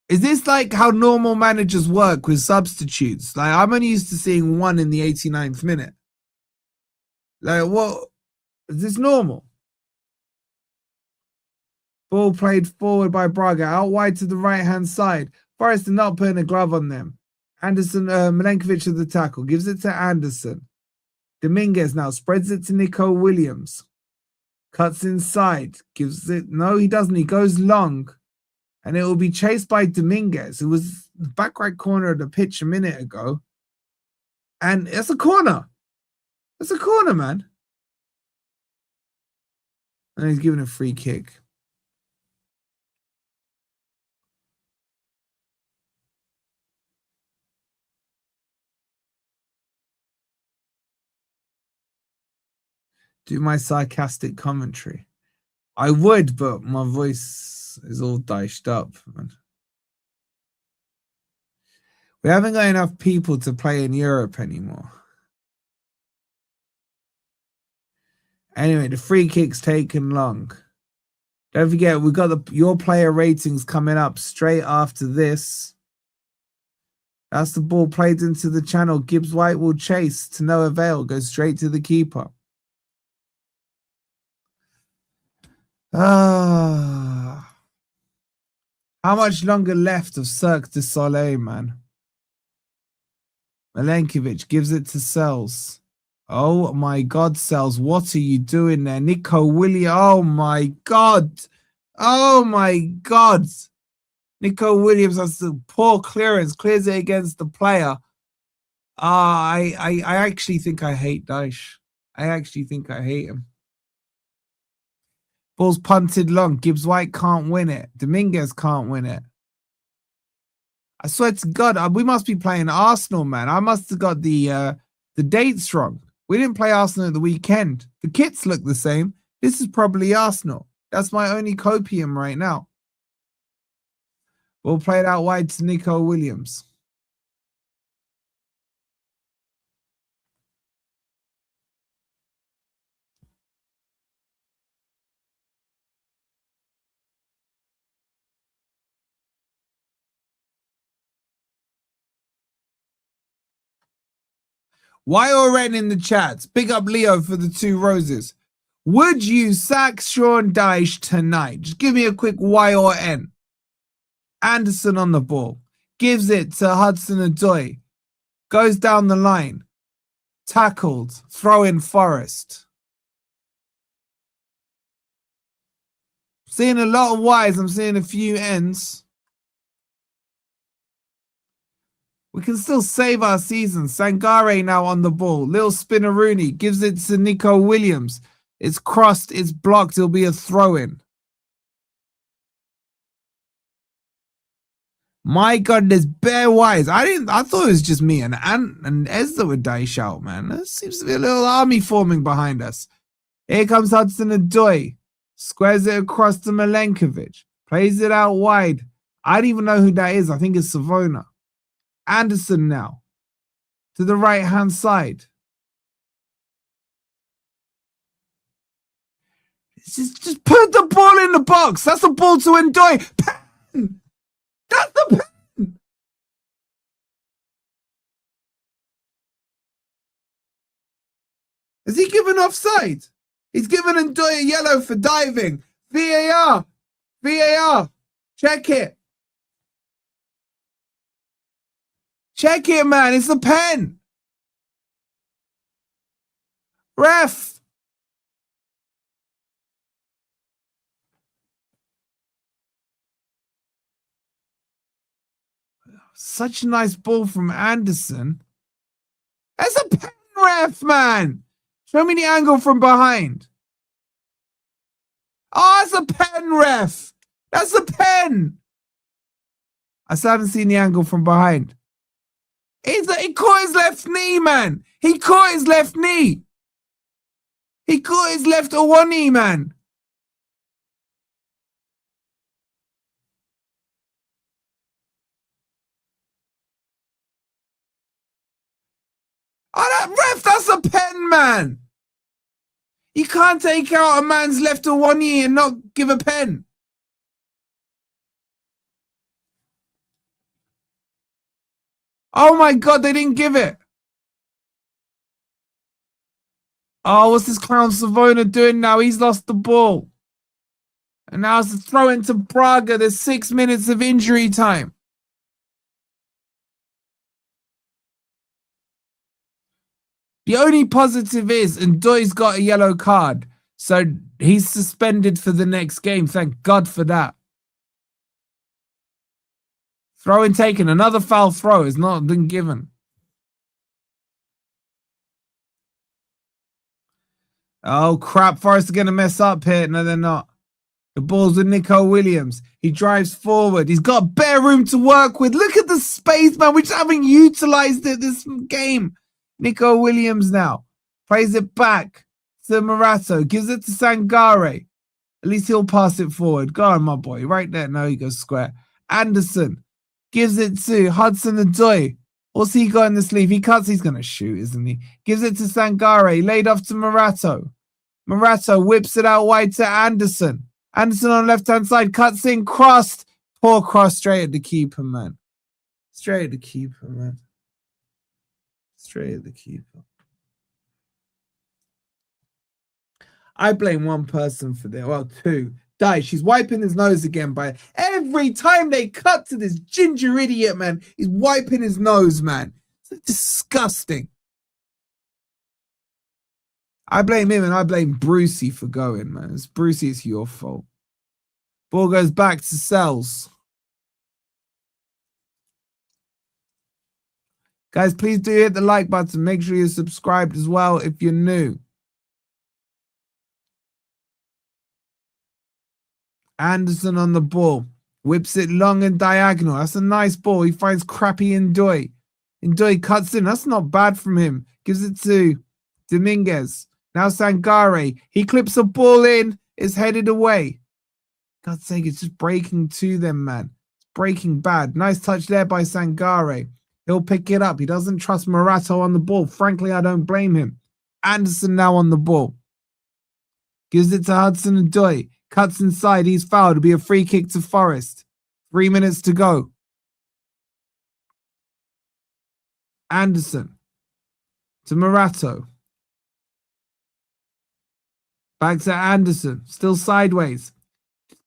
Is this like how normal managers work with substitutes? Like, I'm only used to seeing one in the 89th minute. Like, what? Is this normal? Ball played forward by Braga, out wide to the right-hand side. Forest are not putting a glove on them. Anderson, Milenkovic to the tackle, gives it to Anderson. Dominguez now spreads it to Nico Williams. Cuts inside, gives it. No, he doesn't. He goes long. And it will be chased by Dominguez, who was the back right corner of the pitch a minute ago. And it's a corner. It's a corner, man. And he's given a free kick. Do my sarcastic commentary. I would, but my voice is all diced up, man. We haven't got enough people to play in Europe anymore. Anyway, the free kick's taken long. Don't forget, we've got your player ratings coming up straight after this. That's the ball played into the channel. Gibbs White will chase to no avail. Goes straight to the keeper. How much longer left of Cirque du Soleil, man? Milenkovic gives it to Sells. Oh my God, Sells, what are you doing there? Nico Williams. Oh my God. Oh my God. Nico Williams has the poor clearance, clears it against the player. I actually think I hate Dyche. I actually think I hate him. Ball's punted long. Gibbs White can't win it. Dominguez can't win it. I swear to God, we must be playing Arsenal, man. I must have got the dates wrong. We didn't play Arsenal at the weekend. The kits look the same. This is probably Arsenal. That's my only copium right now. We'll play it out wide to Nico Williams. Why or Ren in the chats? Big up Leo for the 2 roses. Would you sack Sean Dyche tonight? Just give me a quick Y or N. Anderson on the ball. Gives it to Hudson-Odoi. Goes down the line. Tackled. Throw in Forest. Seeing a lot of Ys. I'm seeing a few Ns. We can still save our season. Sangare now on the ball. Little Spinaroonie gives it to Nico Williams. It's crossed. It's blocked. It'll be a throw-in. My God, there's bare Ys. I thought it was just me and Ez that would Dyche out, man. There seems to be a little army forming behind us. Here comes Hudson-Odoi. Squares it across to Milenkovic. Plays it out wide. I don't even know who that is. I think it's Savona. Anderson now. To the right-hand side. Just put the ball in the box. That's the ball to Ndoi. Pen! That's the pen! Has he given offside? He's given Ndoi a yellow for diving. VAR. VAR. Check it. Check it, man. It's the pen. Ref. Such a nice ball from Anderson. That's a pen, ref, man. Show me the angle from behind. Oh, it's a pen, ref. That's a pen. I still haven't seen the angle from behind. He caught his left knee, man. He caught his left knee. He caught his left knee, man. Oh, that ref, that's a pen, man. You can't take out a man's left knee and not give a pen. Oh my God, they didn't give it. Oh, what's this clown Savona doing now? He's lost the ball. And now it's a throw into Braga. There's 6 minutes of injury time. The only positive is Ndoi's got a yellow card. So he's suspended for the next game. Thank God for that. Throw in taken. Another foul throw has not been given. Oh, crap. Forest are going to mess up here. No, they're not. The ball's with Nico Williams. He drives forward. He's got bare room to work with. Look at the space, man. We just haven't utilized it this game. Nico Williams now. Plays it back to Morato. Gives it to Sangare. At least he'll pass it forward. Go on, my boy. Right there. No, he goes square. Anderson. Gives it to Hudson-Odoi. What's he got in the sleeve? He cuts. He's going to shoot, isn't he? Gives it to Sangare. Laid off to Morato. Morato whips it out wide to Anderson. Anderson on left-hand side. Cuts in. Crossed. Poor cross straight at the keeper, man. Straight at the keeper, man. Straight at the keeper. I blame one person for that. Well, two. Dyche, he's wiping his nose again. By every time they cut to this ginger idiot, man, he's wiping his nose, man. It's disgusting. I blame him and I blame Brucey for going, man. It's Brucey, it's your fault. Ball goes back to Sells. Guys, please do hit the like button. Make sure you're subscribed as well if you're new. Anderson on the ball. Whips it long and diagonal. That's a nice ball. He finds crappy Ndoye. Ndoye cuts in. That's not bad from him. Gives it to Dominguez. Now Sangare. He clips a ball in. Is headed away. God's sake, it's just breaking to them, man. It's breaking bad. Nice touch there by Sangare. He'll pick it up. He doesn't trust Morato on the ball. Frankly, I don't blame him. Anderson now on the ball. Gives it to Hudson Ndoye. Cuts inside. He's fouled. It'll be a free kick to Forest. 3 minutes to go. Anderson. To Morato. Back to Anderson. Still sideways.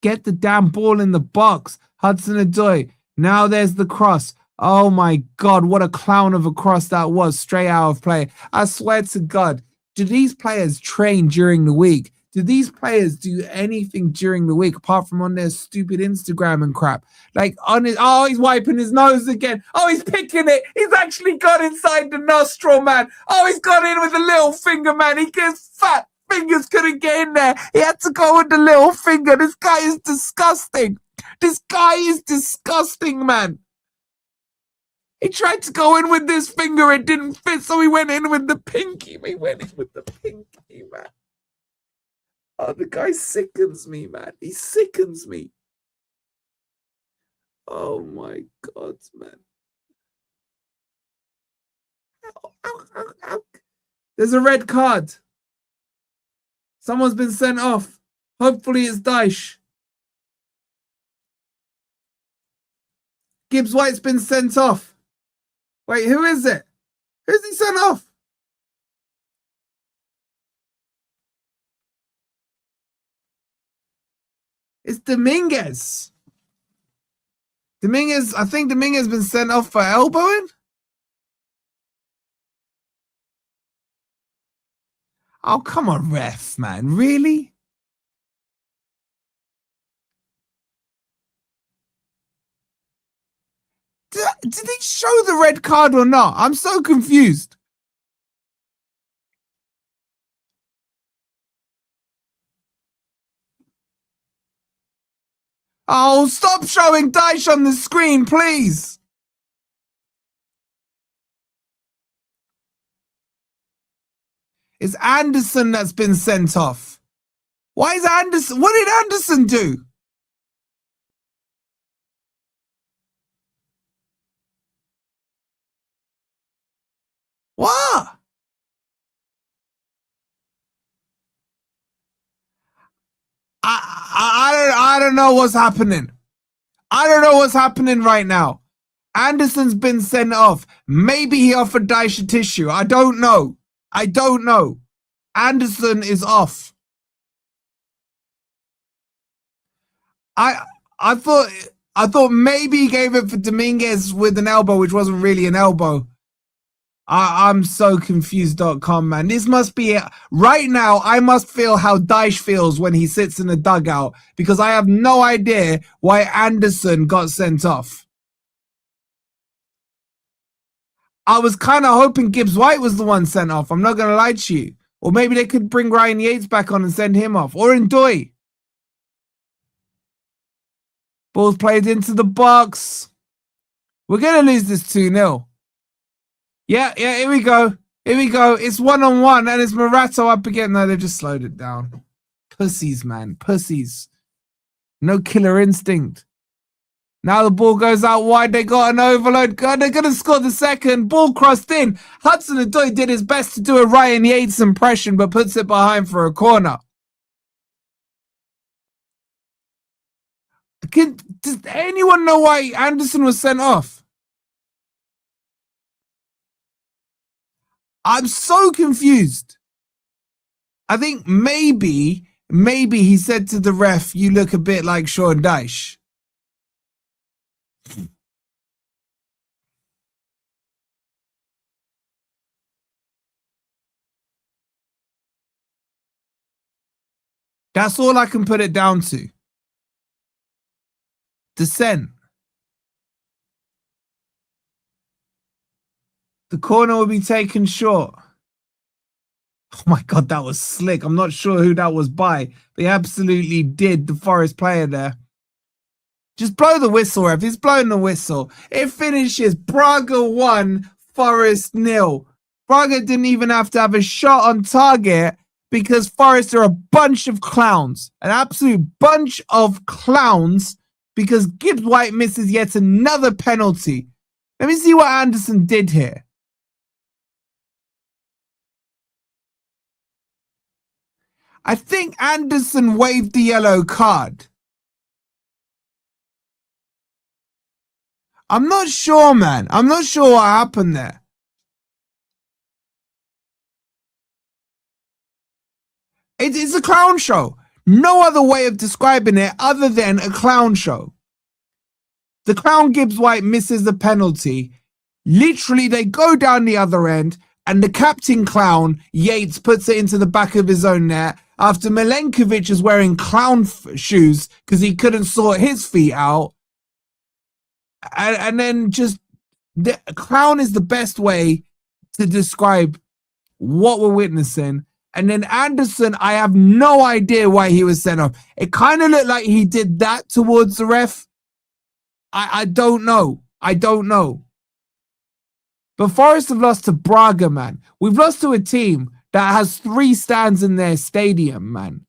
Get the damn ball in the box. Hudson Ndoye. Now there's the cross. Oh my God, what a clown of a cross that was. Straight out of play. I swear to God, do these players train during the week? Do these players do anything during the week apart from on their stupid Instagram and crap? Like, on his, oh, he's wiping his nose again. Oh, he's picking it. He's actually got inside the nostril, man. Oh, he's got in with the little finger, man. He gets fat. Fingers couldn't get in there. He had to go with the little finger. This guy is disgusting. This guy is disgusting, man. He tried to go in with this finger. It didn't fit, so he went in with the pinky. He went in with the pinky, man. Oh, the guy sickens me, man. He sickens me. Oh, my God, man. There's a red card. Someone's been sent off. Hopefully it's Dyche. Gibbs White's been sent off. Wait, who is it? Who's he sent off? It's Dominguez. I think Dominguez has been sent off for elbowing. Oh, come on, ref, man. Really? Did he show the red card or not? I'm so confused. Oh, stop showing Dyche on the screen, please. It's Anderson that's been sent off. Why is Anderson? What did Anderson do? What? I don't know what's happening. I don't know what's happening right now. Anderson's been sent off. Maybe he offered Dyche a tissue. I don't know. I don't know. Anderson is off. I thought maybe he gave it for Dominguez with an elbow, which wasn't really an elbow. I'm so confused.com, man. This must be it. Right now, I must feel how Dyche feels when he sits in the dugout because I have no idea why Anderson got sent off. I was kind of hoping Gibbs White was the one sent off. I'm not going to lie to you. Or maybe they could bring Ryan Yates back on and send him off. Or Ndoye. Ball's played into the box. We're going to lose this 2-0. Yeah, here we go. Here we go. It's 1-on-1 and it's Morato up again. No, they've just slowed it down. Pussies, man. Pussies. No killer instinct. Now the ball goes out wide. They got an overload. God, they're going to score the second. Ball crossed in. Hudson Ndoye did his best to do a Ryan Yates impression, but puts it behind for a corner. Does anyone know why Anderson was sent off? I'm so confused. I think maybe he said to the ref, you look a bit like Sean Dyche. That's all I can put it down to. Descent. The corner will be taken short. Oh my God, that was slick. I'm not sure who that was by. They absolutely did the Forest player there. Just blow the whistle, ref. He's blowing the whistle. It finishes Braga 1, Forest 0. Braga didn't even have to have a shot on target because Forest are a bunch of clowns. An absolute bunch of clowns because Gibbs White misses yet another penalty. Let me see what Anderson did here. I think Anderson waved the yellow card. I'm not sure, man. I'm not sure what happened there. It's a clown show. No other way of describing it other than a clown show. The clown Gibbs White misses the penalty. Literally, they go down the other end, and the captain clown, Yates, puts it into the back of his own net after Milenkovic is wearing clown shoes because he couldn't sort his feet out. And then just, the clown is the best way to describe what we're witnessing. And then Anderson, I have no idea why he was sent off. It kind of looked like he did that towards the ref. I don't know. I don't know. But Forest have lost to Braga, man. We've lost to a team that has 3 stands in their stadium, man.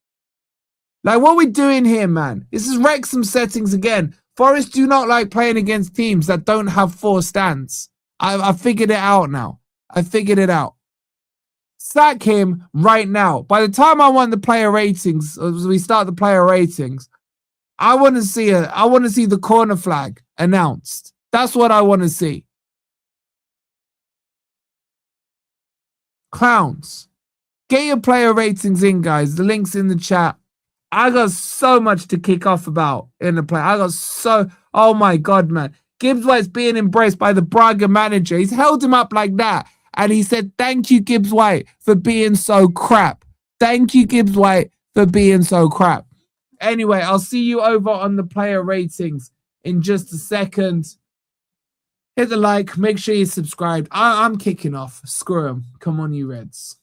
Like, what are we doing here, man? This is Wrexham settings again. Forest do not like playing against teams that don't have 4 stands. I figured it out now. I figured it out. Sack him right now. By the time I want the player ratings, as we start the player ratings, I want to see the corner flag announced. That's what I want to see. Clowns. Get your player ratings in, guys. The link's in the chat. I got so much to kick off about in the play. Oh my God, man. Gibbs White's being embraced by the Braga manager. He's held him up like that. And he said, thank you, Gibbs White, for being so crap. Thank you, Gibbs White, for being so crap. Anyway, I'll see you over on the player ratings in just a second. Hit the like. Make sure you subscribe. I'm kicking off. Screw 'em. Come on, you Reds.